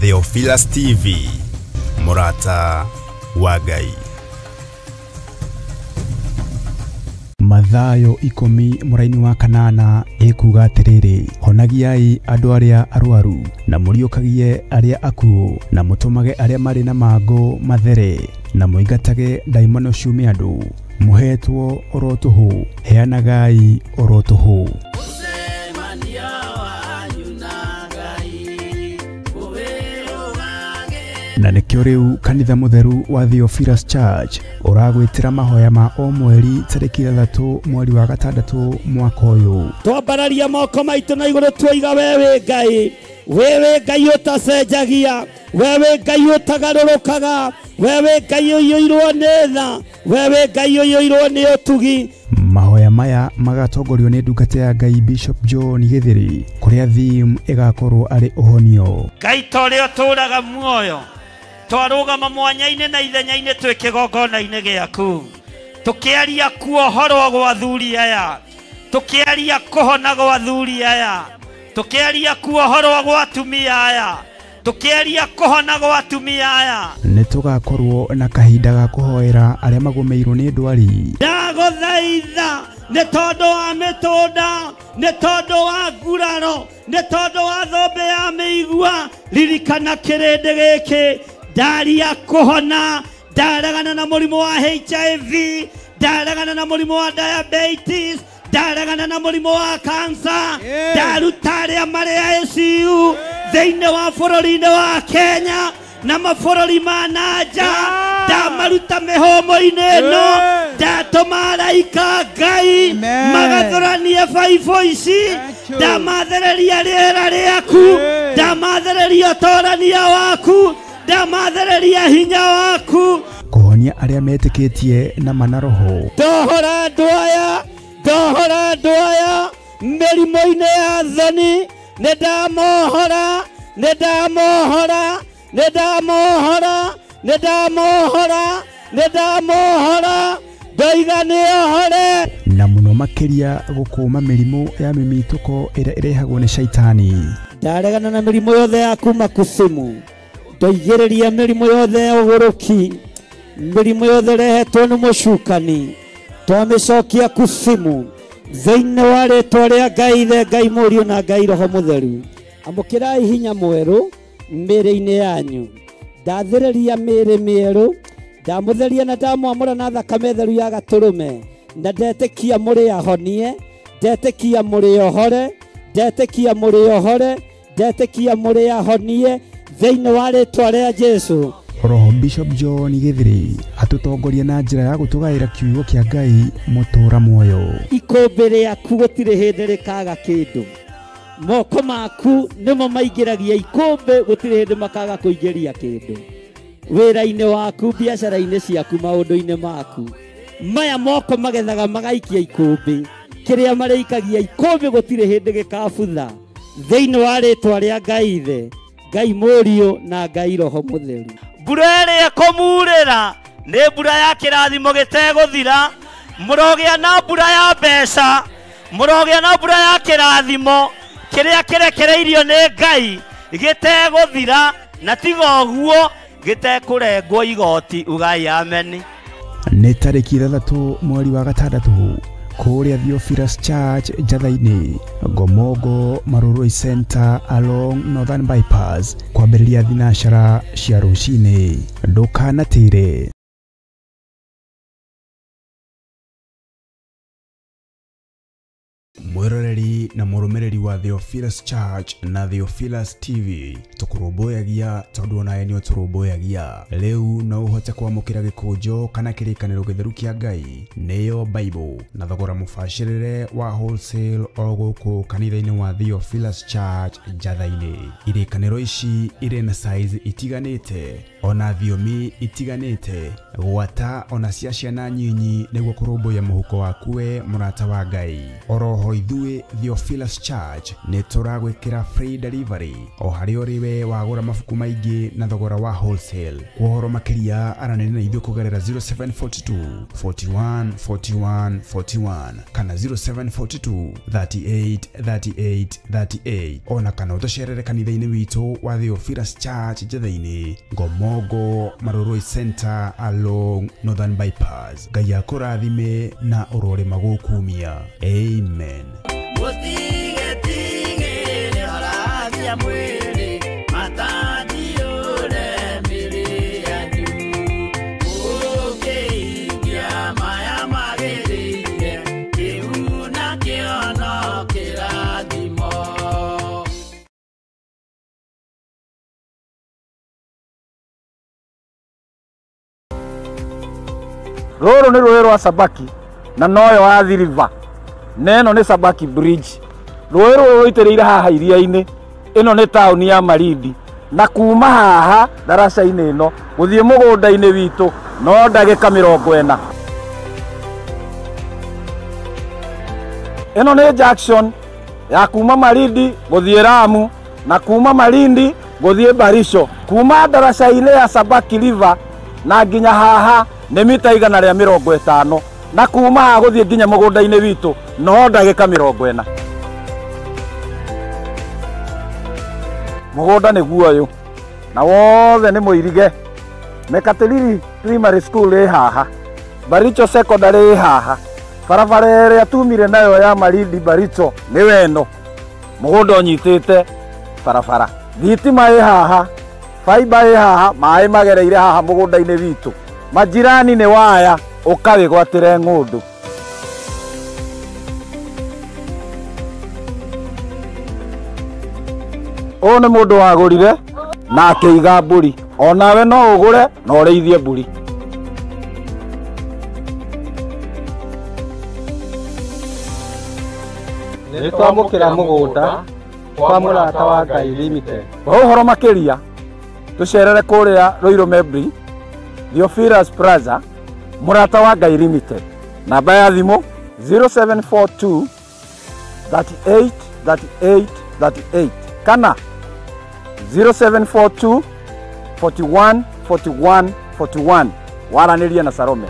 Theophilus TV, Murata wa Ngai. Mathayo 10 muraini wa kanana ekuga atiriri, honagiai andu aria arwaru na muriukagie aria akuo na mutumage aria mari na mango mathere na muingatage daimono ciume andu, muhetwo orotuhu, heanagai orotuhu. Na nikio riu kanitha mutheru wa Theophilus Church uragwitira mahoya ma o mweri tariki 3 mweri wa gatandatu mwaka uyu. Twambararia moko maitu na iguru twiga wewe Ngai utacenjagia, wewe Ngai utagarurukaga, wewe Ngai uyoirwo ni tha, wewe Ngai uyoirwo ni utugi. Mahoya maya magatongorio ni ndungata ya Ngai Bishop John Githiri, kuria theme igakorwo ari uhonio. Ngai tore uturaga muoyo, twarugama mwanya-ine na ithenya-ine twi kigongona-ine giaku, tukiaria kuohorwo gwa athuri aya, tukiaria kuhona gwa athuri aya, tukiaria kuohorwo gwa atumia aya, tukiaria kuhona gwa atumia aya. Nitugakorwo na kahinda ga kuhoera aria magumeirwo ni ndwari. Ndaguthaitha nĩ tondũ wa mĩtũnda, nĩ tondũ wa nguraro, nĩ tondũ wa thombe ya mĩigua, ririkana kĩrĩndĩ gĩkĩ, ndaria kuhona, ndaregana na mũrimũ wa HIV, ndaregana na mũrimũ wa diabetes, ndaregana na mũrimũ wa cancer, ndaruta arĩa marĩ ICU thĩinĩ wa bũrũri-inĩ wa Kenya na mabũrũri ma nanja, ndamaruta mĩhũmũ-inĩ ĩno, ndatũma araika Ngai magathũranie baibũ ici, ndamathereria rĩera rĩaku, ndamathereria ũtorania waku, ndamathereria hinya waku, kuhonia aria metĩkĩtie na manaroho. ndohora andũ aya mĩrimũ-inĩ ya thoni, nĩndamohora, ndoiga nĩohore. Na muno makiria gukuma mĩrimũ ya mĩmituko ĩrĩa ĩrehagwo nĩ shaitani. Ndaregana na mĩrimũ yothe ya kuma kusimu, ndoigĩrĩria mĩrimũ yothe ya ũgũrũki, mĩrimũ yothe rehetwo nĩ mũcukani, twamĩcokia kusimu thĩinĩ wa rĩtwa rĩa Ngai Ithe, Ngai Mũriũ na Ngai Roho Mũtheru. Amũkĩrai hinya mwerũ mĩĩrĩ-inĩ yanyu, ndathereria mĩĩrĩ mĩerũ, ndamũtheria na ndamwamũra na thakame theru ya gatũrũme, na ndetĩkia mũrĩ ahonie, ndetĩkia mũrĩ mũrĩ ahonie thĩinĩ wa rĩtwa rĩa Jesũ. Roho Bishop John Githiri atutongoria na njĩra ya gũtũgaĩra kiugo kĩa Ngai mũtũra muoyo. Ikũmbĩ rĩaku gũtirĩ hĩndĩ rĩkaga kĩndũ, moko maku nĩmo maingĩragia ikũmbĩ, gũtirĩ hĩndĩ makaga kũingĩria kĩndũ, wĩra-inĩ waku, biacara-inĩ ciaku, maũndũ-inĩ maku. Maya moko magethaga magaikia ikũmbĩ, kĩrĩa marĩikagia ikũmbĩ gũtirĩ hĩndĩ gĩkabutha, thĩinĩ wa rĩtwa rĩa Ngai Ithe, Ngai Mũriũ na Ngai Roho Mũtheru. Mbura ĩrĩa ĩkũmurĩra nĩ mbura ya kĩrathimo gĩtegũthira, mũrogĩa na mbura ya mbeca, mũrogĩa na mbura ya kĩrathimo kĩrĩa kĩrekereirio nĩ Ngai gĩtegũthira, na tiga ũguo gĩtekũrengwo igoti. Ugai ameni. Nĩ tarĩki 3 mweri wa gatandatu kuria Theophilus Church Njatha-inĩ, Gomongo Maruroi Center along Northern Bypass, kwambĩrĩria thinacara cia rũcinĩ. Ndũkanatĩre. mwiroreri na murumireri wa Theophilus Church na Theophilus TV tukuruboyagia tondu onaye ni turuboyagia leu no uhote kwamukira gikunjo kana kirikaniro githeru kia Ngai neyo Bible na thogora mufashirire wa wholesale oguku kanitha-ini wa Theophilus Church Njatha-ini. Irikaniro ici ire na size itiganite ona thiomi itiganite gwata ona cia ciana nyinyi niguo kurumbuya muhuko wakuwe murata wa Ngai. Oroho ithuĩ Theophilus Church nĩ tũragwĩkĩra free delivery o harĩ ũrĩwe wagũra mabuku maingĩ na thogora wa wholesale. Kuhoro makĩria aranĩria na ithuĩ kũgerera 0742 41 41 41 kana 0742 38 38 38 ona kana ũtũcerere kanitha-inĩ witũ wa Theophilus Church Njatha-ini Ngomongo Maroroi Center along Northern Bypass. Ngai akũrathime na ũrore magũkumia. Amen. Roro ni rũĩ rwa Sabaki na noyo wa Athi River. Neno ni Sabaki Bridge. Rũĩ rũrũ rũitĩrĩire haha iria-inĩ. Ĩno nĩ taũni ya Malindi. Na kuma haha daraca-inĩ ĩno gũthiĩ mũgũnda-inĩ witũ no ndagĩka 40. Ĩno nĩ junction ya kuma Malindi gũthiĩ Lamu na kuma Malindi gũthiĩ Barisho. Kuma daraca-inĩ ya Sabaki River na nginya haha nĩ mita 150 na kuma haha gũthiĩ nginya mũgũnda-inĩ witũ no ndagĩka 40. Mũgũnda nĩ guoyũ na wothe nĩ mũirige. Mekatilili Primary School ĩ haha, Baricho Secondary ĩ haha, barabara ĩrĩa tumire nayo ya Malindi Baricho nĩ weno. Mũgũnda ũnyitĩte barabara. Thitima ĩ haha, fiber ĩ haha, maĩ magereire haha mũgũnda-inĩ witũ. Majirani nĩ waya ũkawĩgwatĩre ng'ũndũ. Ũyũ nĩ mũndũ wagũrire na akĩiga mbũri. Onawe no ũgũre na ũrĩithie mbũri. Nĩ twamũkĩra mũgũnda kwa mũrata wa Ngai Limited. Ũhoro makĩria tũcerere kũrĩa Ruiru Mebri Theophilus Plaza mũrata wa Ngai Limited. Namba ya thimũ 0742 38 38 38 kana 0742 41 41 41. Waranĩria na Salome.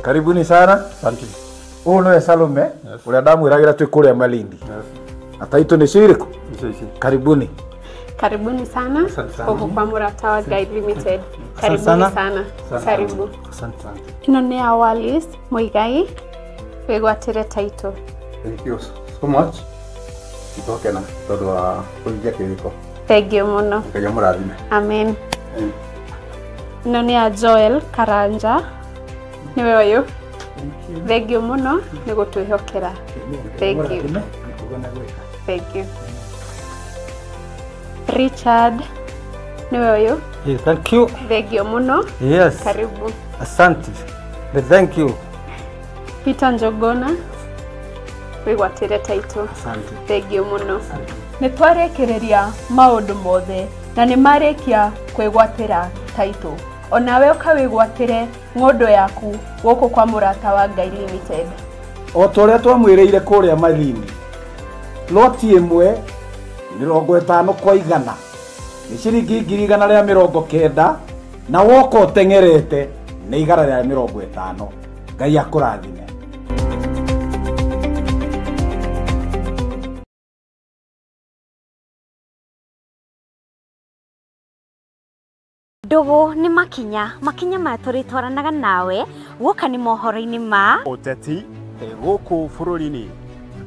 Karibuni sana. Asante. Huyu ni Salome. Ule ndamwiragira twi kuria Malindi. Ataitu ni ciriko. Karibuni. Karibuni sana. Huko kwa mũrata wa Ngai Limited. Karibuni sana. Karibu. Asante sana. Ino ni Awalis Muigai wĩgwatĩre title. Thank you so much. Itokena tondu wa kũhingia kĩrĩko. Thank you mũno. Ngai amũrathime. Amen. Ino ni Joel Karanja. Niwe ũyũ. Thank you mũno nĩ gũtwĩhokera. Thank you. Thank you. Richard niwe ũyũ. Yes, thank you. Thank you mũno. Yes. Karibu. Asante. Thank you. Peter Njogona wĩgwatĩre title. Asante. Thank you mũno. Nĩ twarekereria maũndũ mothe na nĩ marĩkia kwĩgwatĩra title. Onawe ũkawĩgwatĩre ng'ũndũ yaku gũkũ kwa mũrata wa Ngai Limited. O tũrĩa twamwĩrĩire kũrĩa Malindi. Loti ĩmwe 50 kwa 100. Nĩ ciringi 190 na woka ũteng'erete nĩ igara rĩa 50. Ngai akũrathime. Ndugu ni makinya maya turitwaranaga nawe guka ni mohoro-ini ma uteti guku bururi-ini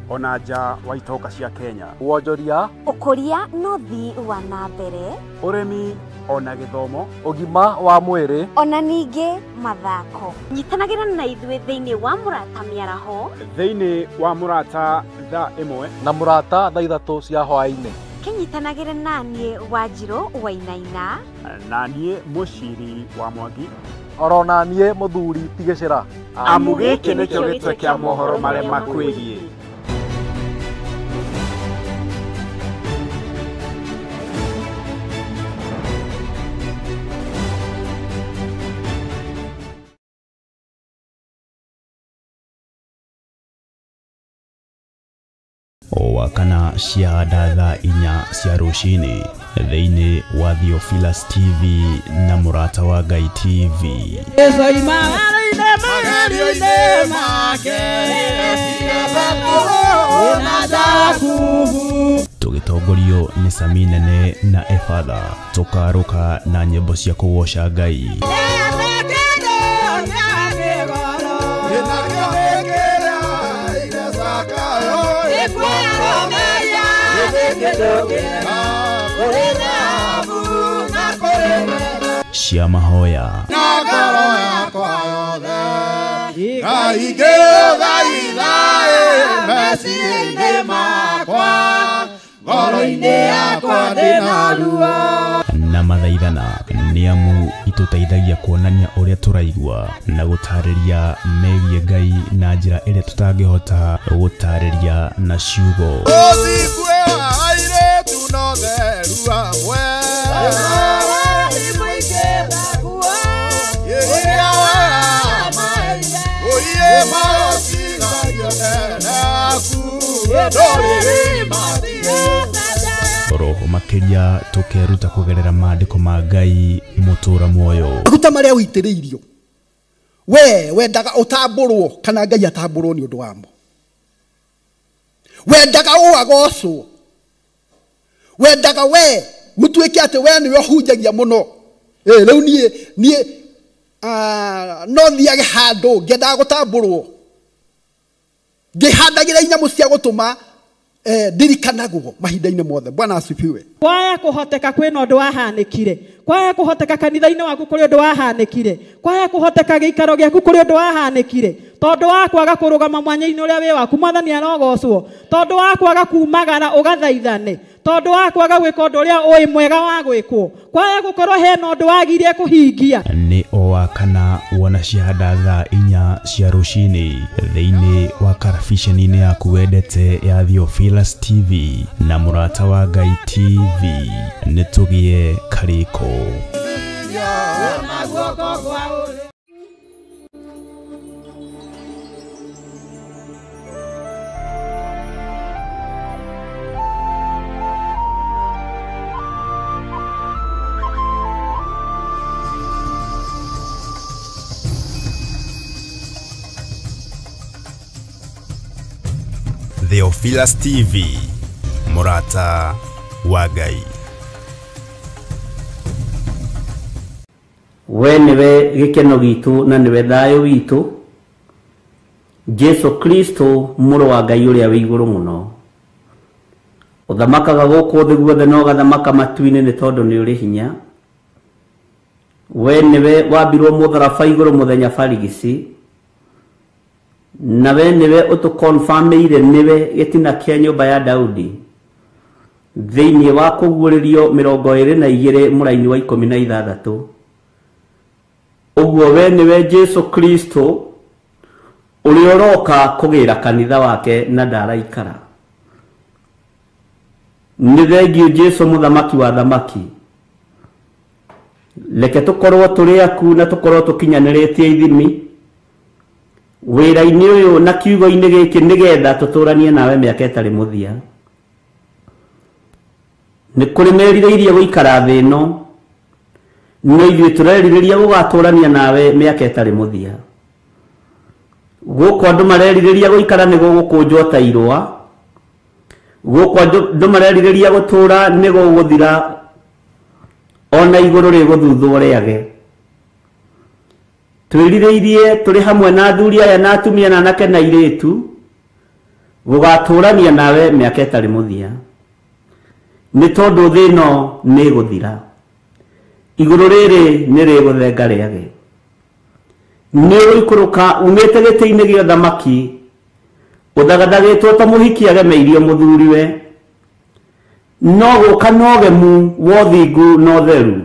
ona nja wa itoka cia Kenya, wonjoria, ukuria no thi wa na mbere, urimi ona githomo, ugima wa mwiri ona ningi mathako. Nyitanagira na ithuĩ thĩinĩ wa Mũrata Mĩaraho, thĩinĩ wa Mũrata thaa 1 na Mũrata thaa 3 cia hwaĩ-inĩ. Kinyitanagĩra naniĩ Wanjirũ Wainaina na niĩ Mũciri wa Mwangi, oro na niĩ Mũthuri Tigĩcĩra. Amu gĩkĩ nĩkĩo gĩtwe kĩa mohoro marĩa makwĩgiĩ. Wakana ciahanda thaa 4 cia rũcinĩ thĩinĩ wa Theophilus TV na Mũrata wa Ngai TV. Tũgĩtongorio nĩ Sami Nene na Efatha, tũkarũka na nyĩmbo cia kũgoca Ngai. Cia mahoya na mathaithana nĩ amu itũteithagia kuonania ũrĩa tũraigua na gũtarĩria megiĩ Ngai na njĩra ĩrĩa tũtangĩhota gũtarĩria na ciugo. Roho makiria tukeruta kugerera maandiko ma Ngai mutura muoyo. Maguta maria uitiriirio wendaga utamburwo kana Ngai atamburwo ni undu wamo. Wendaga uagocwo, wendaga we mutuike ati we niwe hunjagia muno. Riu nie no thiage handu ngendaga gutamburwo, ngihandagira inyamu cia gutuma ndirikanagwo mahinda-inĩ mothe. Bwana asifiwe. Kwaya kuhoteka kwina undu wahanĩkire, kwaya kuhoteka kanitha-inĩ waku kuri undu wahanĩkire, kwaya kuhoteka giikaro giaku kuri undu wahanĩkire, tondu wa kwaga kurugama mwanya-inĩ uria wi waku Mwathani arogocwo, tondu wa kwaga kumagara ugathaithane, tondu wa kwaga gwika undu uria ui mwega wa gwikwo, kwaya gukorwo hena undu wagirie kuhingia. Nĩ o wakana wona ciahanda thaa 4 cia rũcinĩ thĩinĩ wa karabiceni-inĩ yaku wendete ya Theophilus TV na Mũrata wa Ngai TV. Nĩtũgie karĩko. Theophilus TV, Mũrata wa Ngai. We niwe gikeno gitu na niwe thayo witu, Jesu Kristo mũrũ wa Ngai ũrĩa wĩ igũrũ mũno. Ũthamakaga gũkũ thĩ guothe no gathamaka matu-inĩ nĩ tondũ nĩ ũrĩ hinya. We niwe wambirwo mũtharaba igũrũ mũthenya barigici, na we niwe ũtũkonfamĩire niwe gĩtina kĩa nyũmba ya Daudi thĩinĩ wa kũguũrĩrio 22 mũraini wa 16. Ũguo we niwe Jesu Kristo ũrĩa ũroka kũgĩra kanitha wake na ndaraikara. Nĩ thengiũ Jesu mũthamaki wa thamaki. Reke tũkorwo tũrĩ aku na tũkorwo tũkinyanĩrĩtie ithimi wĩra-inĩ ũyũ na kiugo-inĩ gĩkĩ nĩgetha tũtũranie nawe mĩaka ĩtarĩ mũthia. Nĩ kũrĩ merirĩirie gũikara thĩ ĩno no ithuĩ tũrerirĩria gũgatũrania nawe mĩaka ĩtarĩ mũthia. Gũkũ andũ marerirĩria gũikara nĩ gũgũkũnjwo ta irũa, gũkũ andũ marerirĩria gũtũra nĩ gũgũthira, ona igũrũ rĩgũthuthwo rĩage. Twĩrirĩirie tũrĩ hamwe na athuri aya na atumia na anake na airĩtu gũgatũrania nawe mĩaka ĩtarĩ mũthia, nĩ tondũ thĩ ĩno nĩ ĩgũthira, igũrũ rĩrĩ nĩ rĩgũthenga rĩage. Nĩ ũikũrũka umĩte gĩtĩ-inĩ gĩa ũthamaki ũthagathagetwo ta mũhiki agemeirio mũthuriwe, no gũka na ũgemu wa ũthingu na ũtheru.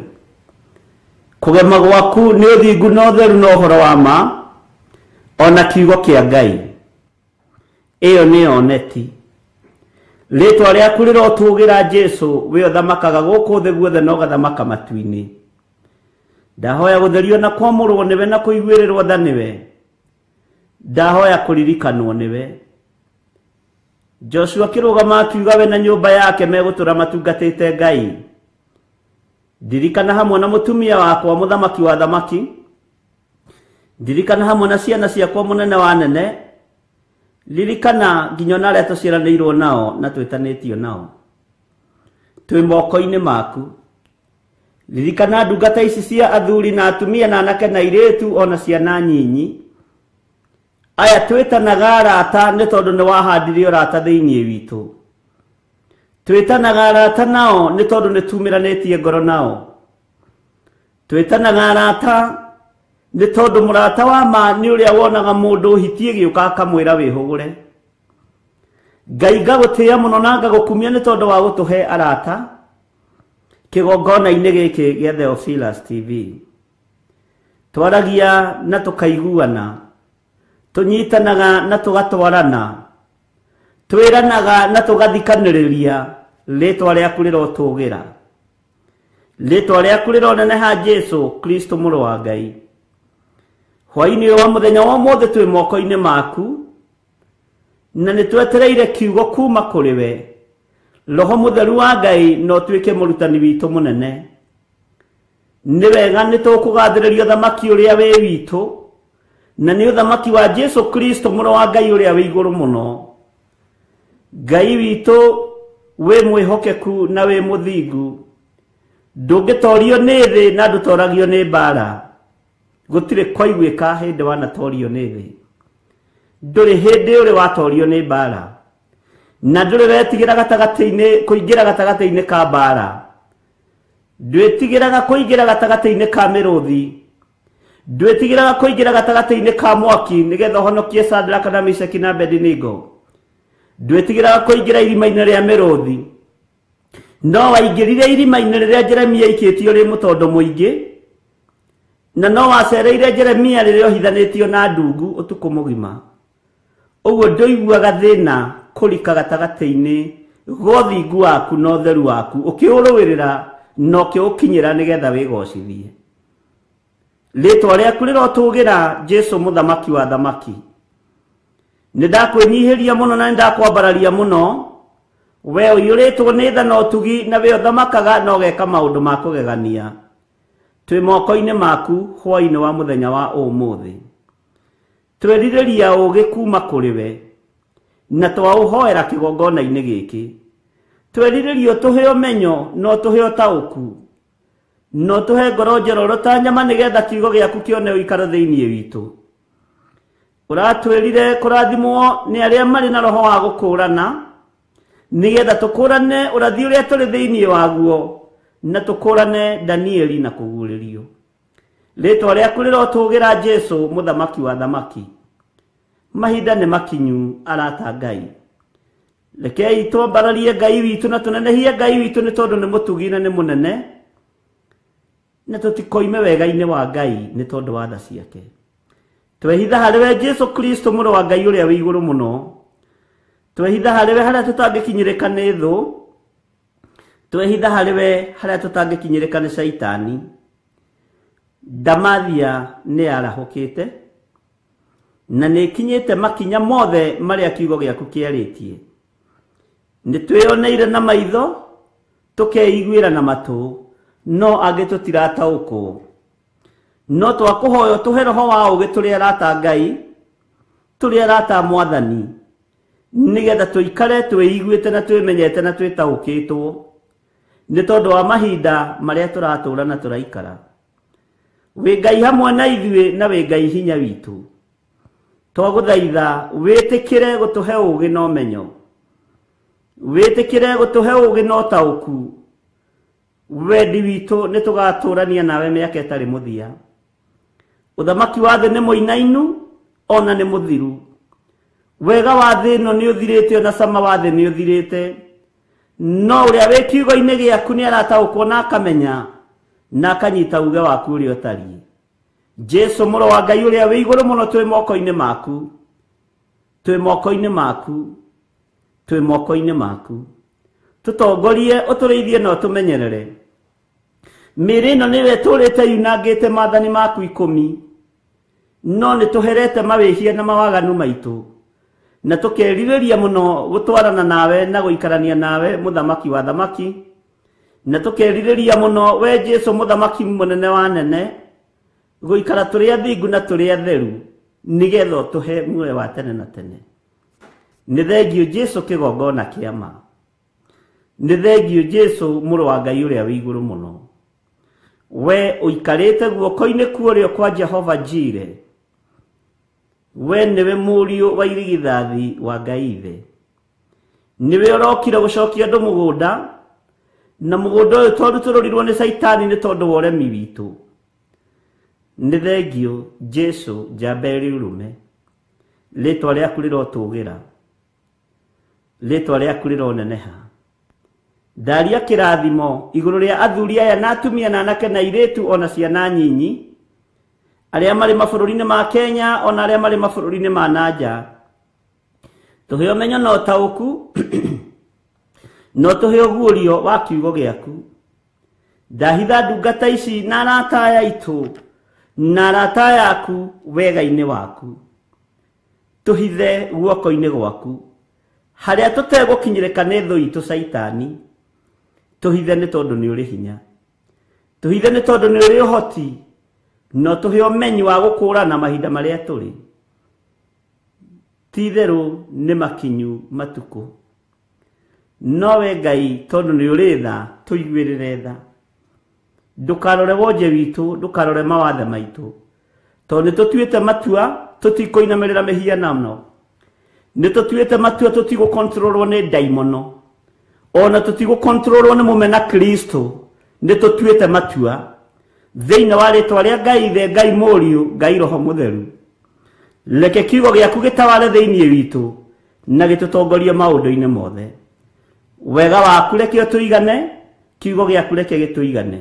Kũgema gwaku nĩ ũthingu na ũtheru na ũhoro wa ma, ona kiugo kĩa Ngai. Ĩyo nĩ oneti. Rĩtwa rĩaku rĩrotũgĩra Jesu, we ũthamakaga gũkũ thĩ guothe na ũgathamaka matu-inĩ. Ndahoya gũtherio na kwamũrwo nĩwe na kũiguĩrĩrwo tha nĩwe. Ndahoya kũririkanwo nĩwe. Joshua akĩrũgama akiuga we na nyũmba yake megũtũra matungatĩte Ngai. Ndirikana hamwe na mũtumia wakwa mũthamaki wa thamaki. Ndirikana hamwe na ciana ciakwa mũnene wa nene. Ririkana nginya na arĩa tũciaranĩirwo nao na twĩtanĩtio nao. Twĩ moko-inĩ maku. Ririkana ndungata ici cia athuri na atumia na anake na airĩtu ona ciana nyinyi. Aya twĩtanaga arata nĩ tondũ nĩ wahandire ũrata thĩinĩ witũ. Twĩtanaga arata nao nĩ tondũ nĩ tumĩranĩtie ngoro nao. Twĩtanaga arata nĩ tondũ mũrata wa ma nĩ ũrĩa wonaga mũndũ hitie gĩũka akamwĩra wĩhũgũre. Ngai ngagũtĩĩa mũno na ngagũkumia nĩ tondũ wa gũtũhe arata kĩgongona-inĩ gĩkĩ gĩa Theophilus TV. Twaragia na tũkaiguana, tũnyitanaga na tũgatwarana, twĩranaga na tũgathikanĩrĩria. Rĩtwa rĩaku rĩrotũgĩra, rĩtwa rĩaku rĩroneneha Jesu Kristo mũrũ wa Ngai. Hwaĩ-inĩ wa mũthenya wa ũmũthĩ twĩ moko-inĩ maku, na nĩ twetereire kiugo kuma kũrĩ we. Roho Mũtheru wa Ngai no tuĩke mũrutani witũ mũnene. Nĩ wega nĩ tũkũgathĩrĩria ũthamaki ũrĩa wĩ witũ, na nĩ ũthamaki wa Jesu Kristo mũrũ wa Ngai ũrĩa wĩ igũrũ mũno. Ngai witũ wĩ mwĩhokeku na wĩ mũthingu. Ndũngĩtorio nĩ thĩ na ndũtoragio nĩ mbara. Gũtirĩ kwaiguĩka hĩndĩ wanatorio nĩ thĩ. Ndũrĩ hĩndĩ ũrĩ watorio nĩ mbara. Na ndũrĩ wetigĩra gatagatĩ-inĩ kũingĩra gatagatĩ-inĩ ka mbara. Ndwĩtigĩraga kũingĩra gatagatĩ-inĩ ka mĩrũthi. Ndwĩtigĩraga kũingĩra gatagatĩ-inĩ ka mwaki nĩgetha ũhonokie Shadraka na Meshaki na Abedinego. Ndwĩtigĩraga kũingĩra irima-inĩ rĩa mĩrũthi. No waingĩrire irima-inĩ rĩrĩa Jeremia aikĩtio rĩ mũtondo mũingĩ, na no wacereire Jeremia rĩrĩa ohithanĩtio na ndungu ũtukũ mũgima. Ũguo ndũiguaga thĩna kũrika gatagatĩ-inĩ gwa ũthingu waku na ũtheru waku, ũkĩũrũĩrĩra na ũkĩũkinyĩra nĩgetha wĩgocithie. Rĩtwa rĩaku rĩrotũgĩra Jesu mũthamaki wa thamaki. Nĩ ndakwĩnyihĩria mũno na nĩ ndakwambararia mũno. We ũiyũrĩtwo nĩ tha na ũtugi, na we ũthamakaga na ũgeka maũndũ ma kũgegania. Twĩ moko-inĩ maku hwaĩ-inĩ wa mũthenya wa ũmũthĩ. Twerirĩria ũũgĩ kuma kũrĩ we, na twaũhoera kĩgongona-inĩ gĩkĩ. Twerirĩria ũtũhe ũmenyo na ũtũhe ũtaũku, na ũtũhe ngoro njerũ ta nyama nĩgetha kiugo gĩaku kĩone ũikaro thĩinĩ witũ. Ũratwĩrire kũrathimwo nĩ arĩa marĩ na roho wa gũkũũrana, nĩgetha tũkũrane ũrathi ũrĩa tũrĩ thĩinĩ waguo, na tũkũrane Danieli na kũguũrĩrio. Rĩtwa rĩaku rĩrotũgĩra Jesu mũthamaki wa thamaki. Mahinda nĩ makinyu arata Ngai. Rekei twambararie Ngai witũ na tũnenehie Ngai witũ nĩ tondũ nĩ mũtugi na nĩ mũnene, na tũtikoime wega-inĩ wa Ngai nĩ tondũ wa tha ciake. Twehitha harĩ we Jesu Kristo mũrũ wa Ngai ũrĩa wĩ igũrũ mũno. Twehitha harĩ we harĩa tũtangĩkinyĩrĩka nĩ thũ. Twehitha harĩ we harĩa tũtangĩkinyĩrĩka nĩ Shaitani. Ndamathia nĩ yarahũkĩte na nĩ ikinyĩte makinya mothe marĩa kiugo gĩaku kĩarĩtie. Nĩ twĩoneire na maitho, tũkeiguĩra na matũ, no angĩ tũtirataũkwo. No twakuhoyo tũhe roho wa ũgĩ tũrĩ arata Ngai, tũrĩ arata Mwathani, nĩgetha tũikare twĩiguĩte na twĩmenyete na twĩtaũkĩtwo nĩ tondũ wa mahinda marĩa tũratũũra na tũraikara. Wĩ Ngai hamwe na ithuĩ na wĩ Ngai hinya witũ. Twagũthaitha wĩtĩkĩre gũtũhe ũgĩ na ũmenyo, wĩtĩkĩre gũtũhe ũgĩ na ũtaũku. Wendi witũ nĩ tũgatũũrania nawe mĩaka ĩtarĩ mũthia. Ũthamaki wa thĩ nĩ mũinainu ona nĩ mũthiru. Wega wa thĩ ĩno nĩ ũthirĩte ona cama wa thĩ nĩ ũthirĩte. No ũrĩa wĩ kiugo-inĩ gĩaku nĩ arataũkwo na akamenya na akanyita uge waku ũrĩa ũtariĩ. Jesu mũrũ wa Ngai ũrĩa wĩ igũrũ mũno, twĩ moko-inĩ maku, twĩ moko-inĩ maku, twĩ moko-inĩ maku. Tũtongorie, ũtũrĩithie na ũtũmenyerere. Mĩĩrĩ ĩno nĩwe tũrĩte yunangĩte maathani maku 10, no nĩ tũherete mawĩhia na mawaganu maitũ, na tũkerirĩria mũno gũtwarana nawe na gũikarania nawe mũthamaki wa thamaki, na tũkerirĩria mũno we Jesu mũthamaki mũnene wa nene gũikara tũrĩ athingu na tũrĩ atheru, nĩgetha ũtũhe muoyo wa tene na tene. Nĩ thengiũ Jesu kĩgongona kĩa ma. Nĩ thengiũ Jesu mũrũ wa Ngai ũrĩa wĩ igũrũ mũno. We ũikarĩte guoko-inĩ kuorĩo kwa Jehova Jire. We nĩwe mũriũ wa irigithathi wa Ngai Ithe. Nĩwe ũrokire gũcokia andũ mũgũnda, na mũgũnda ũyũ tondũ tũrũrirwo nĩ Saitani nĩ tondũ wa ũremi witũ. Nĩ thengiũ Jesu njamba ĩrĩ ũrũme. Rĩĩtwa rĩaku rĩrotũũgĩra, rĩĩtwa rĩaku rĩroneneha. Ndaria kĩrathimo igũrũ rĩa athuri aya na atumia na anake na airĩtu ona ciana nyinyi, arĩa marĩ mabũrũri-inĩ ma Kenya ona arĩa marĩ mabũrũri-inĩ ma nanja. Tũhe ũmenyo na ũtaũku, no tũhe ũguũrio wa kiugo gĩaku. Ndahitha ndungata ici na arata aya aitũ na arata yaku wega-inĩ waku. Tũhithe guoko-inĩ gwaku, harĩa tũtegũkinyĩrĩka nĩ thũ itũ Saitani. Tũhithe nĩ tondũ nĩ ũrĩ hinya, tũhithe nĩ tondũ nĩ ũrĩ ũhoti, no tũhe ũmenyi wa gũkũũrana mahinda marĩa tũrĩ. Ti-itherũ nĩ makinyu matukũ, no we Ngai tondũ nĩ ũrĩ tha, tũiguĩrĩre tha. Ndũkarore wonje witũ, ndũkarore mawathe maitũ, tondũ nĩ tũtuĩte matua tũtikũinamĩrĩra mĩhianano. Nĩ tũtuĩte matua tũtigũkontrolwo nĩ ndaimono, ona tũtigũkontrolwo nĩ mũmena Kristo. Nĩ tũtuĩte matua thĩinĩ wa rĩĩtwa rĩa Ngai Ithe, Ngai Mũriũ, Ngai Roho Mũtheru. Reke kiugo gĩaku gĩtawale thĩinĩ witũ na gĩtũtongorie maũndũ-inĩ mothe. Wega waku reke ũtũigane, kiugo gĩaku reke gĩtũigane.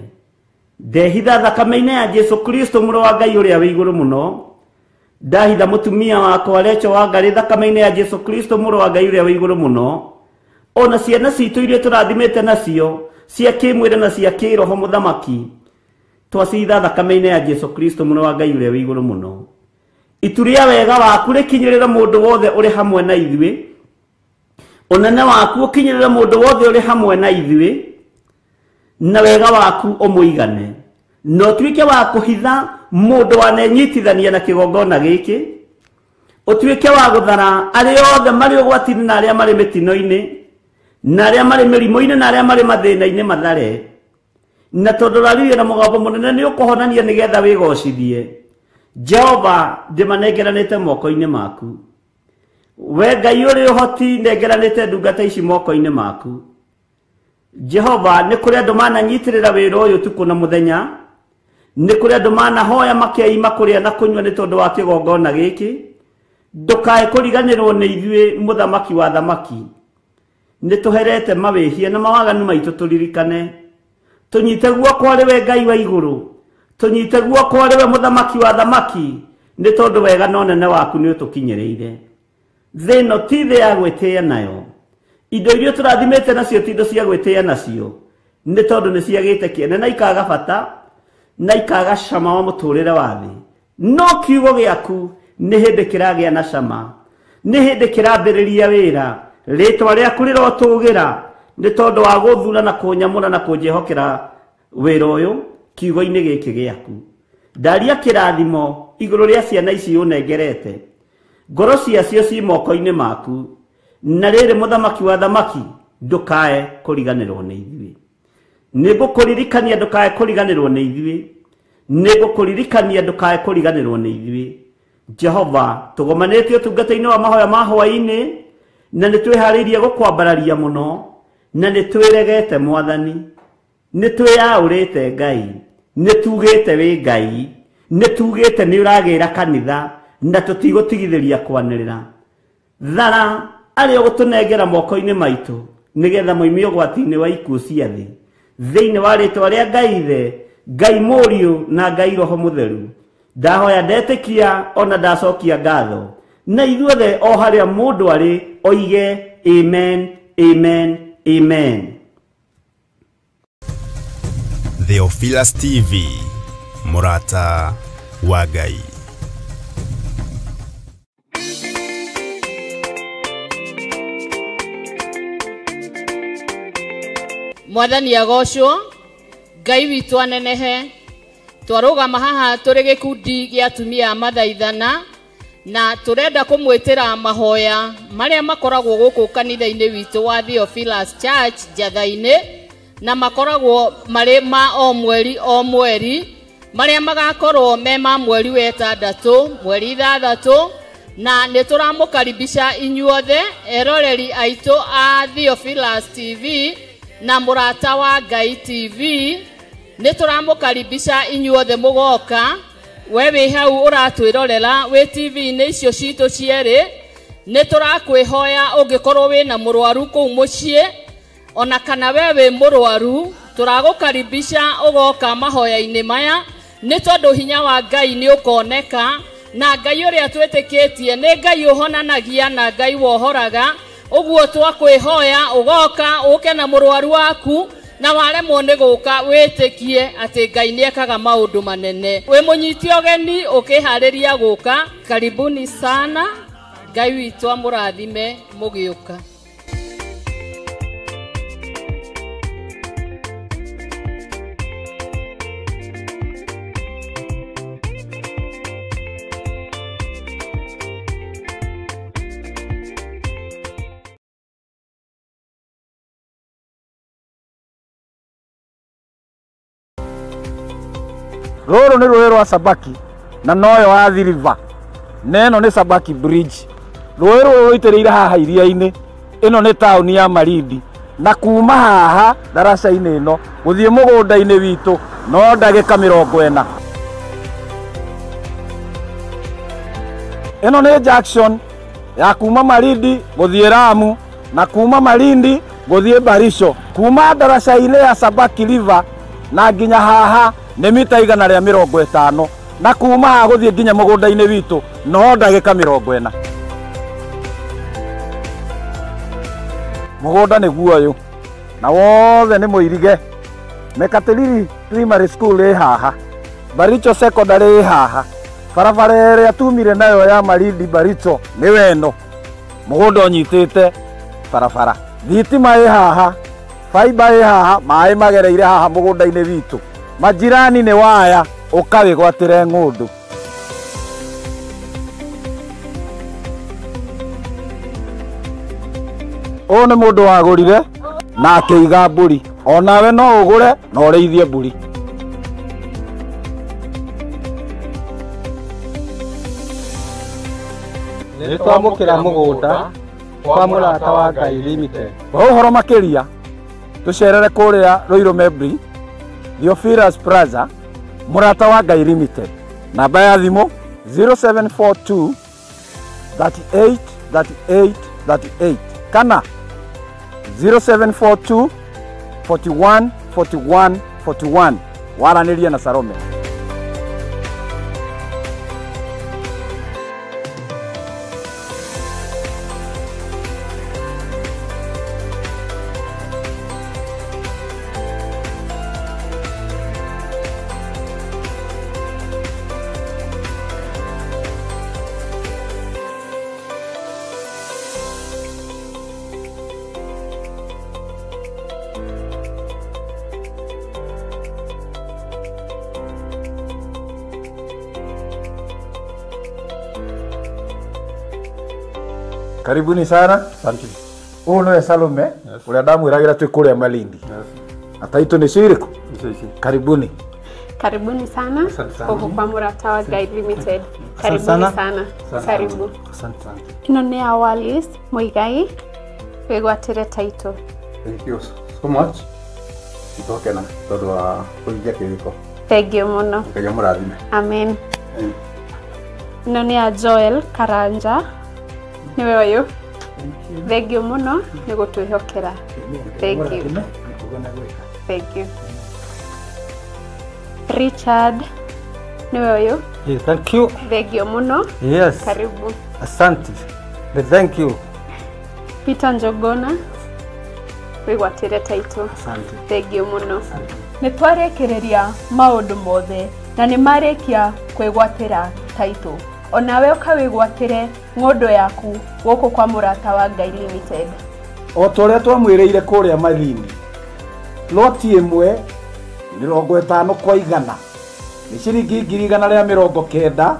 Ndehitha thakame-inĩ ya Jesu Kristo mũrũ wa Ngai ũrĩa wĩ igũrũ mũno. Ndahitha mũtumia wakwa Recho wa Ngarĩ thakame-inĩ ya Jesu Kristo mũrũ wa Ngai ũrĩa wĩ igũrũ mũno. Ona ciana citũ iria tũrathimĩte nacio cia kĩmwĩrĩ na cia kĩroho mũthamaki, twacitha thakame-inĩ ya Jesu Kristo mũrũ wa Ngai ũrĩa wĩ igũrũ mũno. Itu rĩa wega waku rĩkinyĩrĩre mũndũ wothe ũrĩ hamwe na ithuĩ. Ũnene waku ũkinyĩrĩre mũndũ wothe ũrĩ hamwe na ithuĩ, na wega waku ũmũigane. No tuĩke wa kũhitha mũndũ wanenyitithania na kĩgongona gĩkĩ, ũtuĩke wa gũthara arĩa othe marĩ ũgwati-inĩ na arĩa marĩ mĩtino-inĩ, na arĩa marĩ mĩrimũ-inĩ na arĩa marĩ mathĩna-inĩ mathare. Na tondũ raririe na mũgambo mũnene nĩ ũkũhonania nĩgetha wĩgocithie. Jehova ndĩmanengeranĩte moko-inĩ maku. We Ngai ũrĩ ũhoti nengeranĩte ndungata ici moko-inĩ maku. Jehova, nĩ kũrĩ andũ mananyitĩrĩra wĩra ũyũ ũtukũ na mũthenya, nĩ kũrĩ andũ manahoya makeima kũrĩa na kũnyua nĩ tondũ wa kĩgongona gĩkĩ. Ndũkae kũriganĩrwo nĩ ithuĩ mũthamaki wa thamaki. Nĩ tũherete mawĩhia na mawaganu maitũ tũririkane. Tũnyite guoko arĩ we Ngai wa igũrũ, tũnyite guoko arĩ we mũthamaki wa thamaki, nĩ tondũ wega na ũnene waku nĩ ũtũkinyĩrĩire. Thĩ ĩno ti thĩ ya gwĩtĩĩa nayo. Indo iria tũrathimĩte nacio ti indo cia gwĩtĩĩa nacio, nĩ tondũ nĩ ciagĩte kĩene na ikaga bata na ikaga cama wa mũtũrĩre wa thĩ. No kiugo gĩaku nĩ hĩndĩ kĩragĩa na cama, nĩ hĩndĩ kĩrambĩrĩria wĩra. Rĩĩtwa rĩaku rĩrotũũgĩra nĩ tondũ wa gũthura na kũnyamũra na kũnjehokera wĩra ũyũ kiugo-inĩ gĩkĩ gĩaku. Ndaria kĩrathimo igũrũ rĩa ciana ici ũnengerete, ngoro ciacio ci moko-inĩ maku, na rĩrĩ mũthamaki wa thamaki ndũkae kũriganĩrwo nĩ ithuĩ. Nĩngũkũririkania ndũkae kũriganĩrwo nĩ ithuĩ, nĩngũkũririkania ndũkae kũriganĩrwo nĩ ithuĩ. Jehova, tũgomanĩtie ũtungata-inĩ wa mahoya ma hwaĩ-inĩ, na nĩtwĩharĩirie gũkwambararia mũno, na nĩtwĩregete Mwathani, nĩtwĩyaũrĩte Ngai, nĩtugĩte wĩ Ngai, nĩtugĩte nĩũragĩra kanitha, na tũtigũtigithĩria kwanĩrĩra. Thara arĩa ũgũtũnengera moko-inĩ maitũ, nĩgetha moimie ũgwati-inĩ wa ikuũ cia thĩ, thĩinĩ wa rĩtwa rĩa Ngai Ithe, Ngai Mũriũ na Ngai Roho Mũtheru. Ndahoya ndetĩkia ona ndacokia ngatho, na ithuothe o harĩa mũndũ arĩ oige amen, amen, amen. Theophilus TV, mũrata wa Ngai. Mwathani agocwo, Ngai witũ anenehe. Twarũgama haha tũrĩ gĩkundi gĩa atumia a mathaithana, na tũrenda kũmwĩtĩra mahoya marĩa makoragwo gũkũ kanitha-inĩ witũ wa Theophilus Church Njatha-inĩ, na makoragwo marĩ ma o mweri, marĩa magakorwo me ma mweri wa 6, mweri 6, na nĩtũramũkaribisha inyuothe eroreri aitũ a Theophilus TV na mũrata wa Ngai TV. Nĩtũramũkaribisha inyuothe mũgoka, we wĩ hau ũratwĩrorera wĩ TV-inĩ icio citũ cierĩ. Nĩtũrakwĩhoya ũngĩkorwo wĩna mũrwaru kũu mũciĩ, ona kana we wĩ mũrwaru, tũragũkaribisha ũgoka mahoya-inĩ maya, nĩ tondũ hinya wa Ngai nĩ ũkoneka, na Ngai ũrĩa twĩtĩkĩtie nĩ Ngai ũhonanagia na Ngai wohoraga. Ũguo twakwĩhoya ũgoka ũke na mũrwaru waku, na waremwo nĩ gũka wĩtĩkie atĩ Ngai nĩekaga maũndũ manene. Wĩ mũnyiti ũgeni ũkĩharĩria gũka, karibuni sana. Ngai witũ amũrathime mũgĩũka. Rũrũ nĩ rũĩ rwa Sabaki, na noyo wa River, na ĩno nĩ Sabaki Bridge. Rũĩ rũrũ rũitĩrĩire haha iria-inĩ, ĩno nĩ taũni ya Malindi, na kuma haha daraca-inĩ ĩno gũthiĩ mũgũnda-inĩ witũ no ndagĩka 40. Ĩno nĩ junction ya kuma Malindi gũthiĩ Lamu, na kuma Malindi gũthiĩ Barisho. Kuma daraca-inĩ ya Sabaki River na nginya haha nĩ mita 150, na kuma haha gũthiĩ nginya mũgũnda-inĩ witũ no ndagĩka 40. Mũgũnda nĩguo ũyũ, na wothe nĩ mũirige. Mekatilili Primary School ĩ haha, Baricho Secondary ĩ haha, barabara ĩrĩa tumire nayo ya Malindi Baricho nĩ weno, mũgũnda ũnyitĩte barabara. Thitima ĩ haha, fiber ĩ haha, maĩ magereire haha mũgũnda-inĩ witũ. Majirani nĩ waya ũkawĩgwatĩre ng'ũndũ. Ũyũ nĩ mũndũ wagũrire na akĩiga mbũri, onawe no ũgũre na ũrĩithie mbũri. Nĩtwamũkĩra mũgũnda kwa mũrata wa Ngai Limited. Ũhoro makĩria tũcerere kũrĩa Ruiru Mebri, Theophilus Plaza, mũrata wa Ngai Limited. Namba ya thimũ 0742 38 38 38 kana 0742 41 41 41. Waranĩria na Salome. Karibuni sana. Asante. Huyu ni Salome. Ule damu iragira tu kule Malindi. Hata ito ni shiriko. Karibuni. Karibuni sana. Huko kwa Muratawa Guide Limited. Karibuni sana. Karibu. Asante sana. Ino ni Awalis Muigai. Wegwatire title. Thank you so much. Itoke na todo wa kuingia kiriko. Thank you muno. Ngai murathime. Amen. Ino ni Joel Karanja. Niwe wayo. Thank you muno ni gutwihokera. Thank you. Thank you. Richard niwe wayo. Yes, thank you. Thank you muno. Yes. Karibu. Asante. Thank you. Peter Njogona wigwatire title. Asante. Thank you muno. Nitwarekereria maundu mothe na nimarekia kwigwatira title. Onawe ukawigwatire ngondo yaku goko kwa Muratawa Guide Limited. O toria twamwireire kuria Malindi. Loti imwe 50 kwa 100. Ni ciringi 190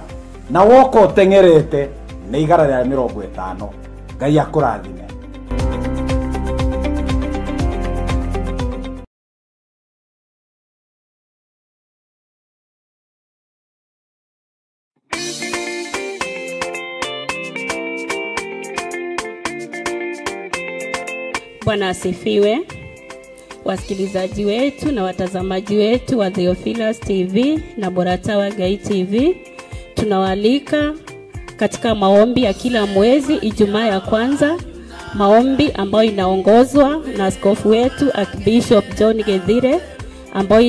na woko utengerete ni 150. Ngai akurathime. Bwana asifiwe. Wasikilizaji wetu na watazamaji wetu wa Theophilus TV na Muratawa Guide TV, tunawaalika katika maombi ya kila mwezi Ijumaa ya kwanza, maombi ambayo inaongozwa na askofu wetu Archbishop John Gethire, ambayo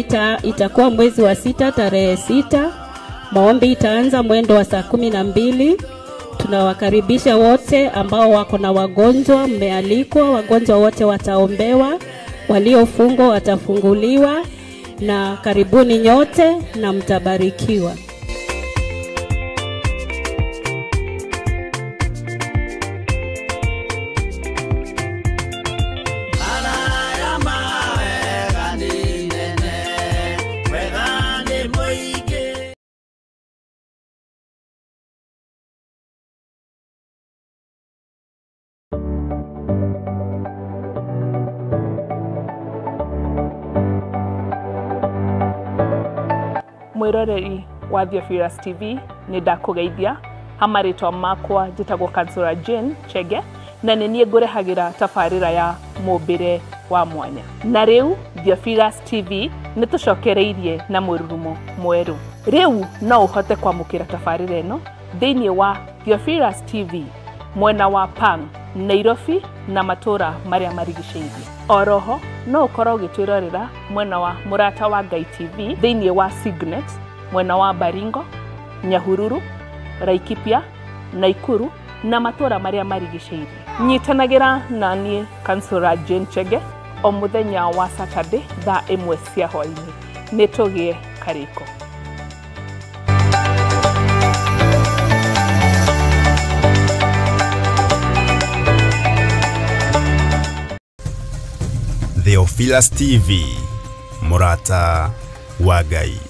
itakuwa mwezi wa 6 tarehe 6. Maombi itaanza mwendo wa saa 12. Tunawakaribisha wote ambao wako na wagonjwa, mmealikwa. Wagonjwa wote wataombewa, waliofungwa watafunguliwa, na karibuni nyote na mtabarikiwa. Mwiroreri wa Theophilus TV ni ndakugeithia. Hamarĩtwa makwa njĩtagwo Kansora Jane Chege, na nĩ niĩ ngũrehagira tabarĩra ya mũmbĩre wa mwanya. Na rĩu Theophilus TV nĩ tũcokereirie na mũrurumo mwerũ. Rĩu no ũhote kwamũkĩra tabarĩra ĩno thĩinĩ wa Theophilus TV mwena wa Pang, Nairobi na matũra marĩa marigicĩirie. Oroho no ũkorwo ũgĩtwĩrorera mwena wa Muratawa Guide TV thĩinĩ wa Signet, mwena wa Baringo, Nyahururu, Laikipia, Naikuru na matũra marĩa marigicĩirie. Nyitanagĩra na niĩ Kansora Jane Chege o mũthenya wa Saturday thaa 1 cia hwaĩ-inĩ. Nĩ tũgĩe karĩko. Theophilus TV, Muratawa Guide.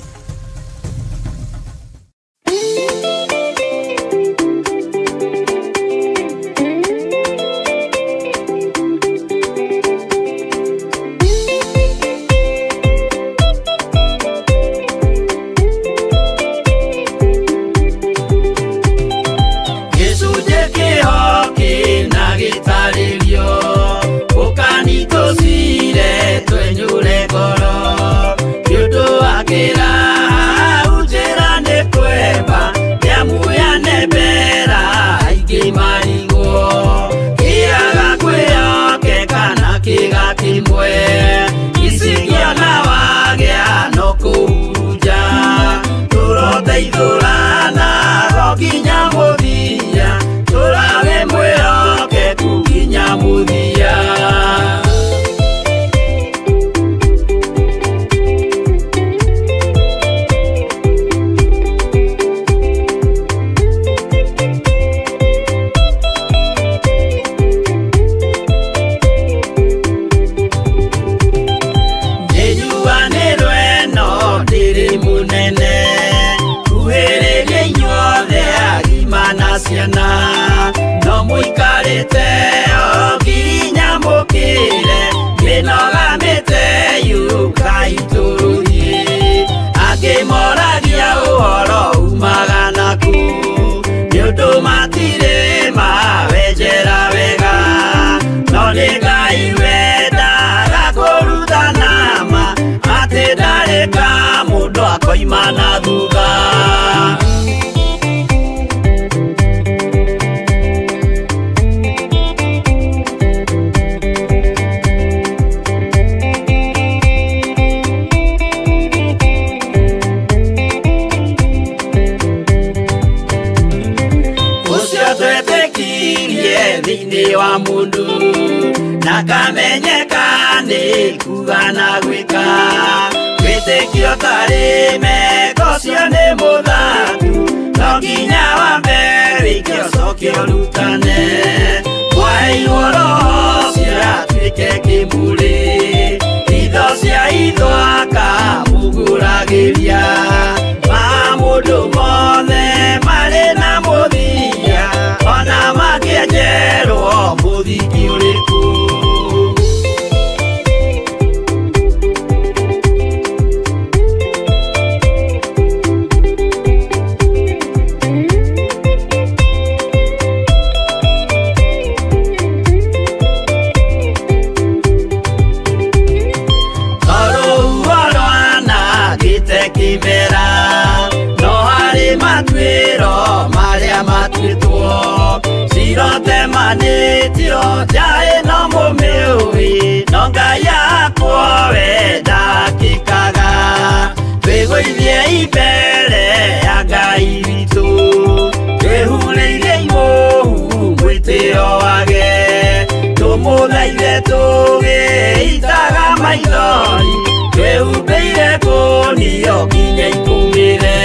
Munene kuhereria inyuothe agima Andu matire mawenjera wega no ni Ngai wendaga kuruta nama ati ndareka mundu akoima na thutha. Thini wa mundu na kamenyeka ni kuga na gwika witikio tari meko cio ni muthatu no nginya wa mbere ikio cokio rutane wairwo roho ciatuike kimuri itho cia ithwaka muguragiria ma mundu mothe mari na muthia ona makienjerwo muthiki uriku. Sirote manitio jae no mumiui no Ngai yakwa wenda kikaga twiguithie ibere ya Ngai witu twehureirie imuhu mwitio wage tumuthaithe tugiitaga maithori twehumbeire ngunio nginya ikumire.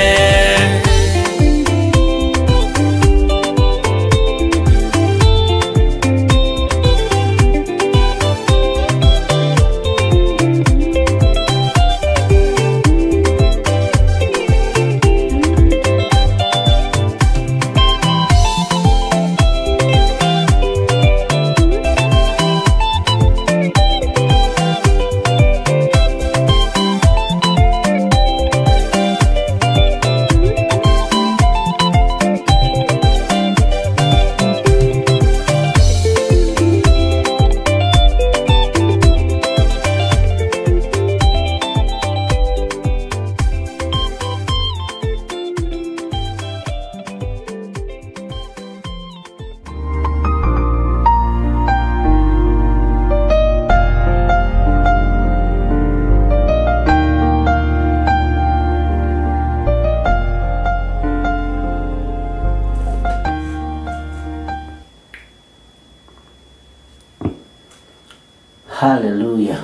Hallelujah.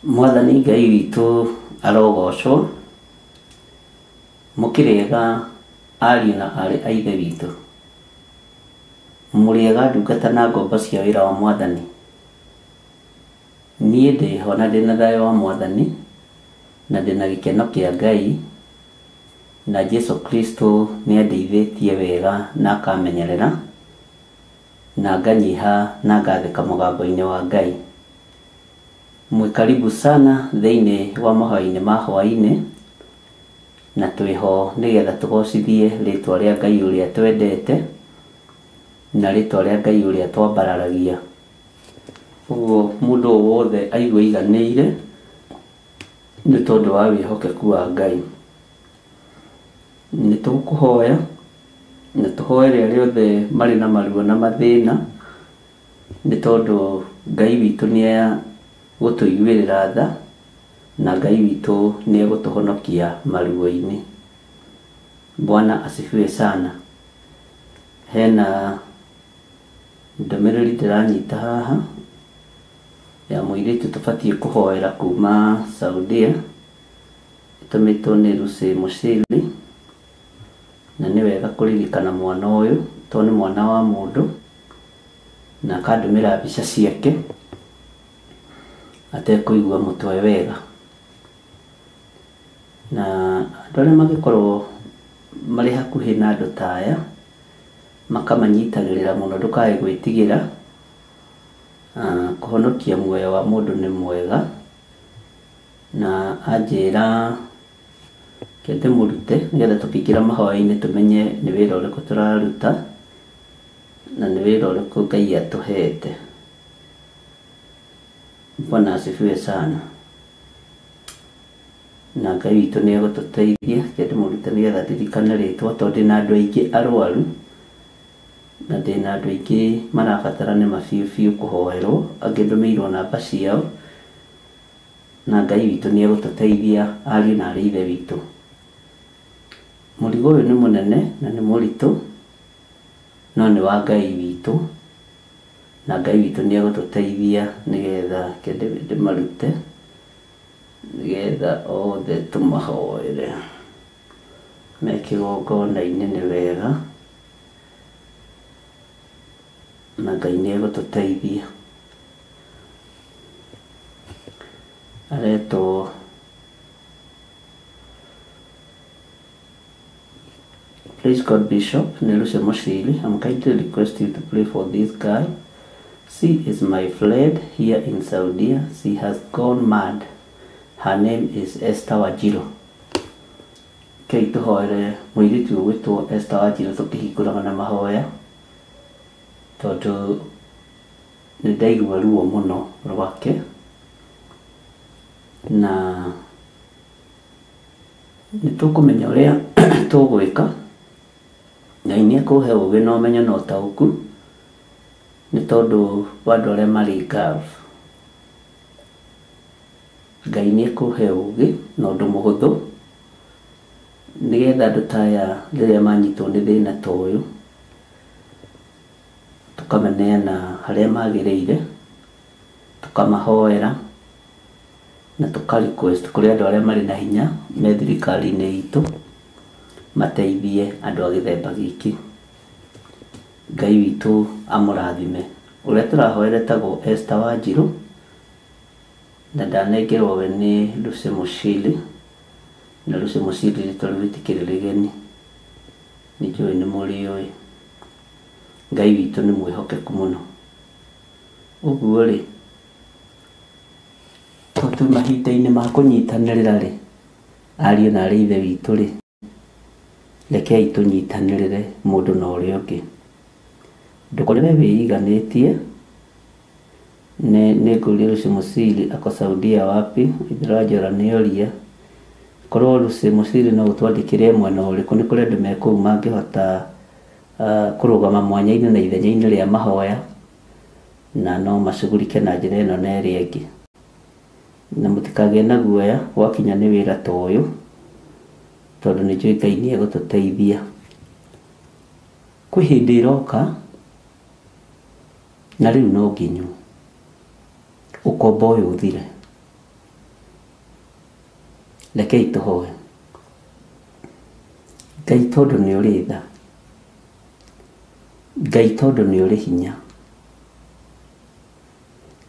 Mwathani Ngai witũ arogocwo mũkĩrĩega ariũ na arĩ a ithe witũ mũrĩega ndungata na ngombo cia wĩra wa Mwathani. Niĩ ndĩho na ndĩna thayũ wa Mwathani na ndĩna gĩkeno kĩa Ngai na Jesu Kristo nĩ andeithĩtie wega na akamenyerera na nganyiha na ngathĩka mũgambo-inĩ wa Ngai. Mwĩkaribu sana thĩinĩ wa mahoya-inĩ ma hwaĩ-inĩ na twĩho nĩgetha tũgocithie rĩtwa rĩa Ngai ũrĩa twendete na rĩtwa rĩa Ngai ũrĩa twambararagia. Ũguo mũndũ wothe aigua iganĩire nĩ tondũ wa wĩhokeku wa Ngai. Nĩ tũkũhoya na tũhoere arĩa othe marĩ na maruo na mathĩna nĩ tondũ Ngai witũ nĩ gũtũiguĩrĩra tha na Ngai witũ nĩ egũtũhonokia maruo-inĩ. Bwana asifiwe sana. Hena ndũmĩrĩri ndĩranyita haha ya mũirĩtu tũbatiĩ kũhoera kuma Saudia ĩtũmĩtwo nĩ Lucy Mushili, na nĩ wega kũririkana mwana ũyũ tondũ nĩ mwana wa mũndũ na akandũmĩra mbica ciake atekũigua mũtwe wega. Na andũ arĩa mangĩkorwo marĩ hakuhĩ na andũ ta aya makamanyitagĩrĩra mũno, ndũkae gwĩtigĩra. Kũhonokia muoyo wa mũndũ nĩ mwega na anjĩra kende mũrute nĩgetha tũkĩingĩra mahoya-inĩ tũmenye nĩ wĩra ũrĩkũ tũraruta na nĩ wĩra ũrĩkũ Ngai atũhete. Bwana asifiwe sana. Na Ngai witũ nĩ egũtũteithia kende mũrute nĩgetha ndirikane rĩtwa tondũ ndĩna andũ aingĩ arwaru na ndĩna andũ aingĩ marabatara nĩ mabiũ kũhoerwo, angĩ ndũmĩirwo namba ciao, na Ngai witũ nĩ egũtũteithia ariũ na arĩ ithe witũ. Mũrigo ũyũ nĩ mũnene na nĩ mũritũ no nĩ wa Ngai witũ, na Ngai witũ nĩ egũtũteithia nĩgetha kende ndĩmarute nĩgetha othe tũmahoere me kĩgongona-inĩ nĩ wega, na Ngai nĩ egũtũteithia. Aretwo Praise God Bishop Neluse Moshili, I'm kindly request you to pray for this guy. She is my friend here in Saudi. She has gone mad. Her name is Esther Wajiro. Kei tuhoere mũirĩtu ũgwĩtwo Esther Wajiro tũkĩhingũraga na mahoya tondũ nĩ ndaigua ruo mũno rwake na nĩ tũkũmenya ũrĩa tũgwĩka. Ngai nĩ ekũhe ũgĩ na ũmenyo na ũtaũku nĩ tondũ wa andũ arĩa marĩ Gulf. Ngai nĩ ekũhe ũgĩ na ũndũ mũhũthũ nĩgetha andũ ta aya rĩrĩa manyitwo nĩ thĩna ta ũyũ tũkameneana harĩa magĩrĩire, tũkamahoera na tũka-request kũrĩ andũ arĩa marĩ na hinya me thirikari-inĩ itũ mateithie andũ a gĩthemba gĩkĩ. Ngai witũ amũrathime. Ũrĩa tũrahoera etagwo Esther Wanjirũ na ndanengerwo we nĩ Lucy Mushili, na Lucy Mushili rĩtwa rĩu rĩtikĩrĩ rĩgeni, nĩ njũĩ nĩ mũrĩũĩ. Ngai witũ nĩ mwĩhokeku mũno. Ũguo rĩ, tondũ mahinda-inĩ ma kũnyitanĩrĩra rĩ, ariũ na arĩ ithe witũ rĩ, rekei tũnyitanĩrĩre mũndũ na ũrĩa ũngĩ. Ndũkorere wĩiganĩtie. Nĩ ngũria Lucy Mushili ako Saudia wapi, Ithĩranjara nĩoria korwo Lucy Mushili no ũtwandĩkĩre mwena ũrĩkũ, nĩ kũrĩ andũ me kũu mangĩhota kũrũgama mwanya-inĩ na ithenya-inĩ rĩa mahoya na no macugurike na njĩra ĩno na ĩrĩa ĩngĩ. Na mũtikagĩe na guoya gwakinya nĩ wĩra ta ũyũ tondũ nĩ njũĩ Ngai nĩ egũtũteithia. Kwĩ hĩndĩ ĩroka na rĩu no nginyu ũkombo ũyũ ũthire. Rekei tũhoe. Ngai tondũ nĩ ũrĩ tha, Ngai tondũ nĩ ũrĩ hinya,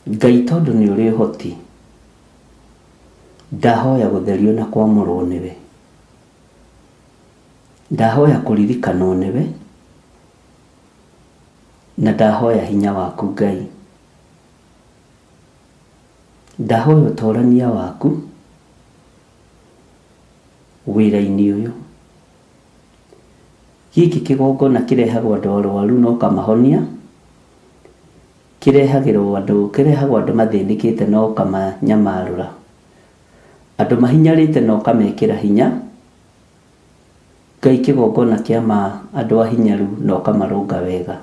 Ngai tondũ nĩ ũrĩ ũhoti, ndahoya gũtherio na kwamũrwo nĩwe, ndahoya kũririkanwo nĩwe, na ndahoya hinya waku Ngai, ndahoya ũtorania waku wĩra-inĩ ũyũ. Gĩkĩ kĩgongona kĩrehagwo andũ arwaru no kamahonia, kĩrehagwo andũ mathĩnĩkĩte no kamanyamarũra, andũ mahinyarĩte no kamekĩra hinya. Ngai kĩgongona kĩama andũ ahinyaru no kamarũnga wega.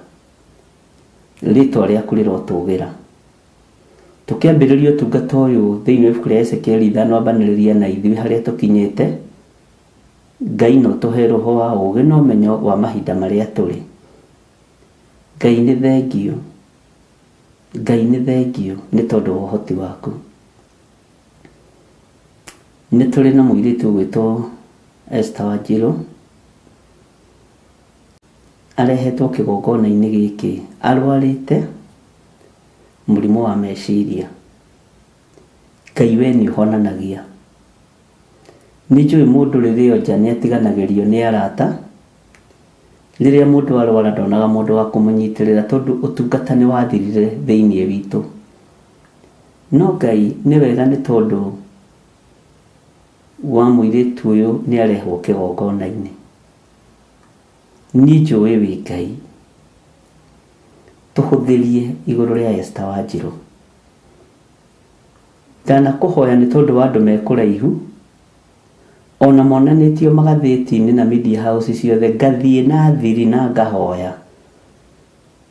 Rĩtwa rĩaku rĩrotũgĩra. Tũkĩambĩrĩria ũtungata ũyũ thĩinĩ wa ibuku rĩa Ezekieli 5 ambanĩrĩria na ithuĩ harĩa tũkinyĩte, Ngai no tũhe roho wa ũgĩ na ũmenyo wa mahinda marĩa tũrĩ. Ngai nĩ thengio, Ngai nĩ thengio nĩ tondũ wa ũhoti waku. Nĩ tũrĩ na mũirĩtu ũgwĩtwo Esther Wanjirũ arehetwo kĩgongona-inĩ gĩkĩ arwarĩte mũrimũ wa meciria. Ngai we nĩ ũhonanagia. Nĩ njũĩ mũndũ rĩrĩa nja nĩ atiganagĩrio nĩ arata. Rĩrĩa mũndũ arwara ndonaga mũndũ wa kũmũnyitĩrĩra tondũ ũtungata nĩ wathirire thĩinĩ witũ. No Ngai nĩ wega nĩ tondũ wa mũirĩtu ũyũ nĩ arehwo kĩgongona-inĩ. Niĩ njũĩ wĩ Ngai, tũhũthĩrie igũrũ rĩa Esther Wanjirũ. Ndanakũhoya nĩ tondũ wa andũ me kũraihu, ona monanĩtio magathĩti-inĩ na media house ciothe, ngathiĩ na thiri na ngahoya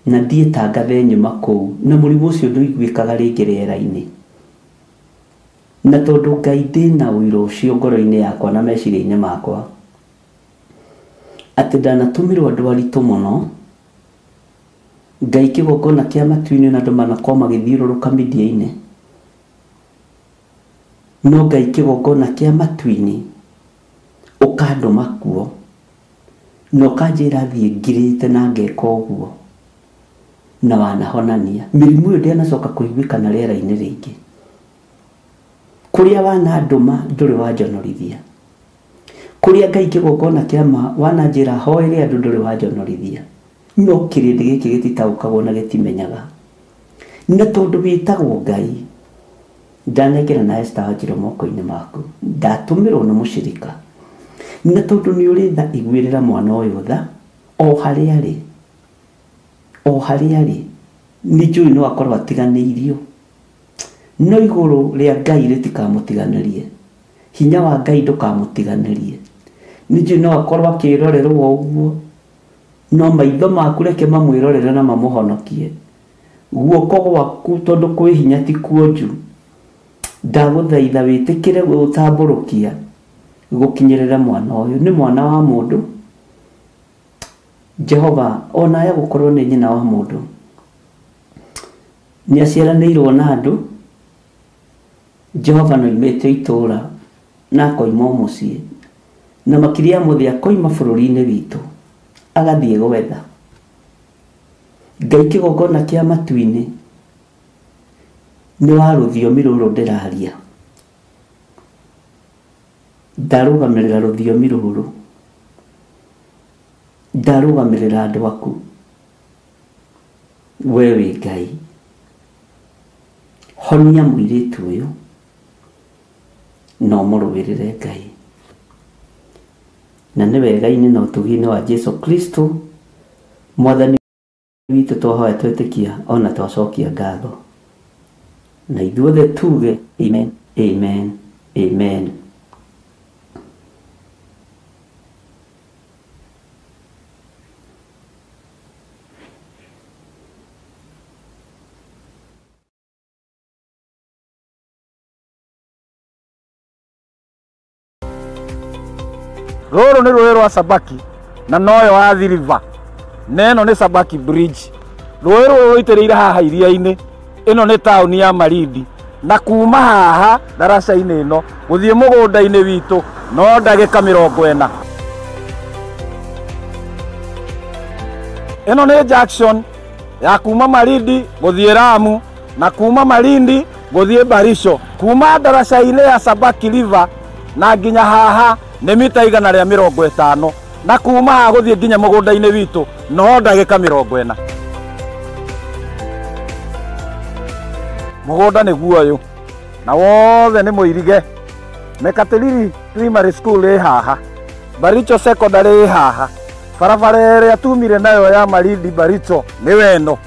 na ndiĩtangathe nyuma kũu, na mũrimũ ũcio ndũiguĩkaga rĩngĩ rĩera-inĩ. Na tondũ Ngai ndĩna ũira ũcio ngoro-inĩ yakwa na meciria-inĩ makwa, atĩ ndanatũmĩrwo andũ aritũ mũno, Ngai kĩgongona kĩa matu-inĩ na andũ manakorwo magĩthiũrũrũka media-inĩ, no Ngai kĩgongona kĩa matu-inĩ ũkandũma kuo na ũkanjĩra thiĩ ngirĩte na ngeka ũguo na wanahonania. Mĩrimũ ĩyo ndĩanacoka kũiguĩkana rĩera-inĩ rĩngĩ. Kũrĩa wanandũma ndũrĩ wanjonorithia, kũrĩa Ngai kĩgongona kĩa wananjĩra hoere andũ ndũrĩ wanjonorithia, no kĩrĩndĩ gĩkĩ gĩtitaũkagwo na gĩtimenyaga. Na tondũ wĩtagwo Ngai, ndanekĩra na Esther Wanjirũ moko-inĩ maku, ndatũmĩrwo nĩ mũcirika, na tondũ nĩ ũrĩ tha iguĩrĩra mwana ũyũ tha o harĩa arĩ, o harĩa arĩ. Nĩ njũĩ no akorwo atiganĩirio, no igũrũ rĩa Ngai rĩtikamũtiganĩrie, hinya wa Ngai ndũkamũtiganĩrie. Nĩ njũĩ no akorwo akĩrorerwo ũguo, no maitho maku reke mamwĩrorere na mamũhonokie. Guoko gwaku tondũ kwĩ hinya ti kuonju, ndagũthaitha wĩtĩkĩre gũtambũrũkia gũkinyĩrĩra mwana ũyũ. Nĩ mwana wa mũndũ, Jehova ona ya gũkorwo nĩ nyina wa mũndũ, nĩ aciaranĩirwo na andũ. Jehova no imĩte itũra na akoima mũciĩ, na makĩria mũthĩ akoima bũrũri-inĩ witũ agathiĩ gwetha Ngai kĩgongona kĩa matu-inĩ. Nĩ wa rũthiomi rũrũ ndĩraria, ndarũgamĩrĩra rũthiomi rũrũ, ndarũgamĩrĩra andũ aku. We wĩ Ngai, honia mũirĩtu ũyũ no mũrũĩrĩre Ngai, na nĩ wega-inĩ na ũtugi-inĩ wa Jesu Kristo Mwathani witũ twahoya twĩtĩkia ona twacokia ngatho, na ithuothe tuge amen, amen, amen. Rũrũ nĩ rũĩ rwa Sabaki na noyo Athi River, na ĩno nĩ Sabaki Bridge. Rũĩ rũrũ rũitĩrĩire haha iria-inĩ, ĩno nĩ taũni ya Malindi, na kuma haha daraca-inĩ ĩno gũthiĩ mũgũnda-inĩ witũ no ndagĩka 40. Ĩno nĩ junction ya kuma Malindi gũthiĩ Lamu na kuma Malindi gũthiĩ Barisho. Kuma daraca-inĩ ya Sabaki River na nginya haha nĩ mita 150, na kuma haha gũthiĩ nginya mũgũnda-inĩ witũ no ndagĩka 40. Mũgũnda nĩ guoyũ na wothe nĩ mũirige. Mekatilili Primary School ĩ haha, Baricho Secondary ĩ haha, barabara ĩrĩa tumire nayo ya Malindi Baricho nĩ weno,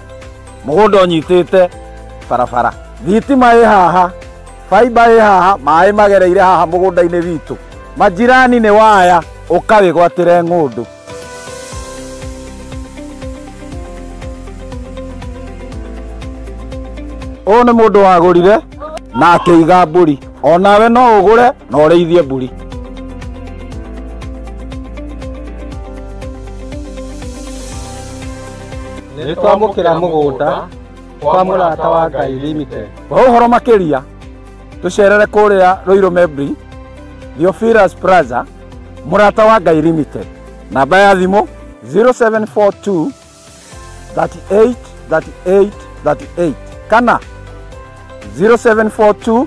mũgũnda ũnyitĩte barabara. Thitima ĩ haha, fiber ĩ haha, maĩ magereire haha mũgũnda-inĩ witũ. Majirani nĩ waya ũkawĩgwatĩre ng'ũndũ. Ũyũ nĩ mũndũ wagũrire na akĩiga mbũri, onawe no ũgũre na ũrĩithie mbũri. Nĩ twamũkĩra mũgũnda kwa mũrata wa Ngai Limited. Kwa ũhoro makĩria tũcerere kũrĩa Ruiru Mebri, Theophilus Plaza, mũrata wa Ngai Limited. Namba ya thimũ 0742 38 38 38 kana 0742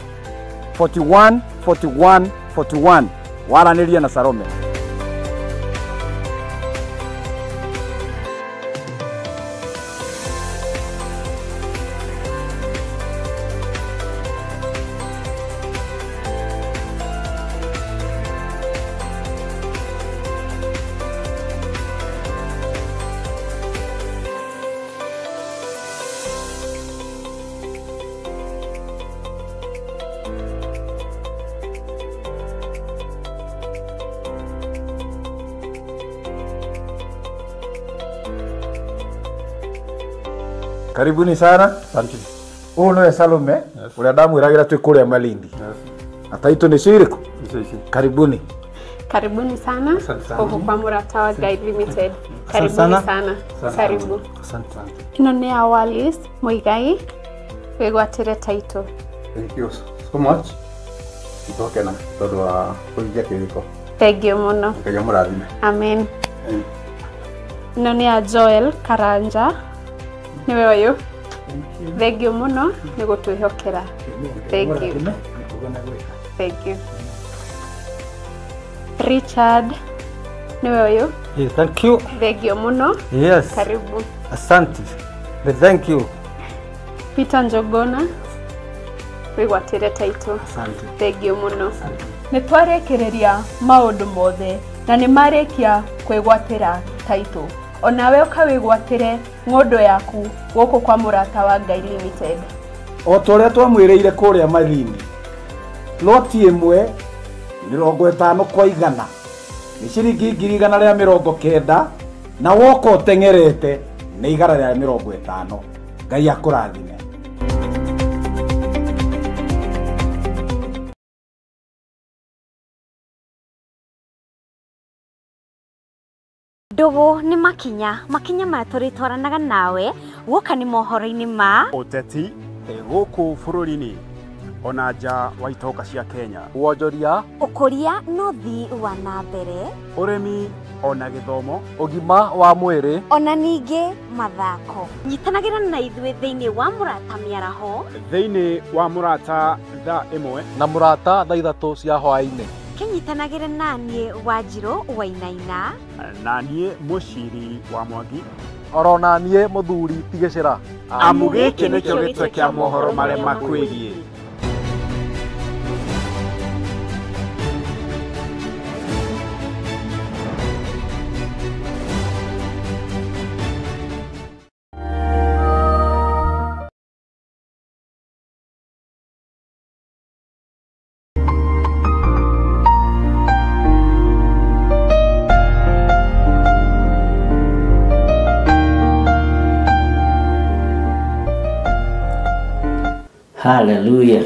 41 41 41. Waranĩria na Salome. Karibuni sana. Asante. Huyu ni Salome, ule ndamwiragira twi kuria Malindi. Na title ni ciriko? Karibuni. Karibuni sana. Huku kwa Murata wa Guide Limited. Karibuni sana. Karibu. Asante sana. Ino ni Awalis Muigai. Wegwatire title. Thank you so much. Itoke na todo wa kuingia kiriko. Thank you muno. Ngai amurathime. Amen. Ino ni Joel Karanja. Niwe uyu. Thank you muno ni gutwihokera. Thank you. Thank you. Richard. Niwe uyu. Yes, thank you. Thank you muno. Yes. Karibu. Asante. Thank you. Peter Njogona. Wigwatire title. Asante. Thank you muno. Nĩ twarekereria maũndũ mothe na nĩ marĩkia kwĩgwatĩra title. Onawe ũkawĩgwatĩre ng'ondo yaku gũkũ kwa Murata wa Guide Limited. O toria twamwĩrĩire kũrĩa Malindi. Loti ĩmwe 50 kwa 100. Nĩ ciringi 190 na woka ũteng'erete nĩ igara rĩa 50. Ngai akũrathime. Ndogo ni makinya mara turitwaranaga nawe guka ni mohoro-ini ma uteti guku bururi-ini ona nja wa itoka cia Kenya, wonjoria, ukuria no thi wa na mbere, urimi ona githomo, ugima wa mwiri ona ningi mathako. Nyitanagira na ithuĩ thĩinĩ wa Murata Mĩaraho, thĩinĩ wa Murata thaa 1 na Murata thaa 3 cia hwaĩ-inĩ. Kinyitanagire naniĩ Wanjirũ Wainaina na niĩ Mũciri wa Mwangi, oro na niĩ Mũthuri Tigĩcĩra. Amu gĩkĩ nĩkĩo gĩtwe kĩa mohoro marĩa makwĩgiĩ. Hallelujah.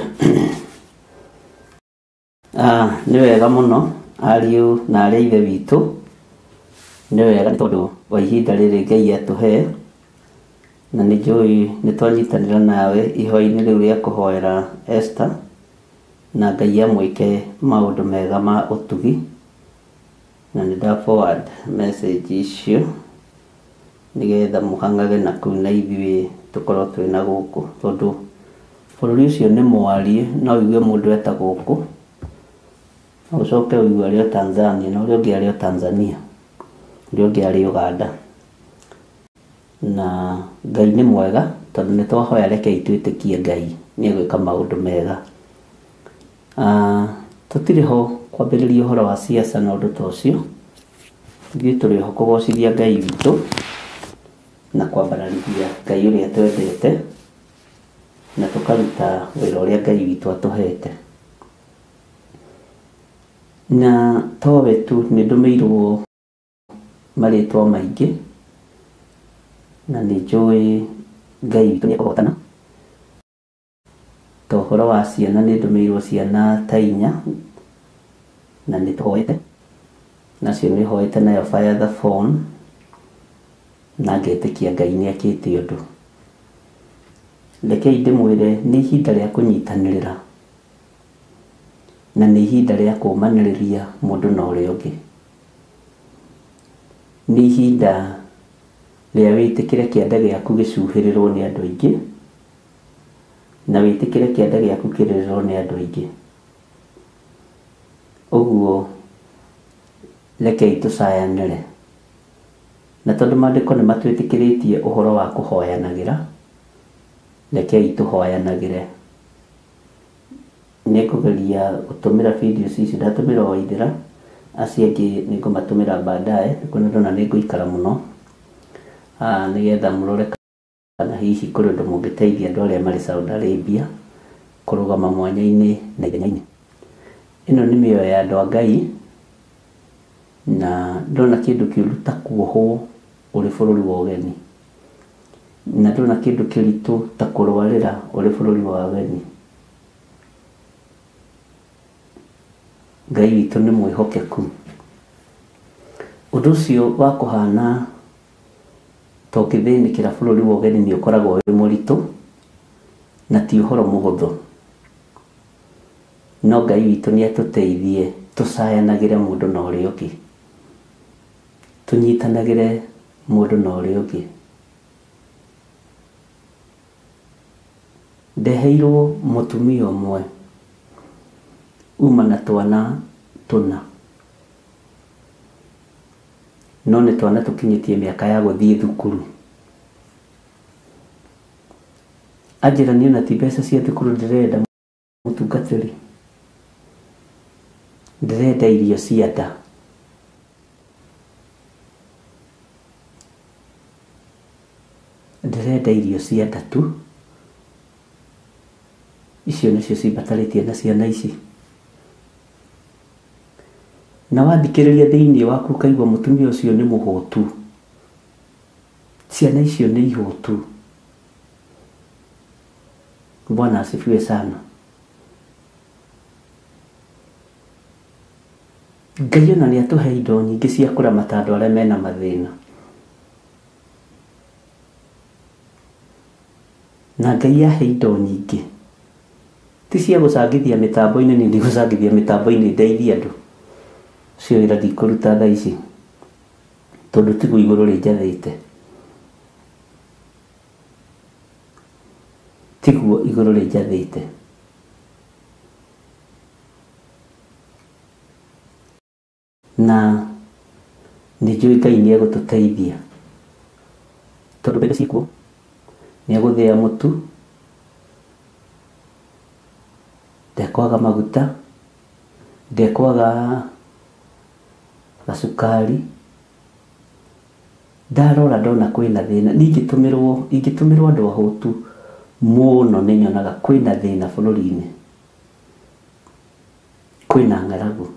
Nĩ wega mũno ariũ na arĩa ithe witũ, nĩ wega nĩ tondũ wa ihinda rĩrĩ Ngai atũhe, na nĩ njũĩ nĩ twanyitanĩra nawe ihoya-inĩ rĩu rĩa kũhoera Esther, na Ngai amwĩke maũndũ mega ma ũtugi, na nĩ nda forward message icio nĩgetha mũhang'age na kũu na ithuĩ tũkorwo twĩna gũkũ, tondũ bũrũri ũcio nĩ mwarie, no ũigue mũndũ eta gũkũ, ũcoke ũigue arĩ o Tanzania, na ũrĩa ũngĩ arĩ o Tanzania, ũrĩa ũngĩ arĩ Uganda. Na Ngai nĩ mwega, tondũ nĩ twahoya rekei twĩtĩkie Ngai nĩ egwĩka maũndũ mega. Tũtirĩ ho kwambĩrĩria ũhoro wa siasa na ũndũ ta ũcio, ithuĩ tũrĩ ho kũgocithia Ngai witũ na kwambararithia Ngai ũrĩa twendete, na tukaruta wĩra ũrĩa Ngai witũ atũhete. Na towe tu nĩ ndũmĩirwo marĩtwa maingĩ, na nĩ njũĩ Ngai witũ nĩ ekũhotana. Ta ũhoro wa ciana nĩ ndũmĩirwo ciana ta 4, na nĩ tũhoete nacio, nĩ hoete nayo fire the phone, na ngetĩkia Ngai nĩ akĩte ũndũ. Rekei ndĩmwĩre nĩ ihinda rĩa kũnyitanĩrĩra, na nĩ ihinda rĩa kũmanĩrĩria mũndũ na ũrĩa ũngĩ. Nĩ ihinda rĩa wĩtĩkĩre kĩanda gĩaku gĩcuhĩrĩrwo nĩ andũ aingĩ, na wĩtĩkĩre kĩanda gĩaku kĩrĩrĩrwo nĩ andũ aingĩ. Ũguo rekei tũcayanĩre, na tondũ maandĩko nĩ matwĩtĩkĩrĩtie ũhoro wa kũhoyanagĩra, rekei tũhoyanagĩre. Nĩ ngũgeria gũtũmĩra videos ici, ndatũmĩra Waithĩra, acio angĩ nĩ ngũmatũmĩra baadaye, kwĩna ndona nĩ ngũikara mũno nĩgetha mũrore kana hihi kũrĩ ũndũ mũngĩteithia andũ arĩa marĩ Saudi Arabia kũrũgama mwanya-inĩ na ithenya-inĩ. Ĩno nĩ mĩoyo ya andũ a Ngai, na ndona kĩndũ kĩũru ta kuohwo ũrĩ bũrũri wa ũgeni. na ndona kindu kiritu ta kurwarira uri bururi wa ageni. Ngai witũ nĩ mwĩhokeku. Ũndũ ũcio wa kũhana tũngĩthĩnĩkĩra bũrũri wa ũgeni nĩ ũkoragwo wĩ mũritũ na ti ũhoro mũhũthũ. No Ngai witũ nĩ atũteithie tũcayanagĩre mũndũ na ũrĩa ũngĩ, tũnyitanagĩre mũndũ na ũrĩa ũngĩ. Ndeheirwo mũtumia ũmwe uma na twana tũna, no nĩ twana tũkinyĩtie mĩaka ya gũthiĩ thukuru. Anjĩra niĩ ona ti mbeca cia thukuru ndĩrenda mũtungatĩri, ndĩrenda irio cia nda. Ndĩrenda irio cia nda tu, icio nĩcio cimbatarĩtie na ciana ici. Na wathikĩrĩria thĩinĩ waku ukaigua mũtumia ũcio nĩ mũhũtu, ciana icio nĩ ihũtu. Bwana asifiwe sana. Ngai ona nĩ atũhe indo nyingĩ cia kũramata andũ arĩa mena mathĩna, na Ngai ahe indo nyingĩ ti cia gũcangithia mĩtambo-inĩ, nĩ ndigũcangithia mĩtambo-inĩ ndeithie andũ. Cio wĩra ndikũruta thaa ici tondũ tiguo igũrũ rĩnjathĩte, tiguo igũrũ rĩnjathĩte. Na nĩ njũĩ Ngai nĩ egũtũteithia tondũ mbere ciikuo nĩ egũthĩa mũtu, ndekwaga maguta, ndekwaga gacukari. Ndarora ndona kwĩna thĩna, ingĩtũmĩrwo andũ ahũtu mũno nĩ nyonaga kwĩna thĩna bũrũri-inĩ, kwĩna ng'aragu.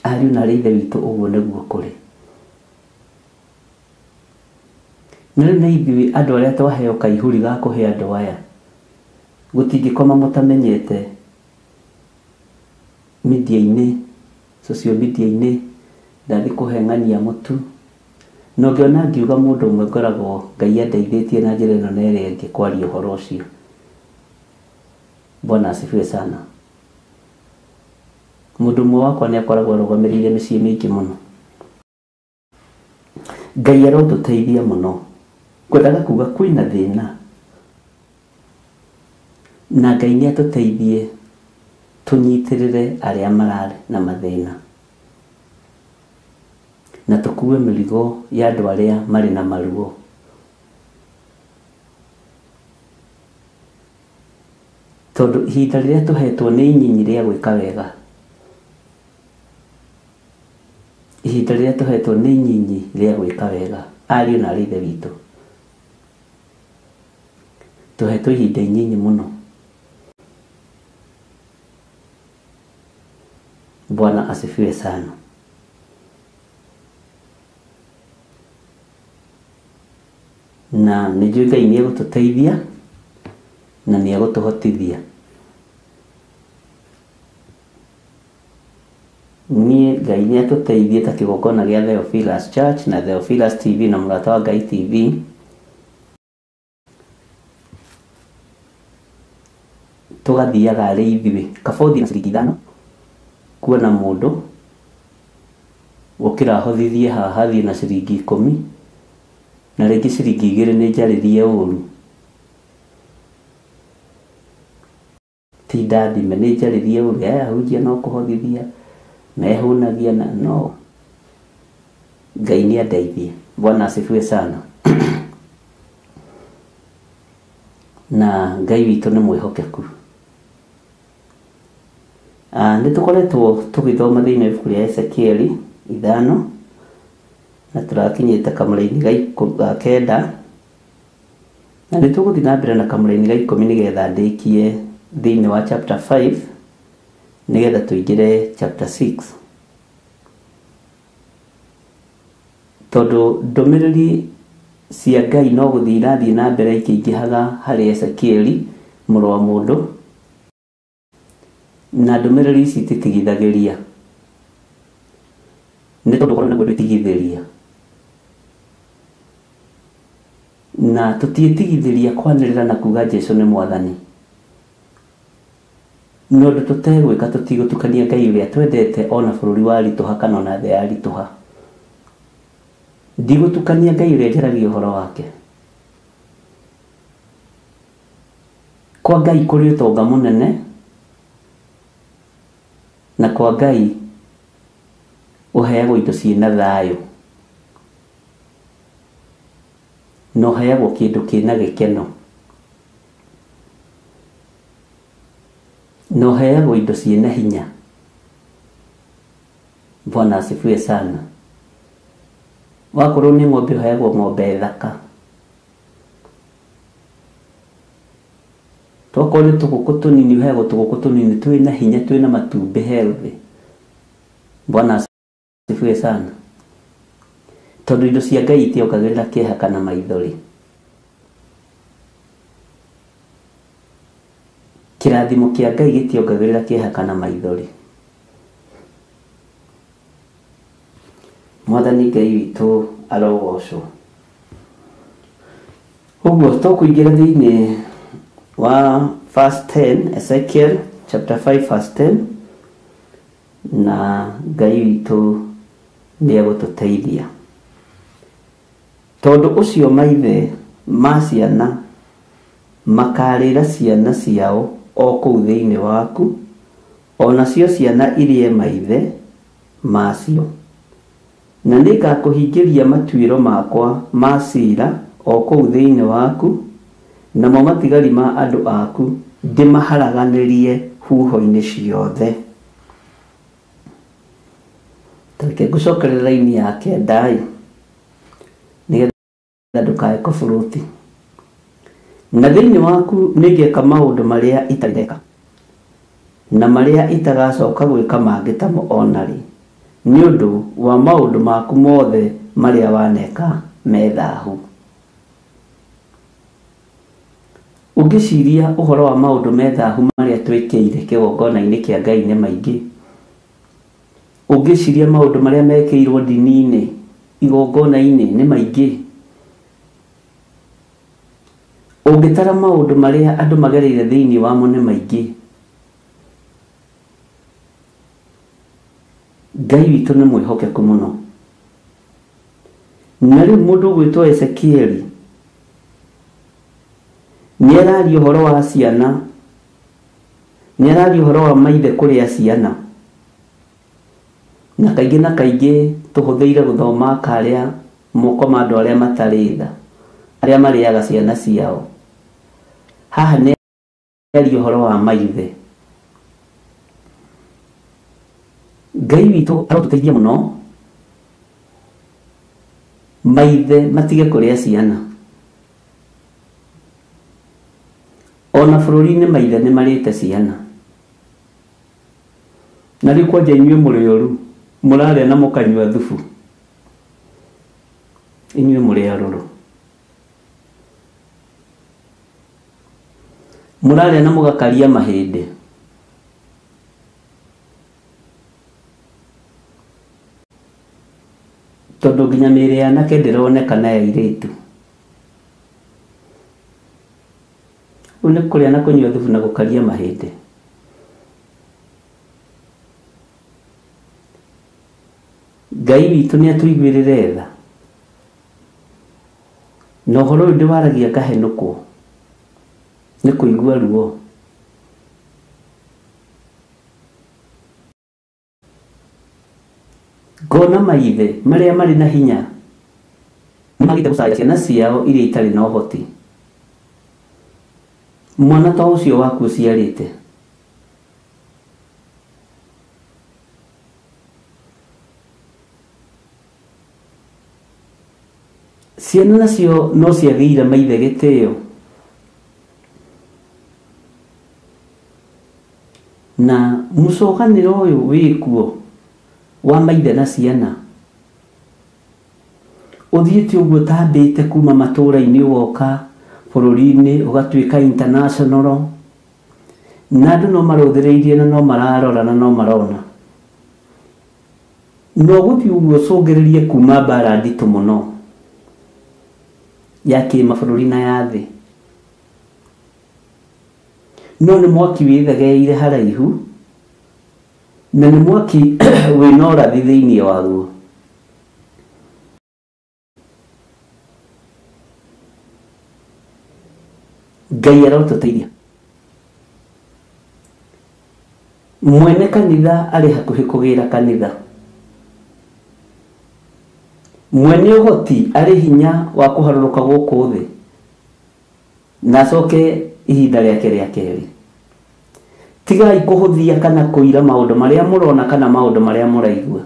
Ariũ na ithe witũ ũguo nĩguo kũrĩ. Na rĩu nĩ ithuĩ andũ arĩa twaheo kaihuri ga kũhe andũ aya, gũtingĩkoma mũtamenyete media-inĩ, social media-inĩ, ndathi kũheng'ania mũtu. Na ũngĩona ngiuga mũndũ ũmwe ngoragwo Ngai andeithĩtie na njĩra ĩno na ĩrĩa ĩngĩ kwaria ũhoro ũcio. Bwana asifiwe sana. Mũndũ ũmwe wakwa nĩ akoragwo arũgamĩrĩire mĩciĩ mĩingĩ mũno. Ngai arotũteithia mũno. Kwendaga kuga kwĩna thĩna, na Ngai nĩ atũteithie tũnyitĩrĩre arĩa mararĩ na mathĩna, na tũkue mĩrigo ya andũ arĩa marĩ na maruo. Tondũ ihinda rĩrĩa tũhetwo nĩ inyinyi rĩa gwĩka wega, ihinda rĩrĩa tũhetwo nĩ inyinyi rĩa gwĩka wega. Ariũ na ithe witũ, tũhetwo ihinda inyinyi mũno. Bwana asifiwe sana. Na nĩ njũĩ Ngai nĩ egũtũteithia na nĩ egũtũhotithia. Niĩ Ngai nĩ atũteithie ta kĩgongona gĩa Theophilus Church na Theophilus TV na Mũrata wa Ngai TV. Tũgathiaga arĩ ithuĩ kabothi na ciringi 5 kuona mũndũ, gũkĩra hothithie haha thiĩ na ciringi 10, na rĩngĩ ciringi 2 nĩ njarĩrie ũru. Ti ndathime nĩ njarĩrie ũru, ahunjia no kũhothithia mehũnagia na no. Ngai nĩ andeithie. Bwana asifiwe sana. Na Ngai witũ nĩ mwĩhokeku. Nĩ tũkoretwo tũgĩthoma thĩinĩ wa ibuku rĩa Ezekieli 5 na tũrakinyĩte kamũra-inĩ ga 9, na nĩ tũgũthiĩ na mbere na kamũra-inĩ ga 10 nĩgetha ndĩkie thĩinĩ wa chapter 5 nĩgetha tũingĩre chapter 6. tondu ndumiriri cia Ngai no guthii irathii na mbere ikĩingĩhaga harĩ Ezekieli mũrũ wa mũndũ, na ndumiriri ici titigithagĩria, nĩ tondũ korwo naguo ndwĩtigithĩria, na tũtiĩtigithĩria kwanĩrĩra na kuga Jesũ nĩ Mwathani, nĩ ũndũ tũtegwĩka tũtigũtukania Ngai ũrĩa twendete ona bũrũri wa ritũha kana ona thĩ ya ritũha. Ndigũtukania Ngai ũrĩa njaragia ũhoro wake. Kwa Ngai kũrĩ ũtonga mũnene, na kwa Ngai ũheagwo indo ciĩna thayũ, na ũheagwo kĩndũ kĩna gĩkeno, na ũheagwo indo ciĩna hinya. Bwana asifiwe sana. Wakorwo nĩ ng'ombe ũheagwo ng'ombe thaka, tokorwo nĩ tũgũkũ tũnini ũheagwo tũgũkũ tũnini twĩna hinya, twĩna matumbĩ healthy. Bwana asifiwe sana. Tondũ indo cia Ngai itiongagĩrĩra kĩeha kana maithori. Kĩrathimo kĩa Ngai gĩtiongagĩrĩra kĩeha kana maithori. Mwathani Ngai witũ arogocwo. Ũguo tũkũingĩra thĩinĩ wa verse 10, Ezekiel chapter 5 verse 10, na Ngai witũ nĩ egũtũteithia. Tondũ ũcio maithe ma ciana makarĩra ciana ciao o kũu thĩinĩ waku, onacio ciana irie maithe macio, na nĩngakũhingĩria matuĩro makwa ma ciira o kũu thĩinĩ waku, namo matigari ma andũ aku ndĩmaharaganĩrie huho-inĩ ciothe. Tareke ngũcokerera raini ya kenda nĩgetha ndũkae kũburuti. Na thĩinĩ waku nĩngeka maũndũ marĩa itareka, na marĩa itagacoka gwĩka mangĩ tamo onarĩ, nĩ ũndũ wa maũndũ maku mothe marĩa waneka methahu. Ũngĩciria ũhoro wa maũndũ methahu marĩa twĩkĩire kĩgongona-inĩ kĩa Ngai nĩ maingĩ. Ũngĩciria maũndũ marĩa mekĩirwo ndini-inĩ, igongona-inĩ nĩ maingĩ. Ũngĩtara maũndũ marĩa andũ magereire thĩinĩ wamo nĩ maingĩ. Ngai witũ nĩ mwĩhokeku mũno. Na rĩu mũndũ gwĩtwo Ezekieli nĩ araria ũhoro wa ciana, nĩ araria ũhoro wa maithe kũrĩa ciana, na kaingĩ tũhũthĩire gũthoma karĩa moko ma andũ arĩa matarĩ tha, arĩa marĩaga ciana ciao. Haha nĩ araria ũhoro wa maithe. Ngai witũ arotũteithia mũno maithe matige kũrĩa ciana. Ona bũrũri-inĩ maithe nĩ marĩte ciana. Na rĩu kwanja inyuĩ mũrĩoru mũrarĩa na mũkanyua thubu, inyuĩ mũrĩ arũrũ, mũrarĩa na mũgakaria mahĩndĩ. Tondũ nginya mĩĩrĩ ya anake ndĩronekana ya airĩtu. Rĩu nĩ kũrĩa na kũnyua thubu na gũkaria mahĩndĩ. Ngai witũ nĩ atũiguĩrĩre tha, na ũhoro ũyũ ndĩwaragia ngahenũkwo nĩ kũigua ruo. Ngona maithe marĩa marĩ na hinya nĩ magĩte gũcaria ciana ciao iria itarĩ na ũhoti. Mwana ta ũcio waku ũciarĩte, ciana nacio no ciagĩire maithe gĩtĩo, na mũcokanĩro ũyũ wĩkuo wa maithe na ciana uthiite uguo tambite kuma matura-ini ugoka bururi-ini ugatuika international na andu no maruthireirie na no mararora na no marona no guthi uguo cungiririe kuma bara nditu muno ya kimabũrũri na ya thĩ no nĩ mwaki wĩthegeire haraihu na nĩ mwaki wĩna ũrathi thĩinĩ waguo. Ngai arotũteithia. Mwene kanitha arĩ hakuhĩ kũgĩra kanitha. Mwene ũhoti arĩ hinya wa kũharũrũka gũkũ thĩ na acoke ihinda rĩake rĩa kerĩ. Tigai kũhũthia kana kũira maũndũ marĩa mũrona kana maũndũ marĩa mũraigua.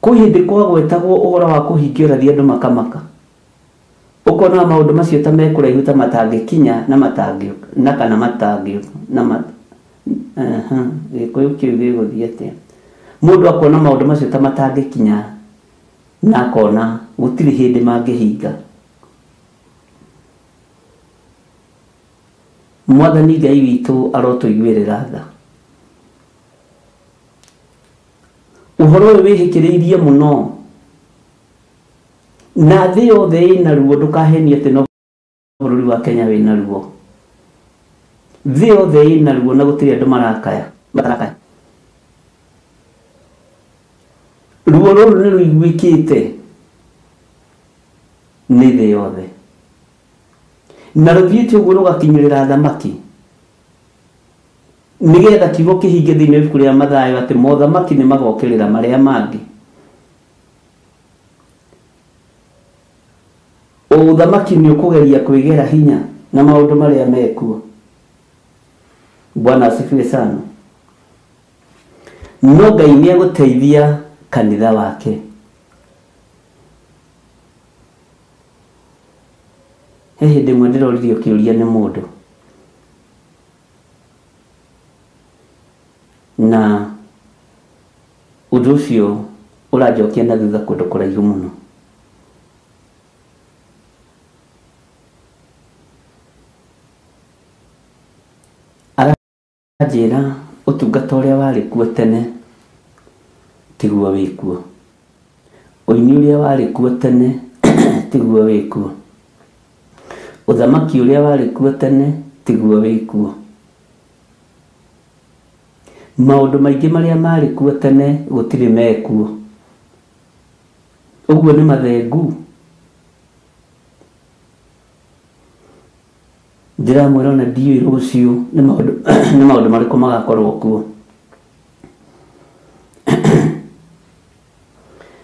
Kwĩ hĩndĩ kwagwetagwo ũhoro wa kũhingia ũrathi andũ makamaka, ũkona maũndũ macio ta mekũraihu ta matangĩkinya na kana matangĩũka na gĩkũyũ kĩu gĩgũthiĩ atĩa. Mũndũ akona maũndũ macio ta matangĩkinya na akona gũtirĩ hĩndĩ mangĩhinga. Mwathani Ngai witũ arotũiguĩrĩra tha. Ũhoro ũyũ wĩhĩkĩrĩirie mũno na thĩ yothe ĩna ruo, ndũkahenie atĩ no bũrũri wa Kenya wĩna ruo. Thĩ yothe ĩna ruo na gũtirĩ andũ matarakaya. Ruo rũrũ nĩ rũiguĩkĩte nĩ thĩ yothe na rũthiĩte ũguo rũgakinyĩrĩra thamaki, nĩgetha kiugo kĩhinge thĩinĩ wa ibuku rĩa Mathayo atĩ mothamaki nĩ magokĩrĩra marĩa mangĩ. Ũthamaki nĩ ũkũgeria kwĩgera hinya na maũndũ marĩa mekuo. Bwana asifiwe sana. No Ngai nĩ egũteithia kanitha wake. He hĩndĩ ĩmwe ndĩroririo kĩũria nĩ mũndũ na ũndũ ũcio ũranjokia na thutha kũndũ kũraihu mũno. Aranjĩra ũtungata ũrĩa warĩ kuo tene tiguo wĩkuo, ũini ũrĩa warĩ kuo tene tiguo wĩkuo, ũthamaki ũrĩa warĩ kuo tene tiguo wĩkuo, maũndũ maingĩ marĩa marĩ kuo tene gũtirĩ mekuo. Ũguo nĩ mathengu. Ndiramwĩra ona ndiũĩ rũciũ nĩ maũndũ marĩkũ magakorwo kuo.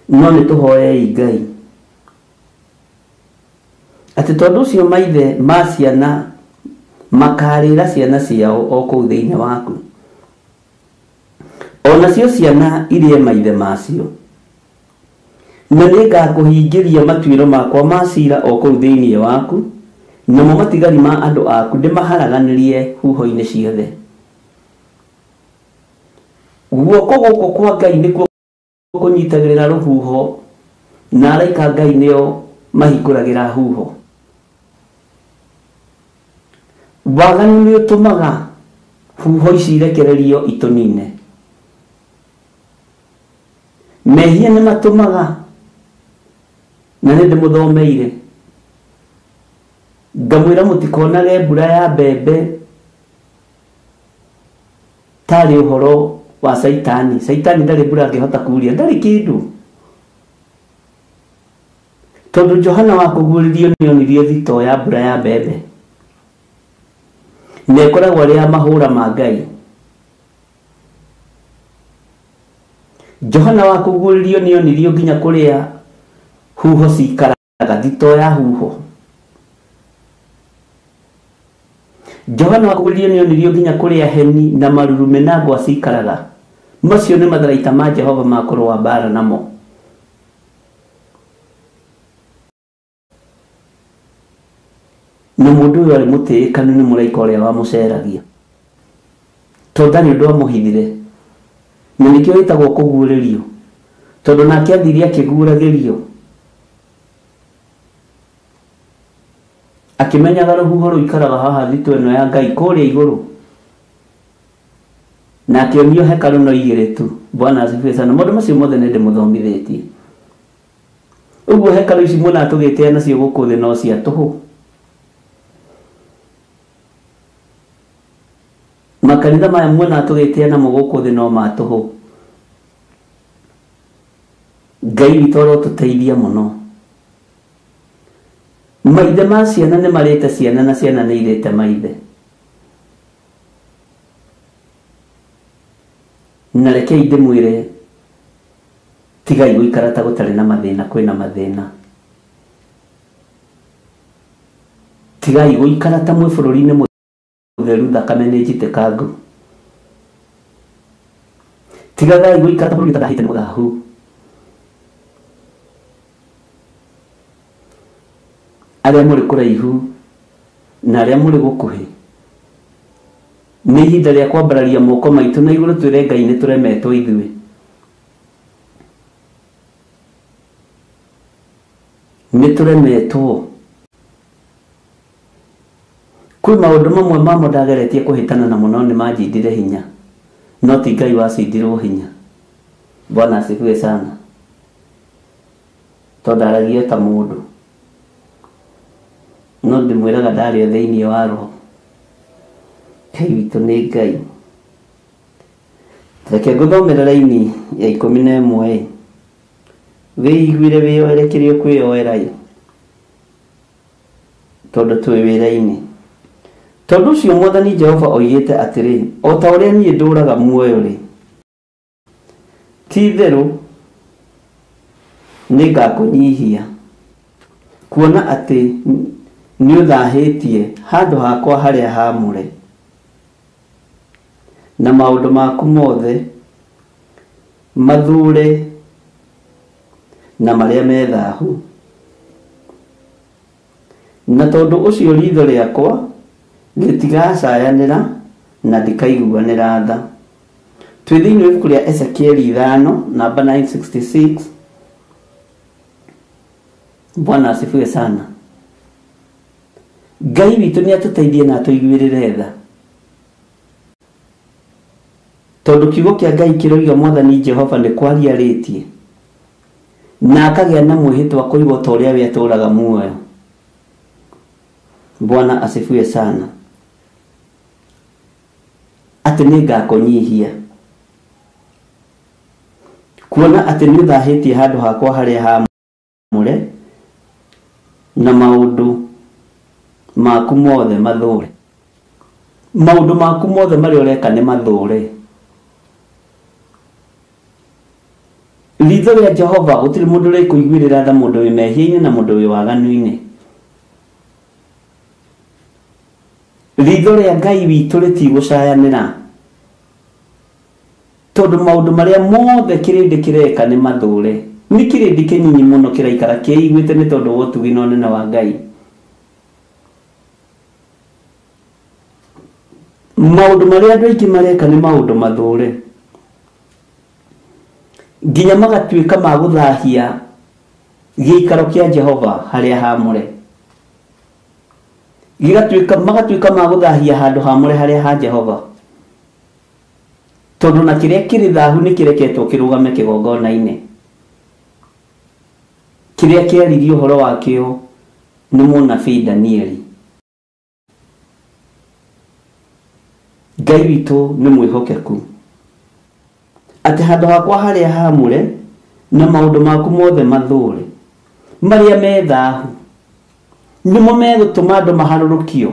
No nĩ tũhoei Ngai atĩ tondũ ũcio maithe ma ciana makarĩra ciana ciao o kũu thĩinĩ waku, onacio ciana irie maithe macio, na nĩngakũhingĩria matuĩro makwa ma cira o kũu thĩinĩ waku, namo matigari ma andũ aku ndĩmaharaganĩrie huho-inĩ ciothe. Guoko gũkũ kwa Ngai nĩkuo kũnyitagĩrĩra rũhuho na araika Ngai nĩo mahingũragĩra huho. Waganu nĩ ũtũmaga huho ici irekererio itũnine. Mehia nĩ matũmaga, na nĩ ndĩmũthomeire ngamwĩra mũtikonage mbura ya mbembe tarĩ ũhoro wa Saitani. Saitani ndarĩ mbura angĩhota kuuria, ndarĩ kĩndũ. Tondũ Johana wa kũguũrĩrio nĩ onirie thito ya mbura ya mbembe, na ĩkoragwo arĩ ya mahũra ma Ngai. Johana wa kũguũrĩrio nĩ onirio nginya kũrĩa huho cikaraga, thito ya huho. Johana wa kũguũrĩrio nĩ onirio nginya kũrĩa heni na marurume na ngwa cikaraga. Macio nĩ matharaita ma Jehova ma kũrũa mbara namo. Na mũndũ ũyũ arĩ mũtĩĩkanu nĩ mũraika ũrĩa wamũceragia, tondũ ndarĩ ũndũ wamũhithire, na nĩkĩo wĩtagwo kũguũrĩrio, tondũ nake athiire akĩguũragĩrio akimenyaga rũhuho rũikaraga haha thitũ ĩno ya Ngai kũrĩa igũrũ, na akĩonio hekarũ no igĩrĩ tu. Bwana asifiwe sana. Maũndũ macio mothe nĩ ndĩmũthomithĩtie. Ũguo hekarũ ici mũna tũgĩtĩa nacio gũkũ thĩ no cia tũhũ. Makanitha maya mũna tũgĩtĩa namo gũkũ thĩ no ma tũhũ. Ngai witũ arotũteithia mũno. Maithe ma ciana nĩ marĩte ciana na ciana nĩ irĩte maithe. Na rekei ndĩmwĩre tigai gũikara ta gũtarĩ na mathĩna, kwĩna mathĩna. Tigai gũikara ta mwĩ bũrũri-inĩ mũtheru thakame nĩ njitĩkangu. Tigagai gũikara ta bũrũri ũtadahĩte nĩ mũthahu. Arĩa mũrĩ kũraihu na arĩa mũrĩ gũkuhĩ, nĩ ihinda rĩa kwambararia moko maitũ na igũrũ twĩre Ngai nĩ tũremetwo ithuĩ. Nĩ tũremetwo. Kwĩ maũndũ mamwe mamo ndageretie kũhĩtana namo no nĩ manjindire hinya, no ti Ngai wacindirwo hinya. Bwana asifiwe sana. Tondũ ndaragia ta mũndũ, no ndĩmwĩraga ndarĩ o thĩinĩ wa roho. Ngai witũ nĩ Ngai. Reke ngũthomere raini ya 11. Wĩiguire wĩyoere kĩrĩa ũkwĩyoera, tondũ twĩ wĩra-inĩ. Tondũ ũcio Mwathani Jehova oigĩte atĩrĩ, o ta ũrĩa niĩ ndũũraga muoyo-rĩ, ti-itherũ nĩngakũnyihia, kuona atĩ nĩ ũthahĩtie handũ hakwa harĩa haamũre, na maũndũ maku mothe mathure na marĩa me thahu. Na tondũ ũcio riitho rĩakwa rĩtigacayanĩra na ndikaiguanĩra tha. Twĩ thĩinĩ wa ibuku rĩa Ezekieli 5 namba 966. Bwana asifiwe sana. Ngai witũ nĩ atũteithie na atũiguĩrĩre tha, tondũ kiugo kĩa Ngai kĩroiga Mwathani Jehova nĩ kwariarĩtie na akagĩa na mwĩhĩtwa kũigua ta ũrĩa we atũũraga muoyo. Bwana asifiwe sana. Atĩ nĩ ngakũnyihia, kuona atĩ nĩ ũthahĩtie handũ hakwa harĩa haamũre, na maũndũ maku mothe mathure. Maũndũ maku mothe marĩa ũreka nĩ mathure. Ritho rĩa Jehova gũtirĩ mũndũ ũrĩkũiguĩrĩra tha, mũndũ wĩ mehia-inĩ na mũndũ wĩ waganu-inĩ. Ritho rĩa Ngai witũ rĩtigũcayanĩra, tondũ maũndũ marĩa mothe kĩrĩndĩ kĩreka nĩ mathure. Nĩ kĩrĩndĩ kĩnyinyi mũno kĩraikara kĩiguĩte nĩ tondũ wa ũtugi na ũnene wa Ngai. Maũndũ marĩa andũ aingĩ mareka nĩ maũndũ mathure, nginya magatuĩka ma gũthahia gĩikaro kĩa Jehova harĩa haamũre. Magatuĩka ma gũthahia handũ haamũre harĩa ha Jehova, tondũ na kĩrĩa kĩrĩ thahu nĩ kĩreketwo kĩrũgame kĩgongona-inĩ, kĩrĩa kĩaririe ũhoro wakĩo nĩ mũnabii Danieli. Ngai witũ nĩ mwĩhokeku atĩ handũ hakwa harĩa haamũre na maũndũ maku mothe mathure marĩa me thahu nĩmo megũtũma andũ maharũrũkio,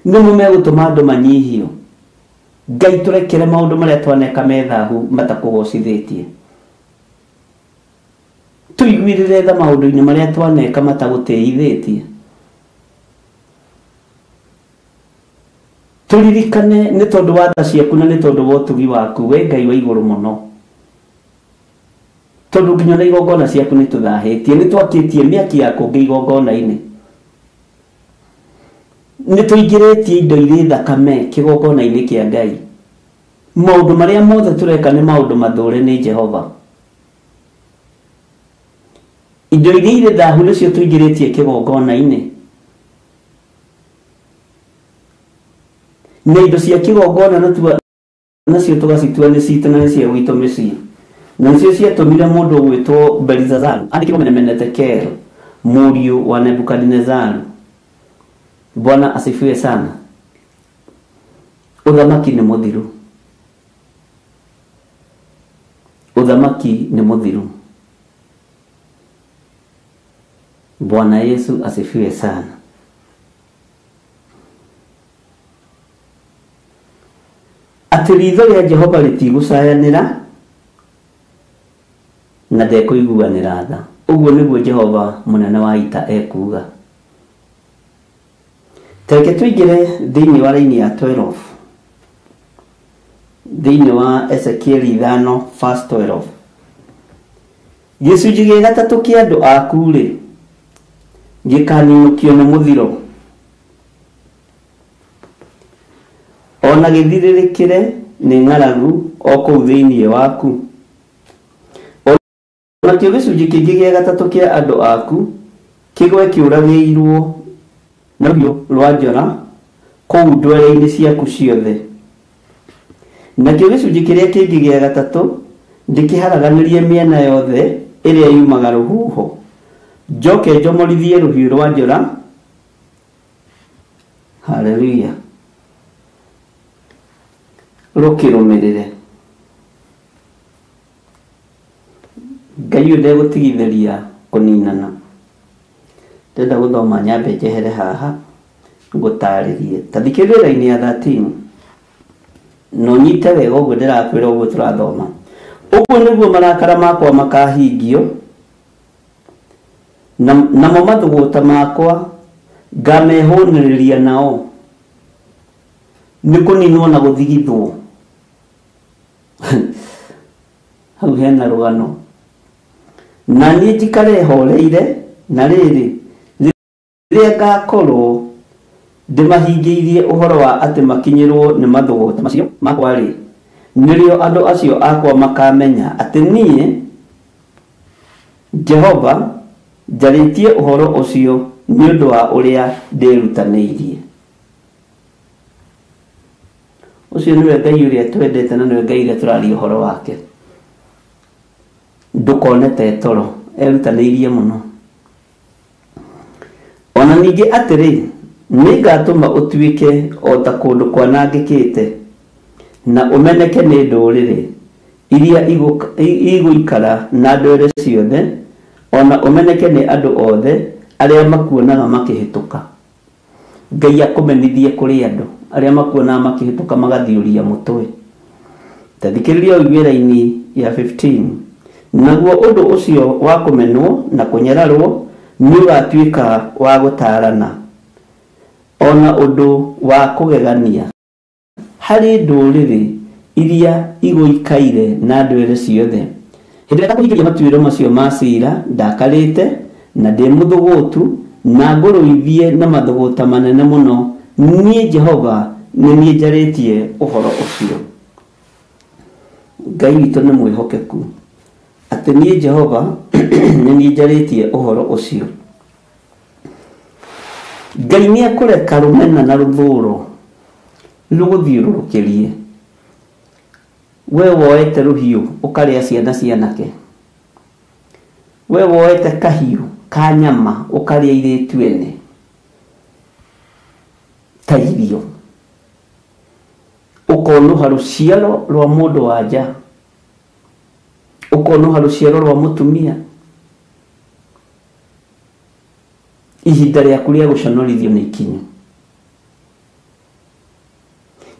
nĩmo megũtũma andũ manyihio. Ngai tũrekere maũndũ marĩa twaneka me thahu matakũgocithĩtie. Tũiguĩrĩre tha maũndũ-inĩ marĩa twaneka matagũtĩithĩtie. Tũririkane nĩ tondũ wa tha ciaku na nĩ tondũ wa ũtugi waku, we Ngai wa igũrũ mũno. Tondũ nginya na igongona ciaku nĩ tũthahĩtie, nĩ twakĩtie mĩaki ya kũngĩ igongona-inĩ, nĩ tũingĩrĩtie indo irĩ thakame kĩgongona-inĩ kĩa Ngai. Maũndũ marĩa mothe tũreka nĩ maũndũ mathure nĩ Jehova. Indo iria irĩ thahu nĩcio tũingĩrĩtie kĩgongona-inĩ, na indo cia kigongona nacio tugacitua nĩ citũ na nĩ cia gwitũ mĩciĩ, na nĩcio ciatũmire mũndũ gwĩtwo Belizazaru andĩkirwo Menemenetekero, mũriũ wa Nebukadnezaru. Bwana asifiwe sana. Uthamaki nĩ mũthiru, uthamaki nĩ mũthiru. Bwana Yesu asifiwe sana. Atĩ ritho rĩa Jehova rĩtigũcayanĩra na ndekũiguanĩra tha. Ũguo nĩguo Jehova mũnene wa ita ekuga. Teke tũingĩre thĩinĩ wa raini ya 12 thĩinĩ wa Ezekieli 5:12. Gĩcunjĩ gĩa gatatũ kĩa andũ aku-rĩ gĩkaninũkio nĩ mũthiro, ona gĩthirĩrĩkĩre nĩ ng'aragu o kũu thĩinĩ waku. Onakĩo gĩcunjĩ kĩngĩ gĩa gatatũ kĩa andũ aku kĩgwe kĩũragĩirwo na rũhiũ rwa njora kũu ndwere-inĩ ciaku ciothe. Nakĩo gĩcunjĩ kĩrĩa kĩngĩ gĩa gatatũ ndĩkĩharaganĩrie mĩena yothe ĩrĩa yumaga rũhuho, njoke njomorithie rũhiũ rwa njora. Haleluya. Rũkĩrũmĩrĩre. Ngai ndegũtigithĩria kũninana. Ndenda gũthoma nyambe njehere haha ngũtarĩrie. Ta thikĩrĩria raini ya 13 no nyite wega ũguo ndĩrakwĩra ũguo tũrathoma. Ũguo nĩguo marakara makwa makahingio, namo mathũgũta makwa ngamehũnĩrĩria nao. Nĩ kũninwo na gũthigithwo. Hau hena rũgano. Na niĩ njikare horeire, na rĩrĩ rĩrĩa ngakorwo ndĩmahingĩirie ũhoro wa atĩ makinyĩrwo nĩ mathũgũta macio makwa-rĩ, nĩrĩo andũ acio akwa makamenya atĩ niĩ Jehova njarĩtie ũhoro ũcio nĩ ũndũ wa ũrĩa ndĩrutanĩirie. Ũcio nĩwe Ngai ũrĩa twendete na nĩwe Ngai ũrĩa tũraria ũhoro wake. Ndũkonete toro, erutanĩirie mũno. Ona ningĩ atĩrĩ, nĩngatũma ũtuĩke o ta kũndũ kwanangĩkĩte na ũmeneke nĩ ndũrĩrĩ iria igũikara na ndwere ciothe, ona ũmeneke nĩ andũ othe arĩa makuonaga makĩhĩtũka. Ngai akũmenithie kũrĩ andũ arĩa makuonaga makĩhĩtũka magathiũria mũtwe. Ta thikĩrĩria ũigue raini ya 15. Naguo ũndũ ũcio wa kũmenwo na kũnyararwo nĩ ũgatuĩka wa gũtaarana, ona ũndũ wa kũgegania harĩ ndũrĩrĩ iria igũikaire na ndwere ciothe. Hĩndĩ ĩrĩa kũhingĩria matuĩro macio ma ciira ndakarĩte na ndĩ mũthũgũtu na ngũrũithie na mathũgũta manene mũno, niĩ Jehova nĩ niĩ njarĩtie ũhoro ũcio. Ngai witũ nĩ mwĩhokeku atĩ niĩ Jehova nĩ niĩ njarĩtie ũhoro ũcio. Ngai nĩ ekũreka rũmena na rũthũũro rũgũthiũrũrũkĩrie. We woete rũhiũ ũkarĩa ciana cianake, we woete kahiũ ka nyama ũkarĩa airĩtu ene ta irio, ũkonuha rũciaro rwa mũndũ wa nja, ũkonuha rũciaro rwa mũtumia. Ihinda rĩaku rĩa gũconorithio nĩ ikinyu.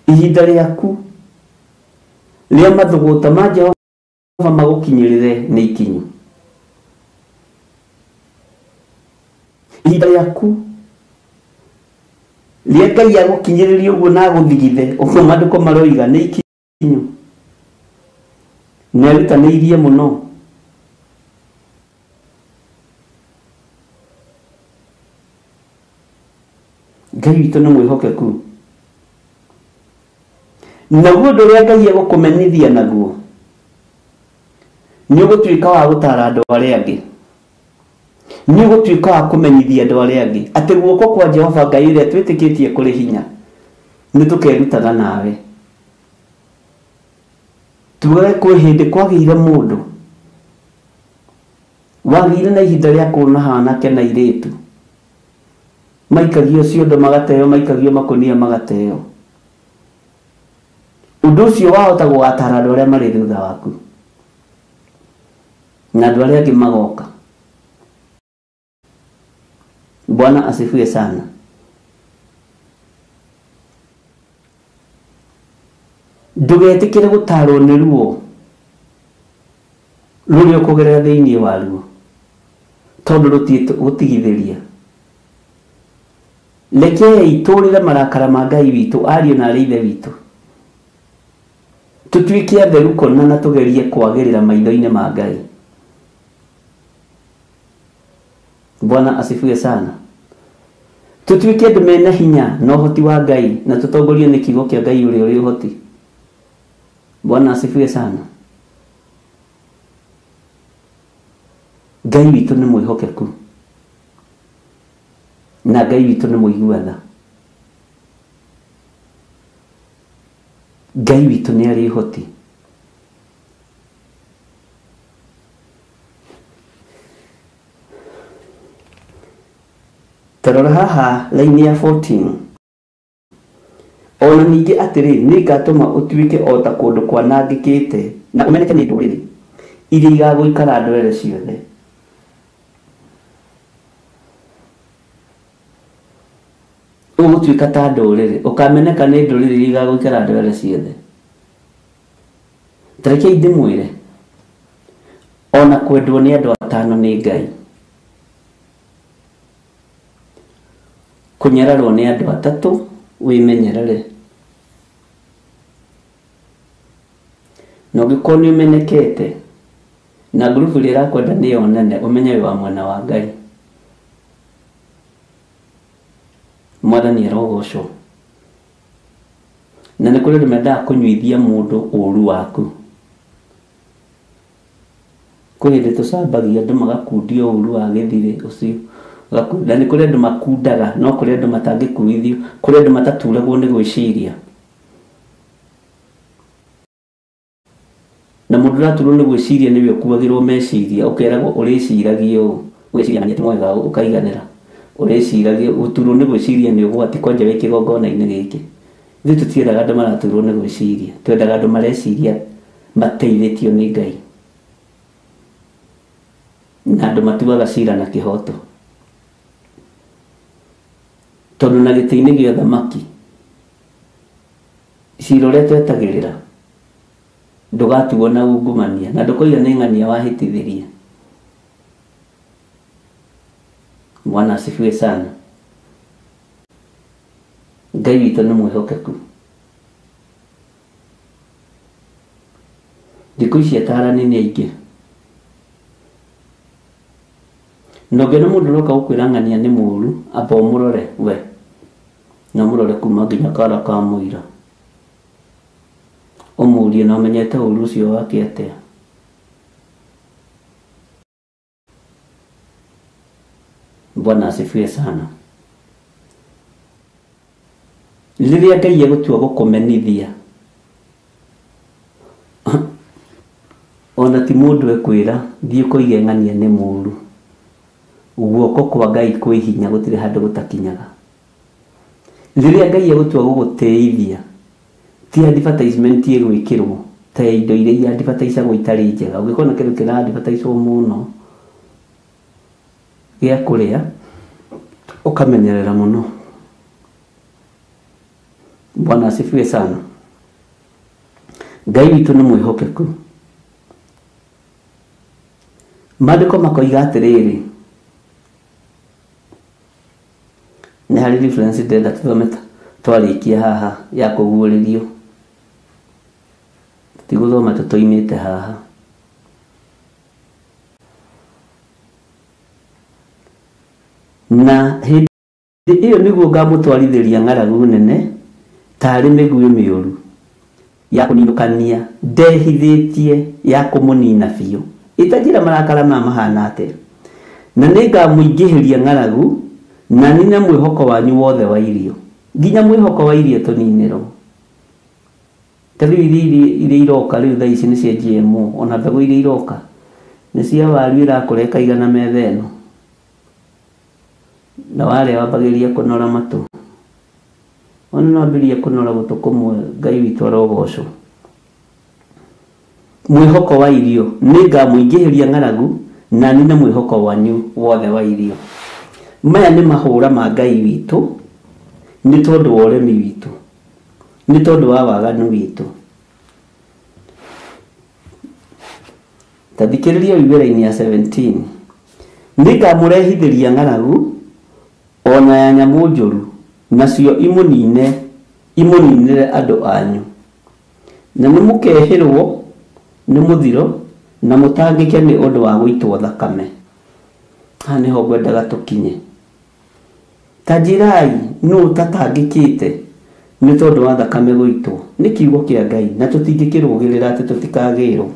Ihinda rĩaku rĩa mathũgũta ma Jehova magũkinyĩrĩre nĩ ikinyu. Ihinda rĩaku rĩa Ngai agũkinyĩrĩria ũguo na agũthigithe ũguo maandĩko maroiga nĩ ikinyu. Na erutanĩirie mũno. Ngai witũ nĩ mwĩhokeku. Naguo ũndũ ũrĩa Ngai egũkũmenithia naguo nĩ ũgũtuĩka wa gũtaara andũ arĩa angĩ, nĩ ũgũtuĩka wa kũmenyithia andũ arĩa angĩ atĩ guoko kwa Jehova Ngai ũrĩa twĩtĩkĩtie kũrĩ hinya nĩ tũkerutaga nawe tuge kwĩ hĩndĩ kwagĩire mũndũ wagĩire na ihinda rĩa kuona hanake na airĩtu maikagio ciondo magateo maikagio makũnia magateo ũndũ ũcio wahota gũgatara andũ arĩa marĩ thutha waku na andũ arĩa angĩ magoka. Bwana asifiwe sana. Ndũgetĩkĩre gũtarwo nĩ ruo rũrĩa ũkũgerera thĩinĩ waruo tondũ rũtigithĩria. Rekei tũrĩre marakara ma Ngai witũ ariũ na arĩ ithe witũ tũtuĩke atheru kũna na tũgerie kwagĩrĩra maitho-inĩ ma Ngai. Bwana asifiwe sana. Tũtuĩke andũ mena hinya na ũhoti wa Ngai na tũtongorio nĩ kiugo kĩa Ngai ũrĩa ũrĩ ũhoti. Bwana asifiwe sana. Ngai witũ nĩ mwĩhokeku na Ngai witũ nĩ mũiguatha. Ngai witũ nĩ arĩ ũhoti. Tarora haha laini ya 14. Ona ningĩ atĩrĩ nĩ ngatũma ũtuĩke o ta kũndũ kwanangĩkĩte na ũmeneke nĩ ndũrĩrĩ iria igagũikara ndwere ciothe. Ũgũtuĩka ta ndũrĩrĩ ũkameneka nĩ ndũrĩrĩ iria igagũikara ndwere ciothe. Tarekei ndĩmwĩre ona kwendwo nĩ andũ atano nĩ Ngai, kũnyararwo nĩ andũ atatũ wĩmenyerere. Na ũngĩkorwo nĩ ũmenekete na ngurubu ĩrĩa ĩrakwenda nĩyo nene ũmenye wĩ wa mwena wa Ngai. Mwathani arogocwo. Na nĩ kũrĩ andũ mendaga kũnyuithia mũndũ ũru waku. Kwĩ hĩndĩ tũcambagia andũ magakundio ũru wa gĩthirĩ ũcio. Na nĩ kũrĩ andũ makundaga no kũrĩ andũ matangĩkuithio, kũrĩ andũ mataturagwo nĩ gwĩciria. Na mũndũ ũraturwo nĩ gwĩciria nĩwe ũkuagĩrwo meciria ũkeragwo ũrĩciragia ũũ gwĩciria na nĩ mwega ũkaiganĩra. Ũrĩciragia gũturwo nĩ gwĩciria nĩ ũgwati kwanja wĩ kĩgongona-inĩ gĩkĩ. Ithuĩ tũtiendaga andũ maraturwo nĩ gwĩciria, twendaga andũ mareciria mateithĩtio nĩ Ngai na andũ matuaga cira na kĩhoto. Tondũ na gĩtĩ-inĩ gĩa thamaki cira ũrĩa twetagĩrĩra ndũgatuo na ungumania na ndũkoiga nĩ ng'ania wahĩtithĩria. Bwana asifiwe sana. Ngai witũ nĩ mwĩhokeku. Thikũ ici atarani nĩ aingĩ. Na ũngĩona mũndũ ũroka gũkwĩra ng'ania nĩ mũũru amba ũmũrore we na ũmũrore kuma nginya kara ka mũira. Ũmũrie na ũmenyete ũũru ũcio wake atĩa. Bwana asifiwe sana. Rĩrĩa Ngai egũtua gũkũmenithia ona ti mũndũ ekwĩra thiĩ kũige ng'ania nĩ mũũru. Guoko kwa Ngai kwĩ hinya gũtirĩ handũ gũtakinyaga. Rĩrĩa Ngai egũtua gũgũteithia ti advertisement ĩgwĩkĩrwo ta indo iria advertisagwo itarĩ njega. Ũngĩkorwo na kĩndũ kĩra advertiswo mũno gĩa kũrĩa ũkamenyerera mũno. Bwana asifiwe sana. Ngai witũ nĩ mwĩhokeku. Maandĩko makoiga atĩrĩrĩ, nĩ harĩ reference ndĩrenda tũthome twarĩkia haha ya kũguũrĩrio. Tigũthoma tũtoimĩte haha. Na hĩndĩ ĩyo nĩguo ngamũtwarithĩria ng'aragu nene tarĩ mĩguĩ mĩũru ya kũninũkania ndehithĩtie ya kũmũnina biũ. Itanjĩra marakara ma mahana atĩa. Na nĩngamũingĩhĩria ng'aragu na nine mwĩhoko wanyu wothe wa irio. nginya mwihoko wa irio tuniniro tari irio iroka riu thaa ici ni cia GMO ona mbegu irio iroka ni cia waru irakureka igana metha ĩno na wale wabagiria kunora matu ona no ambirie kunora gutu kumwe Ngai witu arogocwo mwihoko wa irio ninga muingihiria ng'aragu na nina mwihoko wanyu wothe wa irio maya ni mahura ma Ngai witu ni tondu wa uremi witu ni tondu wa waganu witu tathikiriria ibera-ini ya 17 ninga murehithiria ng'aragu ona ya nyamu njuru nacio imuninire andu anyu na nimukehirwo ni muthiro na mutangike ni undu wa guitwo thakame hani ho ngwendaga tukinye tajirai no tatangikite ni tondu wa thakame guitwo ni kiugo kia Ngai na tutingikirugirira ati tutikagirwo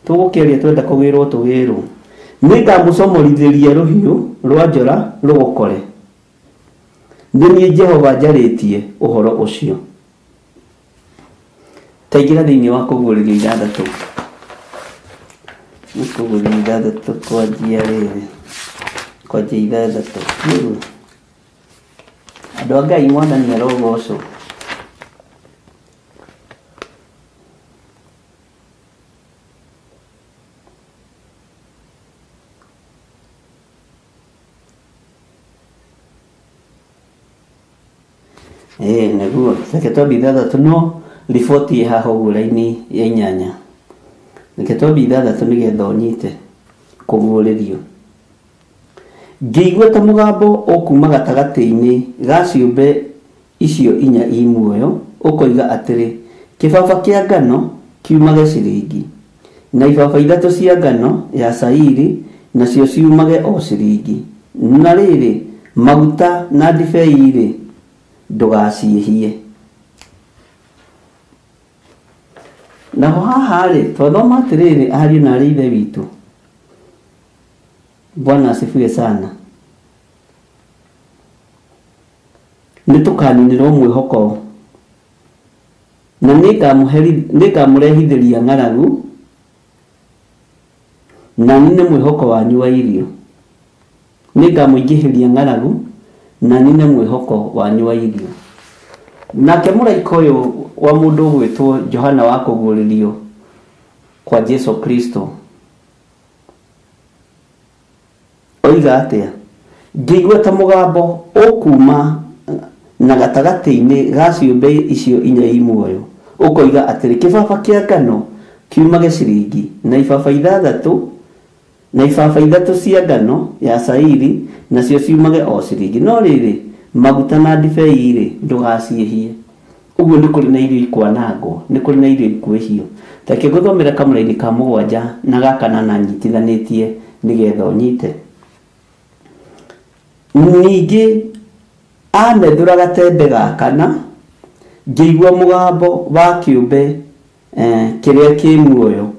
tugukiria twenda kugirwo tugirwo ninga mucomorithirie ruhiu rwa njora rugukore ndini Jehova njaritie uhoro ucio taingira thiini wa kuguriria ithathatu nikuguriria ithathatu kwanjia riri kwanjia ithathatu andu a Ngai mwathani arogocwo naguo reke twambe ithathatu no riboti haha ũguo raini ya 8 reke twambe ithathatu nigetha ũnyite kũguũrĩrio ngĩigua ta mũgambo ũkuma gatagatĩ-inĩ ga ciũmbe icio 4 i muoyo ũkoiga atĩrĩ kĩbaba kĩa ngano kiumage ciringi na ibaba 3 cia ngano ya cairi nacio ciumage o ciringi na rĩrĩ maguta na ndibei-rĩ ndũgaciĩhie naho haha-rĩ twathoma atĩrĩrĩ ariũ na aarĩ ithe witũ Bwana asifiwe sana nĩtũkaninĩrwo mwĩhoko na nĩngamũrehithĩria ng'aragu na nine mwĩhoko wanyu wa irio nĩngamũingĩhĩria ng'aragu na nine mwĩhoko wanyu wa irio nake mũraika ũyũ wa mũndũ ũgwĩtwo Johana wa kũguũrĩrio kwa Jesu Kristo oiga atĩa ngĩigua ta mũgambo ũkuma na gatagatĩ-inĩ ga ciũmbe icio 4 i muoyo ũkoiga atĩrĩ kĩbaba kĩa ngano kiumage ciringi na ibaba 3 na ibaba 3 cia ngano ya cairi nacio ciumage o ciringi no rĩrĩ maguta na ndibei-rĩ ndũgaciĩhie ũguo nĩ kũrĩ na irio ikwanangwo nĩ kũrĩ na irio ikuĩhio reke ngũthomere kamũra-inĩ ka 7 na gaka na nyitithanĩtie nĩgetha ũnyite ningĩ amethũra gatembe ga 4 ngĩigua mũgambo wa kĩũmbe kĩrĩa kĩ muoyo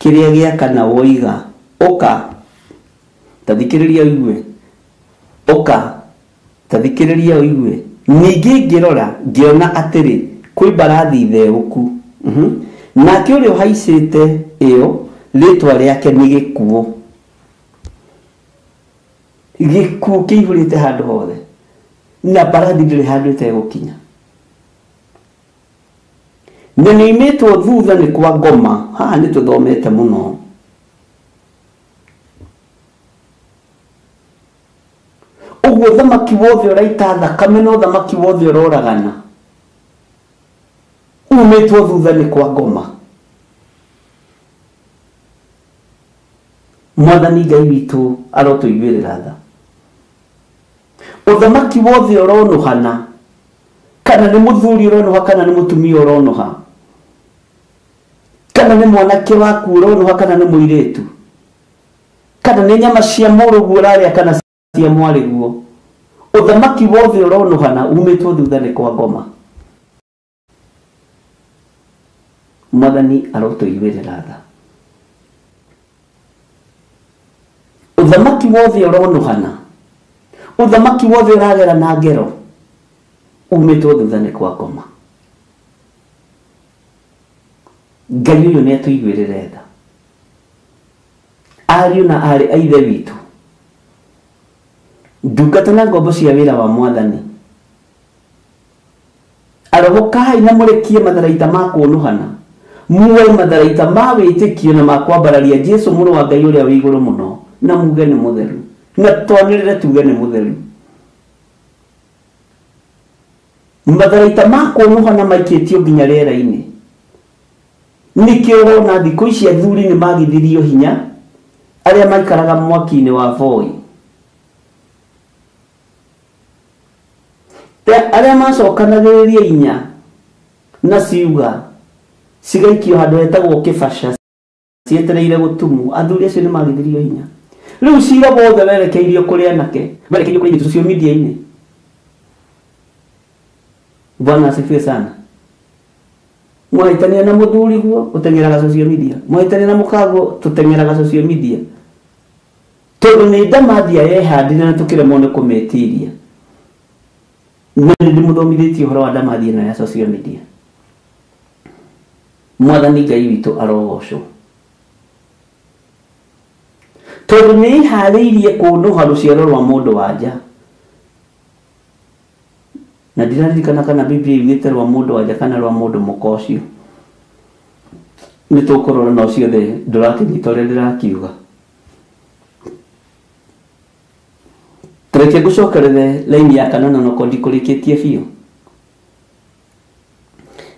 kĩrĩa gĩa 4 woiga ũka tathikĩrĩria ũigue ũka tathikĩrĩria ũigue ningĩ ngĩrora ngĩona atĩrĩ kwĩ mbarathi theũku nake ũrĩa ũhaicĩte ĩyo rĩtwa rĩake nĩ gĩkuũ gĩkuũ kĩihũrĩte handũ hothe na mbarathi ndĩrĩ handũ ĩtegũkinya na nĩoimĩtwo thutha nĩ kwa ngoma haha nĩ tũthomete mũno ũguo thamaki wothe ũraita thakame no thamaki wothe ũroragana umĩtwo thutha nĩ kwa ngoma mwathani Ngai witũ arotũiguĩrĩra tha ũthamaki wothe ũronuhana kana nĩ mũthuri ũronuha kana nĩ mũtumia ũronuha kana nĩ mwanake waku ũronuha kana nĩ mũirĩtu kana nĩ nyama cia mũrũguo ũrarĩa kana cia mwarĩguo ũthamaki wothe ũronuhana umĩtwo thutha nĩ kwa ngoma mwathani arotũiguĩrĩra tha ũthamaki wothe ũronuhana ũthamaki wothe ũragera na ngero umĩtwo thutha nĩ kwa ngoma. Ngai ũyũ nĩ atũiguĩrĩre tha. Ariũ na arĩ a ithe witũ, ndungata na ngombo cia wĩra wa Mwathani, arogokai na mũrekie matharaita ma kũnũhana, muoe matharaita ma wĩtĩkio na ma kwambararia Jesũ mũrũ wa Ngai ũrĩa wĩ igũrũ mũno, na muge nĩ mũtheru, na twanĩrĩre tuge nĩ mũtheru. Matharaita ma kũnũhana maikĩtio nginya rĩera-inĩ. Nĩkĩo wona thikũ ici athuri nĩ magithirio hinya arĩa maikaraga mwaki-inĩ wa Voi. Arĩa macokanagĩrĩria inya na ciuga cigaikio handũ hetagwo kĩbaca cietereire gũtumwo, athuri acio nĩ magithirio hinya. Rĩu cira wothe werekeirio kũrĩ anake, werekeirio kũrĩ social media-inĩ. Bwana asifiwe sana. Mwaitania na mũthuri guo ũteng'eraga social media, mwaitania na mũkago tũteng'eraga social media. Tondũ nĩ ndamathia yehandire na tũkĩremwo nĩ kũmetiria. Na ndĩmũthomithĩtie ũhoro wa ndamathia na ya social media. Mwathani Ngai witũ arogocwo. Tondũ nĩ iharĩirie kũnũha rũciaro rwa mũndũ wa nja. Na ndiraririkana kana Biblia yugĩte rwa mũndũ wa nja kana rwa mũndũ mũka ũcio. Nĩ tũkũrora no ciothe ndũrakĩnyita ũrĩa ndĩrakiuga. Tũreke ngũcokerere laini ya kanana no ndikũrĩkĩtie biũ.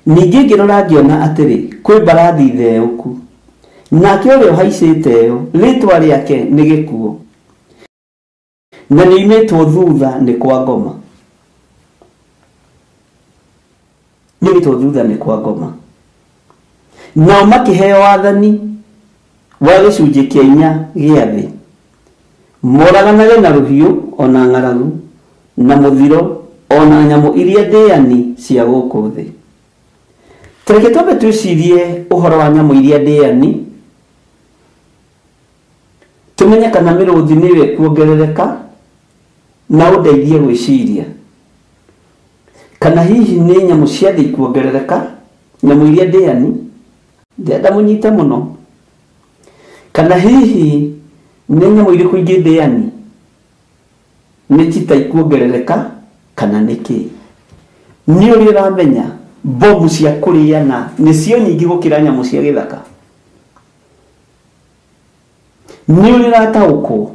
Ningĩ ngĩrora ngĩona atĩrĩ, kwĩ mbarathi theũku, nake ũrĩa ũhaicĩte ĩyo rĩtwa rĩake nĩ gĩkuũ, na nĩ oimĩtwo thutha nĩ kwa ngoma. Nĩ oimĩtwo thutha nĩ kwa ngoma. Nao makĩheo wathani wa gĩcunjĩ kĩa 4 gĩa thĩ, moraganage na rũhiũ ona ng'aragu na mũthiro ona nyamũ iria ndĩani cia gũkũ thĩ. Tũreke twambe twĩcirie ũhoro wa nyamũ iria ndĩani, tũmenye kana mĩrũthi nĩyo ĩkuongerereka na ũndeithie gwĩciria. Kana hihi nĩ nyamũ cia thĩ ikuongerereka, nyamũ iria ndĩani, ndĩrenda mũnyite mũno. Kana hihi nĩ nyamũ irĩkũ ingĩ ndĩani, nĩ chita ikuongerereka kana nĩkĩ? Nĩ ũrĩa ũramenya mbomu cia kũrĩana nĩcio nyingĩ gũkĩra nyamũ cia gĩthaka. Nĩ ũrĩa ũrataũkwo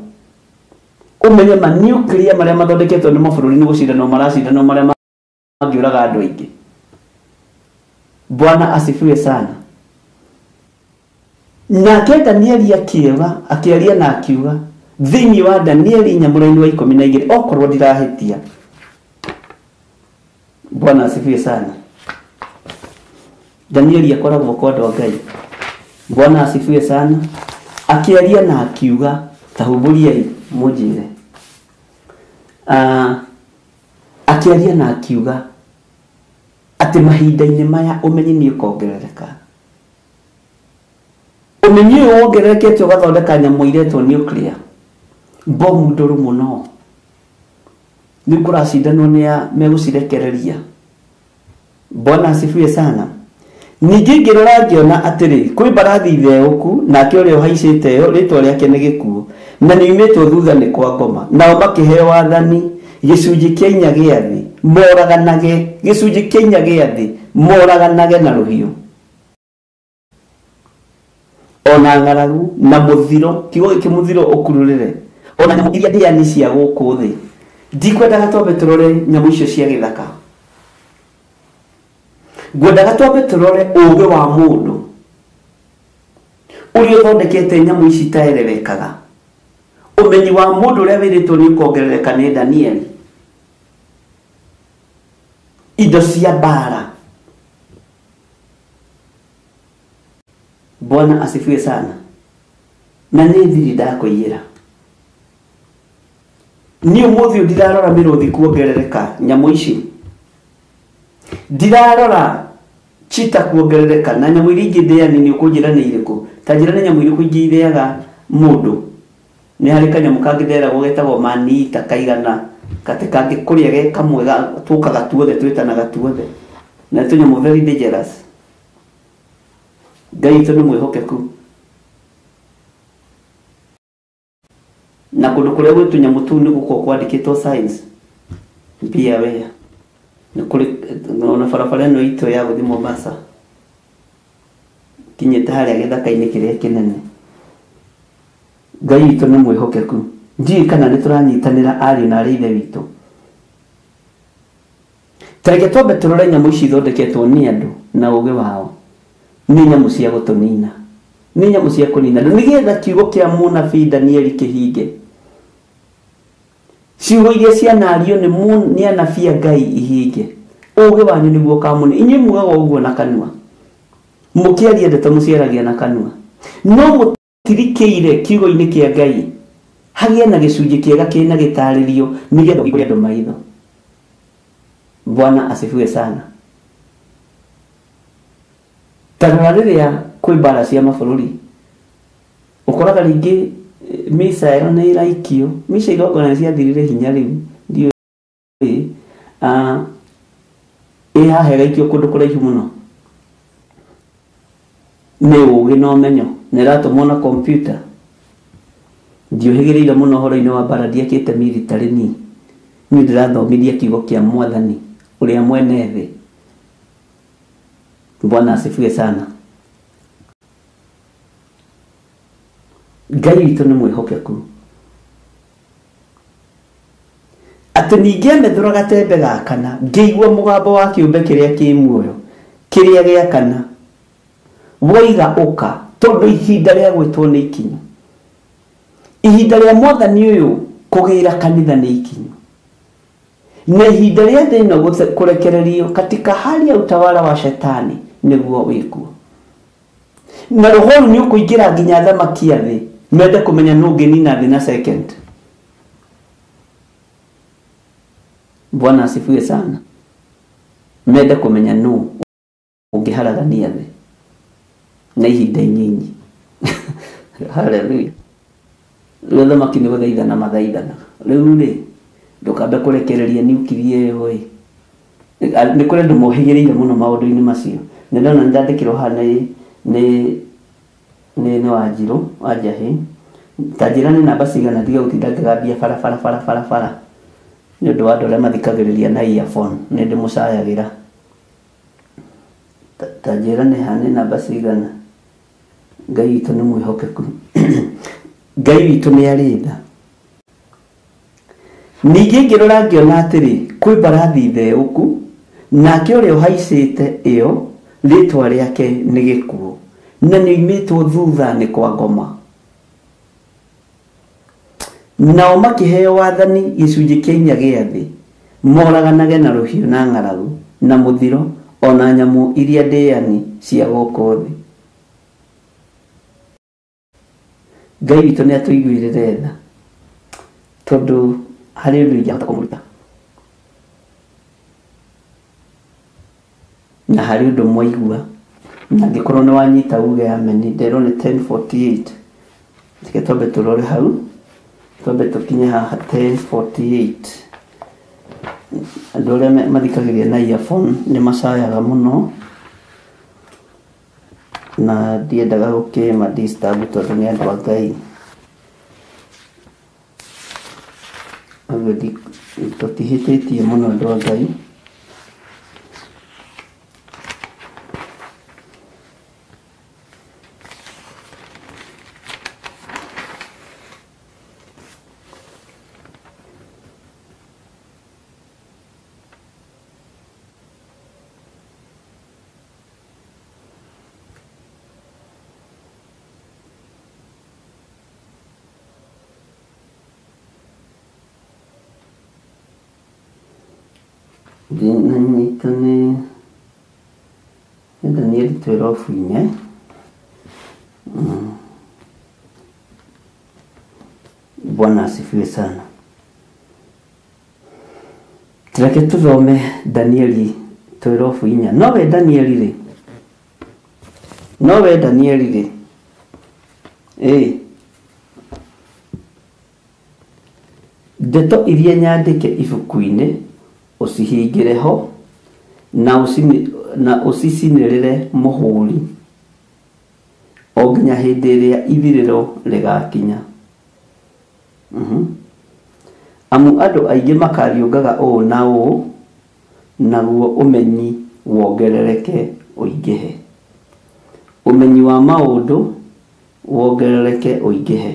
ũmenye manuclear marĩa mathondeketwo nĩ mabũrũri nĩ gũcindanwo maracindanwo marĩa mangĩũraga andũ aingĩ. Bwana asifiwe sana. Nake Danieli akĩaria na akiuga thĩinĩ wa Danieli nyamũra-inĩ wa 12 okorwo ndirahĩtia. Bwana asifiwe sana. Danieli akoragwo kwa andũ a Ngai. Bwana asifiwe sana. Akĩaria na akiuga tahumbũriai mũnjĩre. Akĩaria na akiuga atĩ mahinda-inĩ maya ũmenyi nĩ ũkongerereka. Ũmenyi ũyũ wongererekete ũgathondeka nyamũ iretwo nuclear, mbomu ndũrũ mũno. Nĩ kũracindanwo nĩ megũcirekereria. Bwana asifiwe sana. Ningĩ ngĩrora ngĩona atĩrĩ, kwĩ mbarathi theũku, nake ũrĩa ũhaicĩte ĩyo rĩtwa rĩake nĩ gĩkuũ, na nĩ oimĩtwo thutha nĩ kwa ngoma. Nao makĩheo wathani gĩcunjĩ kĩa 4 gĩa thĩ, moraganage, gĩcunjĩ kĩa 4 gĩa thĩ, moraganage na rũhiũ ona ng'aragu na mũthiro, kiugo gĩkĩ mũthiro ũkururĩre, ona nyamũ iria ndĩani cia gũkũ thĩ. Ndikwendaga twambe tũrore nyamũ icio cia gĩthaka. Ngwendaga twambe tũrore ũũgĩ wa mũndũ ũrĩa ũthondekete nyamũ ici itaererekaga. Ũmenyi wa mũndũ ũrĩa wĩrĩtwo nĩ ũkongerereka nĩ Danieli. Indo cia mbara. Bwana asifiwe sana. Na nĩ thiri ndakũiyĩra. Niĩ ũmũthĩ ndirarora mĩrũthi kuongerereka nyamũ ici. Ndirarora chita kuongerereka na nyamũ iria ingĩ ndĩani nĩ ũkũnjĩra nĩ irĩkũ. Ta njĩra nĩ nyamũ irĩkũ ingĩ irĩaga mũndũ. Nĩ harĩ kanyamũ kangĩ nderagwo getagwo mani-eater kaigana katika kuria ge kamwe tukaga tuothe twitanaga tuothe na tunyamo very dangerous. Ngai tu ni mwihokeku na kundu kuria gwitu nyamu tu ni guko kwandikitwo science pia wea na kuri na farafara no ito ya guthi Mombasa kinyete haria githaka-ini kiria kinene. Ngai tu ni mwihokeku ndi kana ni turanyitanira ari na ari ithe witu tareke tobe turore nyamu ici thondeketwo ni andu na uge wao ni nyamu cia gutunina ni nyamu cia kunina nigetha kiugo kia munabii Danieli kihinge. Ciugo iria cianario ni anabii a Ngai ihinge. Uge wanyu niguo kamune inyi mugaga uguo na kanua mukiaria ndeto muciaragia na kanua no mutirikire kiugo-ini kia Ngai hagia na gicunji kiega kina gitaririo nigetha igure andu maitho. Bwana asifiwe sana. Tarora riria kwi mbara cia mabũrũri ukoraga ringi misa ero ni iraikio misa igongona ciathirire hinya riu ndio haha iraikio kundu kuraihu muno ni ugi no menyo niratumwo na computer ndiohigiriire muno horo-ini wa mbara ndiakite military ni ndirathomithia kiugo kia Mwathani uria mwene thi. Bwana asifiwe sana. Ngai witu ni mwihokeku ati ninge methura gatembe gakana ngeigua mugambo wa kiumbe kiria ki muoyo kiria giakana woiga uka tondu ihinda ria gwitwo ni ikinyu. Ihinda ria Mwathani uyu kugira kanitha ni ikinyu na ihinda ria thina kurekererio katika hali ya utawala wa shetani niguo wikuo na roho ni ukuingira nginya thamaki athi mende kumenya nungi nina thi na second. Bwana asifiwe sana. Mende kumenya nu ungiharagania thi na ihinda inyinyi. Hallelujah. Riu thamaki ni guthaithana mathaithana riu ri ndukambe kurekereria nuclear iyo ni kuri ndu mohigiriire muno maundu-ini macio ndona ndandikirwo hana ni Wanjiru wa Njahi tajira ni namba cigana tiga gutinda ngagambia bara ni undu wa andu aria mathikagiriria na earphone ni ndi mucayagira tajira ni hana namba cigana. Ngai witu ni mwihokeku Ngai witu ni aritha ningi ngirora ngiona atiri kwi mbarathi theuku nake uria uhaicite iyo ritwa riake ni gikuo na ni imitwo thutha ni kwa ngoma nao makiheo wathani gicunji kia inya gia thi moraganage na ruhiu na ng'aragu na muthiro ona nyamu iria ndiani cia guku thi. Ngai witu ni atuiguirire tha tondu hari undu ingihota kumuruta na hari undu mwaigua na ngikorwo ni wanyita uge ameni ndero ni 10:48 tike tobe turore hau tobe tukinye haha 10:48 andu aria mathikagiria na earphone ni macayaga muno na ndiendaga gukima disturb tondu ni andu a Ngai agudi tutihititie muno andu a Ngai nanyitane Danieli 12 Bwana asifiwe sana. Tureke tuthome Danieli 12 nowe Danieli ri ndeto iria nyandike ibuku-inĩ ũcihingĩre ho na ũcicinĩrĩre mũhũri o nginya hĩndĩ ĩrĩa ithirĩro rĩgakinya. Amu andũ aingĩ makariũngaga ũũ na ũũ, naguo ũmenyi wongerereke ũingĩhe. Ũmenyi wa maũndũ wongerereke ũingĩhe.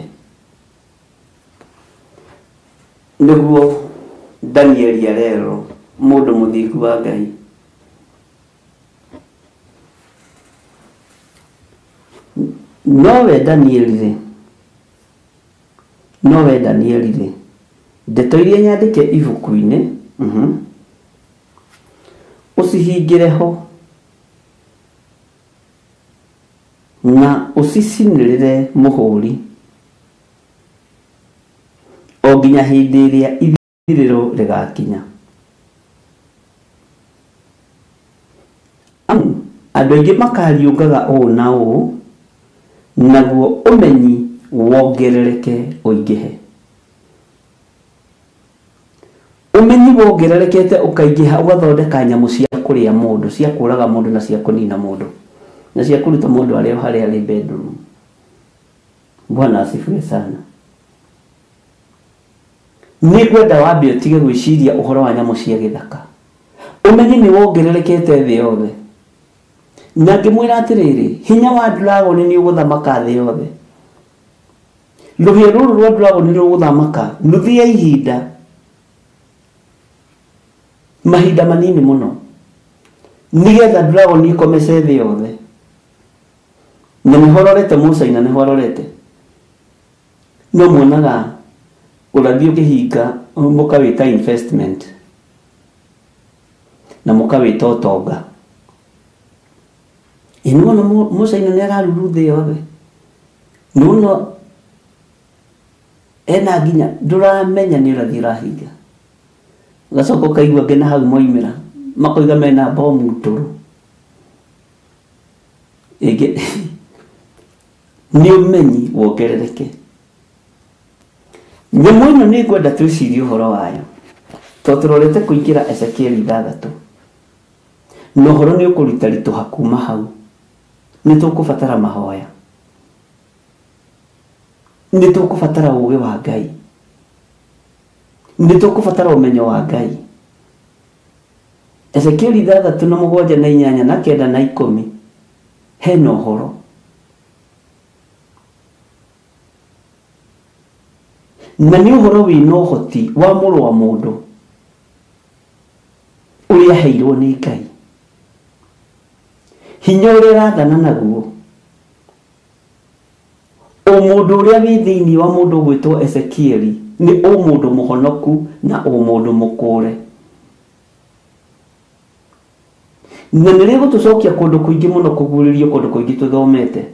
Nĩguo Daniel arero mũndũ mũthingu wa Ngai. Nowe Daniel rĩ, ndeto iria nyandĩke ibuku-inĩ ũcihingĩre ho na ũcicinĩrĩre mũhũri o nginya hĩndĩ ĩrĩa ithirĩro rĩgakinya. Andũ aingĩ makariũngaga ũũ na ũũ, naguo ũmenyi wongerereke ũingĩhe. Ũmenyi wongererekete ũkaingĩha, ũgathondeka nyamũ cia kũrĩa mũndũ, cia kũraga mũndũ na cia kũnina mũndũ na cia kũruta mũndũ harĩa arĩ bedroom. Bwana asifiwe sana. Nĩ ngwenda wambe ũtige gwĩciria ũhoro wa nyamũ cia gĩthaka. Ũmenyi nĩ wongererekete thĩ yothe. Na ngĩmwĩra atĩrĩrĩ, hinya wa dragon nĩ ũgũthamaka thĩ yothe. Rũhĩa rũrũ rwa dragon nĩ rũgũthamaka nuthu ya ihinda, mahinda manini mũno, nĩgetha dragon ikomece thĩ yothe. Na nĩhororete Mũcaina, nĩhororete. No muonaga ũrathiĩ ũkĩhinga mũkawĩta investment na mũkawĩta ũtonga. Nĩwona Mũcaina nĩ araruru thĩ yothe. Nĩwona ena nginya ndũramenya nĩ ũrathiĩ ũrahinga. Gacoka ũkaigua angĩ na hau moimĩra makoiga mena bomu tũrũ. Ĩngĩ nĩ ũmenyi wongerereke. Nyamũ ĩno nĩ ngwenda twĩcirie ũhoro wayo, tondũ tũrorete kũingĩra Ezekiel 6 na ũhoro nĩ ũkũruta ritũha kuma hau. Nĩ tũkũbatara mahoya, nĩ tũkũbatara ũũgĩ wa Ngai, nĩ tũkũbatara ũmenyo wa Ngai. Ezekiel 6 na 7 na 8 na 9 na 10 hena ũhoro. Na nĩ ũhoro wĩna ũhoti wa mũrũ wa mũndũ ũrĩa heirwo nĩ Ngai. Hinya ũrĩa rathana naguo, o mũndũ ũrĩa wĩ thĩinĩ wa mũndũ gwĩtwo Ezekiel nĩ o mũndũ mũhonoku na o mũndũ mũkũre. Na nĩ rĩgũtũcokia kũndũ kũingĩ mũno, kũguũrĩrio kũndũ kũingĩ tũthomete.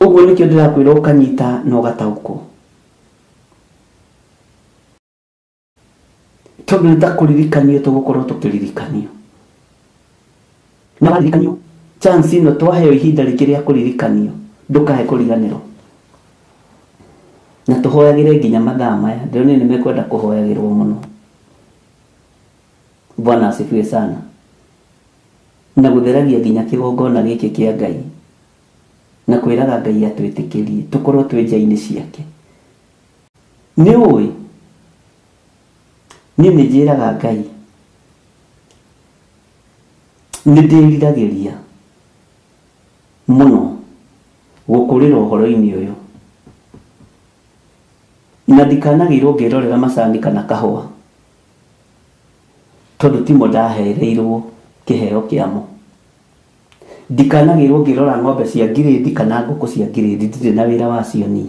Ũguo nĩkĩo ndĩrakwĩra ũkanyita na ũgataũkwo. Tondũ nĩtakũririkanio tũgũkorwo tũkĩririkanio. Na waririkanio, chance ĩno twaheo ihinda rĩngĩ rĩa kũririkanio, ndũkahe kũriganĩrwo. Na tũhoyagĩre nginya mathaa maya, ndĩrona nĩ mekwenda kũhoyagĩrwo mũno. Bwana asifiwe sana. Na gũtheragia nginya kĩgongona gĩkĩ kĩa Ngai, na kwĩraga Ngai atwĩtĩkĩrie tũkorwo twĩ nja-inĩ ciake. Nĩ ũĩ, niĩ nĩ njĩraga Ngai, nĩ ndĩriragĩria mũno gũkũrĩra ũhoro-inĩ ũyũ, na ndikanagĩrwo ngĩrorera macani kana kahũa, tondũ timo ndahereirwo kĩheo kĩamo. Ndikanagĩrwo ngĩrora ng'ombe cia ngirĩndi kana ngũkũ cia ngirĩndi, ndirĩ na wĩra wacio niĩ.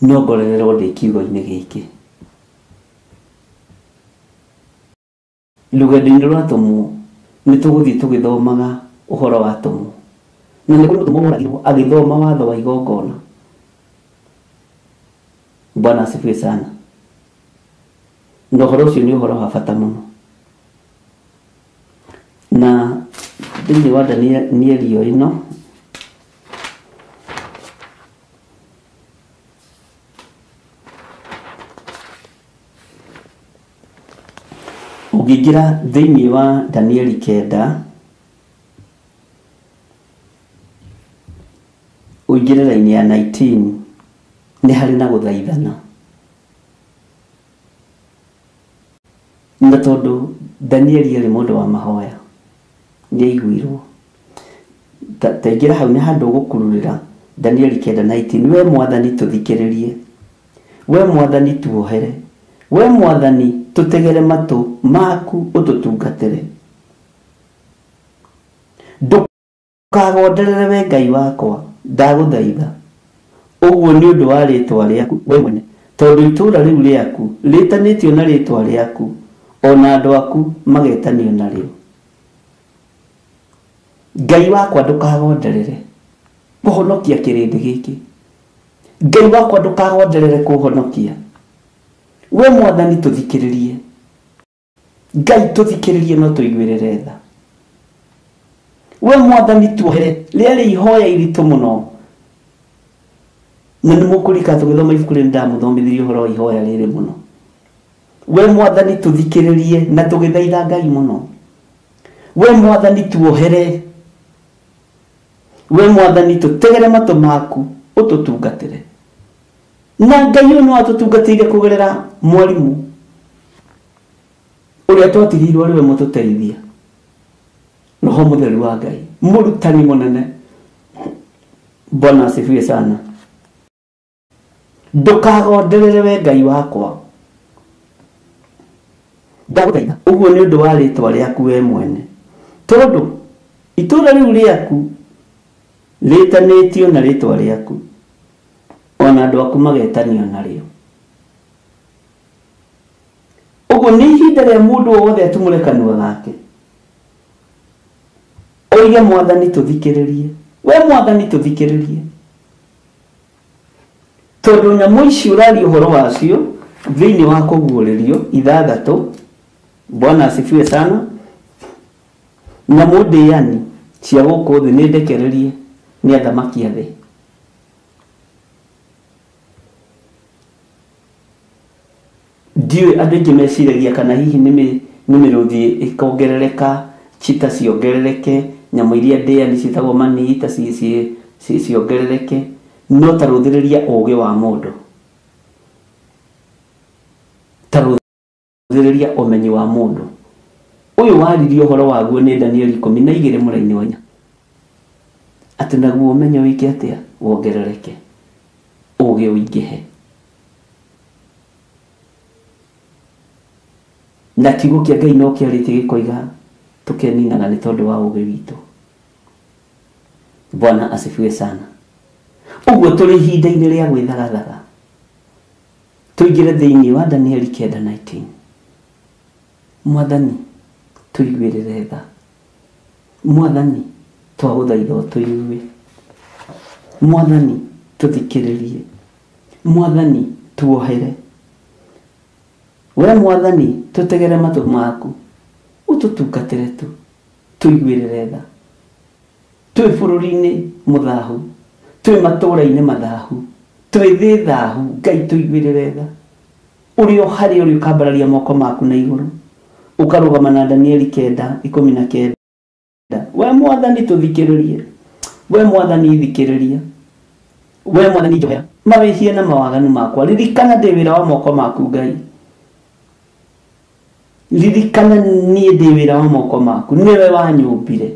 No ngorererwo ndĩ kiugo-inĩ gĩkĩ. Rũgendo-inĩ rwa tũmũ nĩ tũgũthiĩ tũgĩthomaga ũhoro wa tũmũ, na nĩ kũrĩ tũmũ moragirwo agĩthoma watho wa igongona. Bwana asifiwe sana. Na ũhoro ũcio nĩ ũhoro wa bata mũno. Na thĩinĩ wa Danieli ĩno Ũngĩingĩra thĩinĩ wa Danieli 9 ũingĩre raini ya 19 nĩ harĩ na gũthaithana. Na tondũ Danieli arĩ mũndũ wa mahoya nĩ aiguirwo. Taingĩra hau nĩ handũ gũkururĩra Danieli 9:19. We Mwathani tũthikĩrĩrie, we Mwathani tuohere, we Mwathani tũtegere matũ maku ũtũtungatĩre. Ndũkagonderere we Ngai wakwa, ndagũthaitha. Ũguo nĩ ũndũ wa rĩĩtwa rĩaku we mwene, tondũ itũũra rĩu rĩaku rĩtanĩtio na rĩĩtwa rĩaku, ona andũ aku magetanio narĩo. Ngai wakwa ndũkagonderere kũhonokia kĩrĩndĩ gĩkĩ. Ngai wakwa ndũkagonderere kũhonokia. We Mwathani tũthikĩrĩrie. Ngai tũthikĩrĩrie no tũiguĩrĩre tha. We Mwathani tuohere, rĩarĩ ihoya iritũ mũno. Na nĩ mũkũrika tũgĩthoma ibuku rĩrĩ ndamũthomithirie ũhoro wa ihoya rĩrĩ mũno. We Mwathani tũthikĩrĩrie na tũgĩthaitha Ngai mũno. We Mwathani tuohere. We Mwathani tũtegere matũ maku ũtũtungatĩre. Na Ngai ũyũ nĩ watũtungatĩire kũgerera mwarimũ ũrĩa twatigiirwo arĩ we mũtũteithia, Roho Mũtheru wa Ngai, mũrutani mũnene. Bwana asifiwe sana. Ndũkagonderere we Ngai wakwa, ndagũthaitha. Ũguo nĩ ũndũ wa rĩĩtwa rĩaku we mwene, tondũ itũũra rĩu rĩaku rĩtanĩtio na rĩĩtwa rĩaku, ona andũ aku magetanio narĩo. Ũguo nĩ ihinda rĩa mũndũ wothe atumũre kanua gake oige Mwathani tũthikĩrĩrie, we Mwathani tũthikĩrĩrie. Tondũ nyamũ ici ũraria ũhoro wacio thĩinĩ wa kũguũrĩrio 6. Bwana asifiwe sana. Nyamũ ndĩani cia gũkũ thĩ nĩ ndekererie nĩ athamaki a thĩ. Ndiũĩ andũ aingĩ meciragia kana hihi nĩ mĩrũthi ĩkongerereka, chita ciongerereke, nyamũ iria ndĩani ciĩtagwo maniita ciongerereke. No tarũthĩrĩria ũũgĩ wa mũndũ, tarũthĩrĩria ũmenyi wa mũndũ. Ũyũ waririe ũhoro waguo nĩ Danieli 12 mũraini wa 4, atĩ naguo ũmenyo wĩke atĩa, wongerereke, ũũgĩ ũingĩhe. Na kiugo kĩa Ngai no kĩarĩtie gĩkoiga tũkeninaga nĩ tondũ wa ũũgĩ witũ. Bwana asifiwe sana. Ũguo tũrĩ ihinda-inĩ rĩa gwĩthagathaga. Tũingĩre thĩinĩ wa Danieli 9:19. Mwathani tũiguĩrĩre tha. Mwathani twagũthaitha ũtũigue. Mwathani tũthikĩrĩrie. Mwathani tuohere. We Mwathani tũtegere matũ maku ũtũtungatĩre tu, tũiguĩrĩre tha. Twĩ bũrũri-inĩ mũthahu, twĩ matũũra-inĩ mathahu, twĩ thĩ thahu, Ngai tũiguĩrĩre tha. Ũrĩ o harĩa ũrĩ ũkambararia moko maku na igũrũ, ũkarũgama na Danieli 9:19. We Mwathani tũthikĩrĩrie. We Mwathani thikĩrĩria. We Mwathani njoya mawĩhie na mawaganu makwa. Ririkana ndĩ wĩra wa moko maku Ngai. Ririkana niĩ ndĩ wĩra wa moko maku, nĩwe wanyũmbire.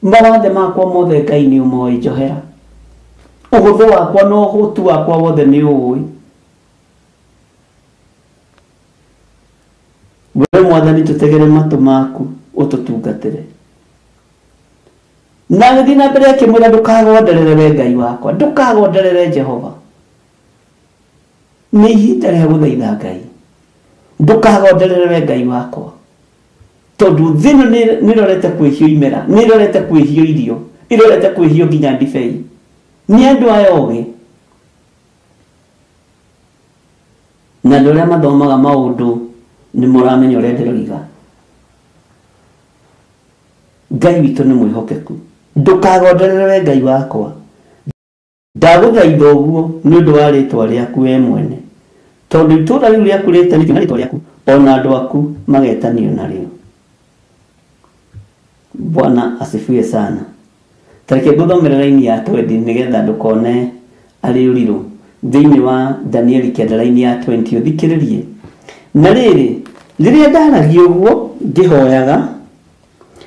Mawathe makwa mothe Ngai nĩ ũmoĩ, njohera. Ũhũthũ wakwa na ũhũtu wakwa wothe nĩ ũĩ. We Mwathani tũtegere matũ maku ũtũtungatĩre. Na gĩthiĩ na mbere akĩmwĩra ndũkagonderere we Ngai wakwa, ndũkagonderere Jehova. Nĩ ihinda rĩa gũthaitha Ngai. Ndũkagonderere we Ngai wakwa, tondũ thĩ ĩno nĩ ĩrorete kwĩhio imera, nĩ ĩrorete kwĩhio irio, ĩrorete kwĩhio nginya ndibei. Nĩ andũ aya ũgĩ, na andũ arĩa mathomaga maũndũ nĩ mũramenya ũrĩa ndĩroiga. Ngai witũ nĩ mwĩhokeku. Ndũkagonderere we Ngai wakwa. Ndagũthaitha ũguo nĩ ũndũ wa rĩĩtwa rĩaku we mwene, tondũ itũũra rĩu rĩaku rĩtanĩtio na rĩĩtwa rĩaku, ona andũ aku magetanio narĩo. Bwana asifiwe sana. Tareke ngũthomera raini ya 20 nĩgetha ndũkone arĩ ũrirũ. Thĩinĩ wa Danieli kenda raini ya 20 ũthikĩrĩrie. Na rĩrĩ, rĩrĩa ndaragia ũguo ngĩhoyaga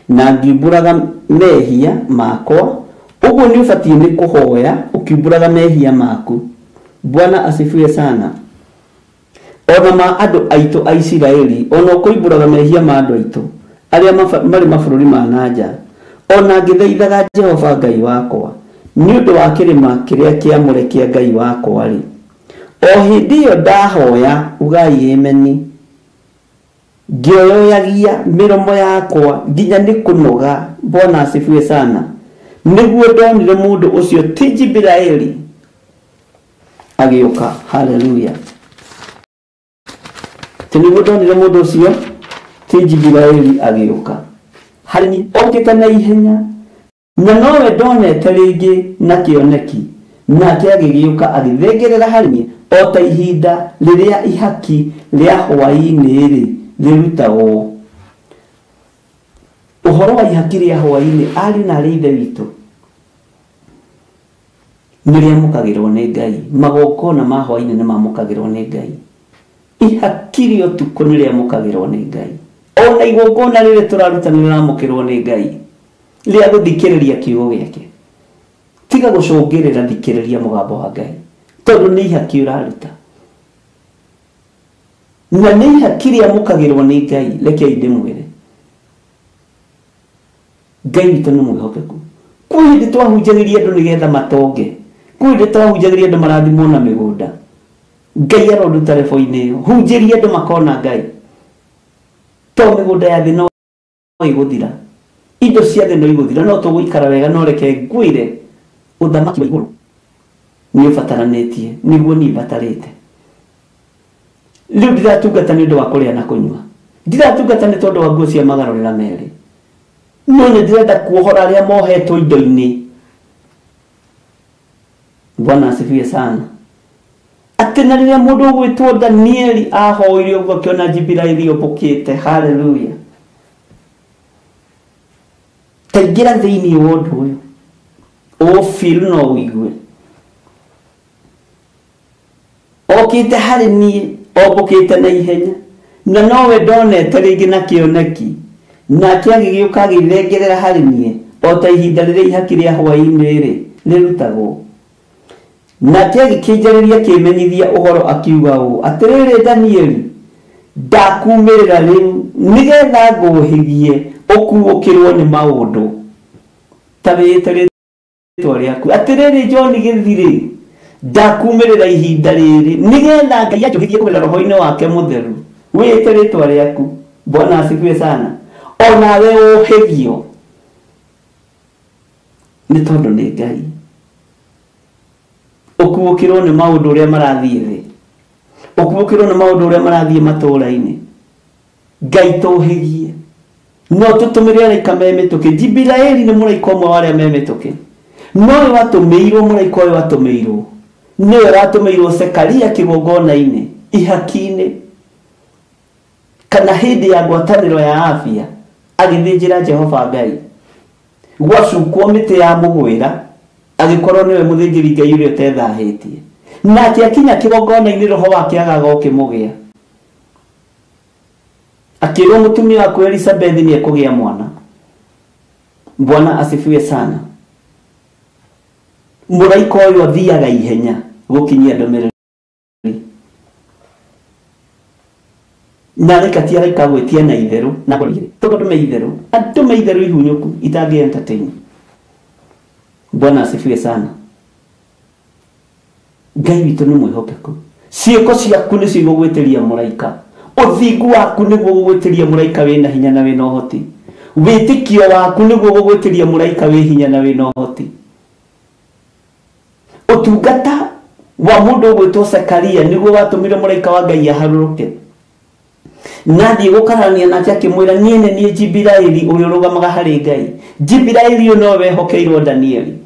na ngiumbũraga mehia makwa, ũguo nĩ ũbatiĩ nĩ kũhoya ũkiumbũraga mehia maku. Bwana asifiwe sana. Ona ma andũ aitũ a Isiraeli, ona ũkũimbũraga mehia ma andũ aitũ arĩa marĩ mabũrũri ma nanja, ona ngĩthaithaga Jehova Ngai wakwa nĩ ũndũ wa kĩrĩma kĩrĩa kĩamũre kĩa Ngai wakwa rĩ, o hĩndĩ ĩyo ndahoya, ugai ameni, ngĩoyagia mĩromo yakwa nginya nĩ kũnoga. Bwana asifiwe sana. Nĩguo ndonire mũndũ ũcio ti Jibiraeli agĩũka. Haleluya. Nĩguo ndonire mũndũ ũcio ti Jibiraeli agĩũka. Harĩ okĩte na ihenya, na nowe ndonete rĩngĩ na kĩoneki, nake agĩgĩũka agĩthengerera harĩ o ta ihinda rĩrĩa ihaki rĩa hwaĩ-inĩ rĩ rĩrutagwo. Ũhoro wa ihaki rĩa hwaĩ-inĩ arĩ na arĩ ithe witũ nĩrĩamũkagĩrwo nĩ Ngai. Magongona ma hwaĩ-inĩ nĩmamũkagĩrwo nĩ Ngai. Ihaki rĩa ũtukũ nĩrĩamũkagĩrwo nĩ Ngai. Ona igongona rĩrĩ tũraruta nĩrĩramũkĩrwo nĩ Ngai rĩa gũthikĩrĩria kiugo gĩake. Tiga gũcũngĩrĩra, thikĩrĩria mũgambo wa Ngai, tondũ nĩ ihaki ũraruta na nĩ ihaki rĩamũkagĩrwo nĩ Ngai. Rekei ndĩmwĩre, Ngai witũ nĩ mwĩhokeku. Kwĩ hĩndĩ twahunjagĩria andũ nĩgetha matonge, kwĩ hĩndĩ twahunjagĩria andũ marathimwo na mĩgũnda. Ngai aroruta rebo-inĩ ĩyo, hunjĩria andũ makona Ngai. To mĩgũnda ya thĩ no ĩgũthira, indo cia thĩ no igũthira, no tũgũikara wega. No reke ngwĩre ũthamaki wa igũrũ nĩ ũbataranĩtie, nĩguo niĩ batarĩte. Rĩu ndiratungata nĩ ũndũ wa kũrĩa na kũnyua, ndiratungata nĩ tondũ wa nguo cia magarũrĩra merĩ, no nĩ ndĩrenda kuohora arĩa mohetwo indo-inĩ. Bwana asifiwe sana. Atĩ na rĩrĩa mũndũ ũgwĩtwo Danieli ahoire ũguo akĩona Jibiraeli ũmbũkĩte. Haleluya. Taingĩra thĩinĩ wa ũndũ ũyũ ũbĩru no ũigue. Okĩte harĩ niĩ, ombũkĩte na ihenya, na nowe ndonete rĩngĩ na kĩoneki, nake agĩgĩũka agĩthengerera harĩ niĩ o ta ihinda rĩrĩa ihaki rĩa hwaĩ-inĩ rĩ rĩrutagwo. Nake agĩkĩnjarĩria kĩmenyithia ũhoro akiuga ũũ, atĩrĩrĩ Danieli, ndakumĩrĩra rĩu nĩgetha ngũhĩgie ũkuũkĩrwo nĩ maũndũ. Ta wĩte rĩtwa rĩaku. Atĩrĩrĩ John Gĩthirĩ, ndakumĩrĩra ihinda rĩrĩ nĩgetha Ngai anjũhĩgie kũgerera roho-inĩ wake mũtheru. Wĩte rĩtwa rĩaku. Bwana asifiwe sana. Onawe ũhĩgio nĩ tondũ nĩ Ngai. Ũkuũkĩrwo nĩ maũndũ ũrĩa marathiĩ thĩ, ũkuũkĩrwo nĩ maũndũ ũrĩa marathiĩ matũũra-inĩ. Ngai tũhĩgie, no tũtũmĩre araika me mĩtũkĩ. Jibiraeli nĩ mũraika ũmwe wa arĩa me mĩtũkĩ, nowe watũmĩirwo, mũraika ũyũ watũmĩirwo nĩwe watũmĩirwo Zekaria kĩgongona-inĩ, ihaki-inĩ, kana hĩndĩ ya ngwatanĩro ya afya, agĩthĩnjĩra Jehova Ngai, gwacukwo mĩtĩ ya mũgwĩra, agĩkorwo nĩwe mũthĩnjĩri Ngai ũrĩa ũtethahĩtie. Nake akinya kĩgongona-inĩ roho wake agaga ũkĩmũgĩa, akĩrwo mũtumia waku Elizabeth nĩ ekũgĩa mwana. Bwana asifiwe sana. Mũraika ũyũ athiaga ihenya gũkinyia ndũmĩrĩri, na reka ti araika gwĩtia na itherũ na kũrigĩrĩ, tũkũtũme itherũ, atũme itherũ ihunyũku itangĩ entertain. Bwana asifiwe sana. Ngai witũ nĩ mwĩhokeku. Ciĩko ciaku nĩ cigũgwĩtĩria mũraika, ũthingu waku nĩguo ũgũgwĩtĩria mũraika wĩna hinya na wĩna ũhoti, wĩtĩkio waku nĩguo ũgũgwĩtĩria mũraika wĩ hinya na wĩna ũhoti. Ũtungata wa mũndũ ũgwĩtwo Zekaria nĩguo watũmire mũraika wa Ngai aharũrũke, na thiĩ gũkarania nake akĩmwĩra, niĩ nĩ niĩ Jibiraeli ũrĩa ũrũgamaga harĩ Ngai. Jibiraeli ũyũ no wehokeirwo Danieli.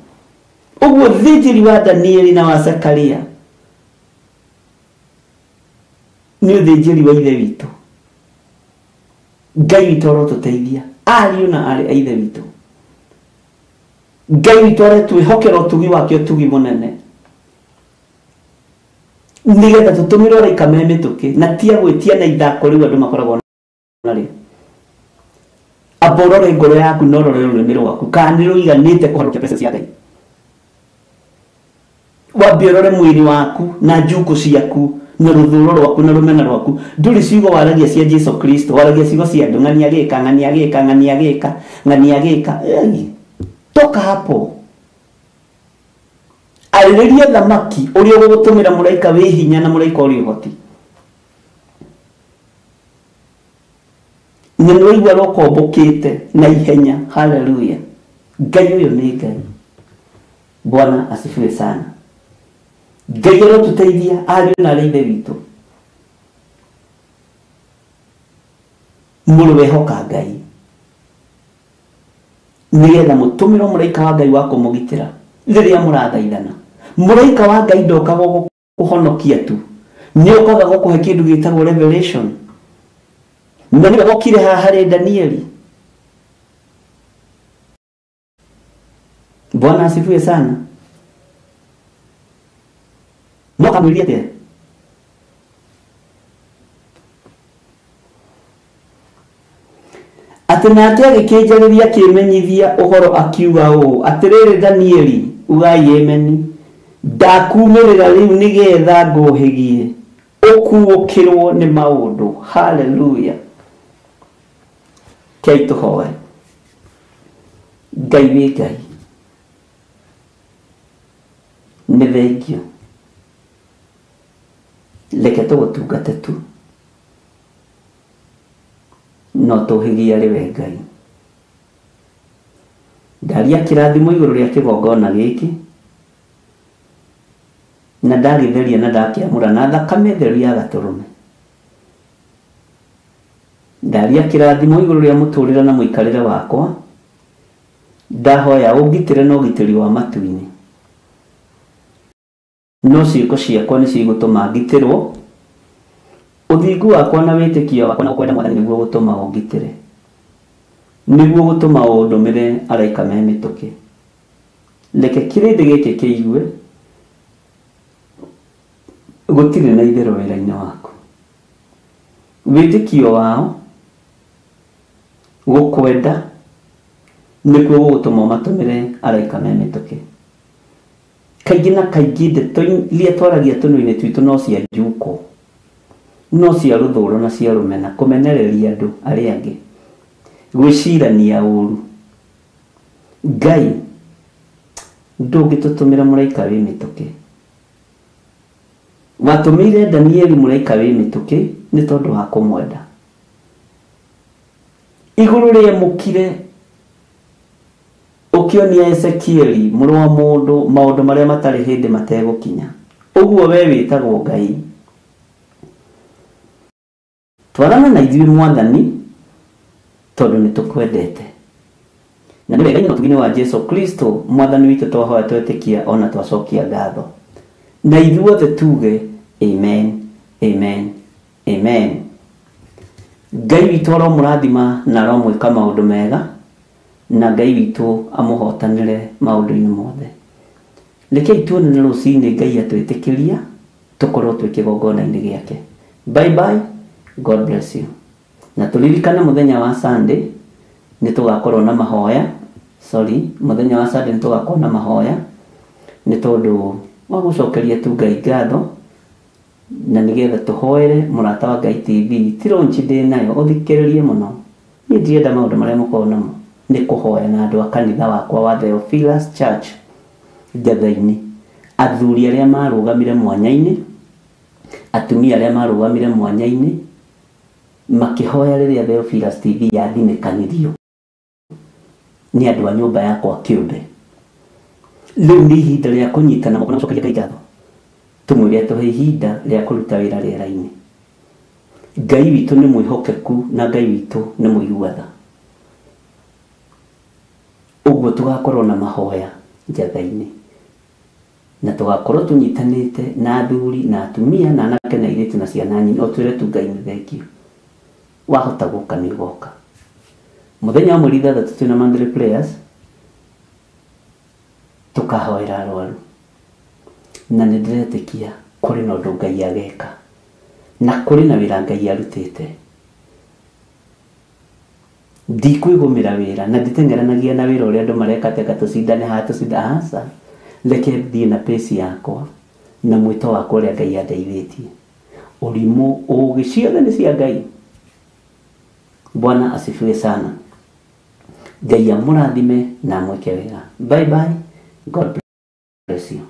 Ũguo thĩnjĩri wa Danieli na wa Zekaria nĩ ũthĩnjĩri wa ithe witũ, Ngai witũ arotuteithia, ariũ na arĩ a ithe witũ. Ngai witũ aretwĩhokera ũtugi wake, ũtugi mũnene, nigetha tũtũmĩre araika me mĩtũkĩ, na tia gwĩtia na ithako rĩu andũ makoragwo narĩo. Amba ũrore ngoro yaku na ũrore rũrĩmĩ rwaku kana nĩ rũiganĩte kũhonokia presence ya Ngai. Wambe ũrore mwĩrĩ waku na njukũ ciaku na rũthũro rwaku na rũmena rwaku. Ndũrĩ ciugo waragia cia Jesu Kristo, waragia ciugo cia andũ, ng'ania gĩka, ng'ania gĩka, ng'ania gĩka, ng'ania gĩka. Toka hapo. Arĩrĩria thamaki ũrĩa ũgũtũmĩra mũraika wĩ hinya na mũraika ũrĩa ũhoti. Na nĩwaigua rokombũkĩte na ihenya. Haleluya. Ngai ũyũ nĩ Ngai. Bwana asifiwe sana. Ngai arotuteithia, ariũ na arĩ a ithe witũ. Mũrũwehoka Ngai, nigetha mũtũmĩrwo mũraika wa Ngai wa kũmũgitĩra rĩrĩa mũrathaithana. Mũraika wa Ngai ndokaga kũhonokia tu, nĩ okaga gũkũhe kĩndũ gĩtagwo revelation. Na nĩ gokire haha harĩ Danieli. Bwana asifiwe sana. No kamwĩria atĩa? Atĩ nake agĩkĩnjarĩria akĩmenyithia ũhoro akiuga ũũ, atĩrĩrĩ Danieli, ugai ameni, ndakumĩrĩra rĩu nĩgetha ngũhĩgie ũkuũkĩrwo nĩ maũndũ. Haleluya. Kei tũhoe. Ngai wĩ Ngai, nĩ thengio, reke tũgũtungate tu, no tũhĩgie arĩ we Ngai. Ndaria kĩrathimo igũrũ rĩa kĩgongona gĩkĩ, na ndagĩtheria na ndakĩamũra na thakame theru ya Gatũrũme. Ndaria kĩrathimo igũrũ rĩa mũtũrĩre na mũikarĩre wakwa, ndahoya ũngitĩre na ũgitĩri wa matu-inĩ. No ciĩko ciakwa nĩ cigũtũma ngitĩrwo, ũthingu wakwa na wĩtĩkio wakwa na ũkwenda Mwathani nĩguo gũtũma ũngitĩre, nĩguo gũtũma ũndũmĩre araika me mĩtũkĩ. Reke kĩrĩndĩ gĩkĩ kĩigue gũtirĩ na itherũ wĩra-inĩ waku. Wĩtĩkio wao gũkwenda nĩkuo gũgũtũma ũmatũmĩre araika me mĩtũkĩ. Kaingĩ na kaingĩ ndeto iria twaragia tũnua-inĩ twitũ no cia njuko, no cia rũthũro na cia rũmena, kũmenereria andũ arĩa angĩ, gwĩcirania ũru. Ngai ndũngĩtũtũmĩra mũraika wĩ mĩtũkĩ. Watũmĩire Danieli mũraika wĩ mĩtũkĩ nĩ tondũ wa kũmwenda. Igũrũ rĩa mũkire ũkĩonia Ezekieli mũrũ wa mũndũ maũndũ marĩa matarĩ hĩndĩ mategũkinya. Ũguo we wĩtagwo Ngai. Twarana na ithuĩ Mwathani tondũ nĩ tũkwendete. Na nĩ wega na ũtugi-inĩ wa Jesu Kristo Mwathani witũ twahoya twetĩkia ona twacokia ngatho. Na ithuothe tuge amen, amen, amen. Ngai witũ aromũrathima na aromwĩka maũndũ mega, na Ngai witũ amũhotanĩre maũndũ-inĩ mothe. Rekei tuonane rũciinĩ Ngai atwĩtĩkĩria tũkorwo twĩ kĩgongona-inĩ gĩake. Bye bye, God bless you. Na tũririkane mũthenya wa Sunday nĩ tũgakorwo na mahoya. Mũthenya wa Sunday nĩ tũgakorwo na mahoya nĩ tondũ wa gũcokeria tu Ngai ngatho, na nĩgetha tũhoere mũrata wa Ngai TV. Ti launch ndĩ nayo, ũthikĩrĩrie mũno. Niĩ ndirenda maũndũ marĩa mũkoragwo namo, nĩ kũhoya na andũ a kanitha wakwa wa Theophilus Church Gathainĩ, athuri arĩa marũgamire mwanya-inĩ, atumia arĩa marũgamire mwanya-inĩ, makĩhoya rĩrĩa Theophilus TV yathinĩkanirio nĩ andũ a nyũmba yakwa kĩũmbe. Rĩu nĩ ihinda rĩa kũnyitana moko na gũcokeria Ngai ngatho, tũmwĩre atũhe ihinda rĩa kũruta wĩra rĩera-inĩ. Ngai witũ nĩ mwĩhokeku na Ngai witũ nĩ mũiguatha. Ũguo tũgakorwo na mahoya njatha-inĩ, na tũgakorwo tũnyitanĩte na athuri na atumia na anake na airĩtu na ciana nyinyi, o twĩre tu Ngai nĩ thengio. wahota guka ni goka muthenya wa mweri ithathatu twina Mandalay Players tukahoera arwaru na nĩ ndĩretĩkia kũrĩ na ũndũ Ngai ageka na kũrĩ na wĩra Ngai arutĩte ndikwĩgũmĩra wĩra na nditeng'eranagia na wĩra ũrĩa andũ mareka teka tũcindane haha tũcinda hasa reke thiĩ na pace yakwa na mwĩto wakwa ũrĩa Ngai andeithĩtie ũrimũ ũgĩ ciothe nĩ cia Ngai. Bwana asifiwe sana. Ngai amũrathime na amwĩke wega. Bye bye. God bless you.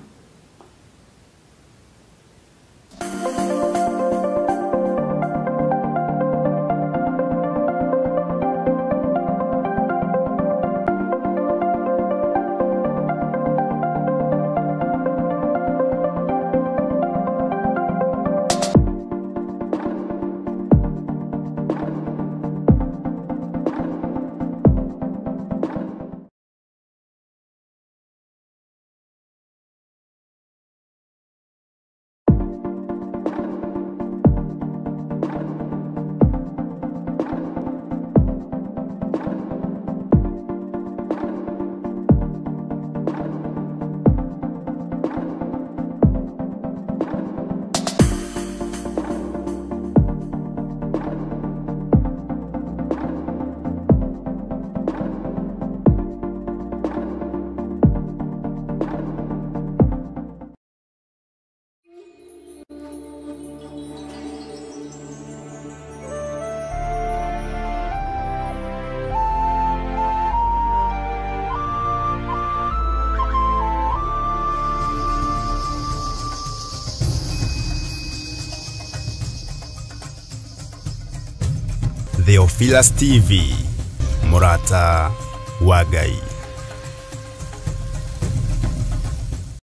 Theophilus TV, Murata wa Ngai.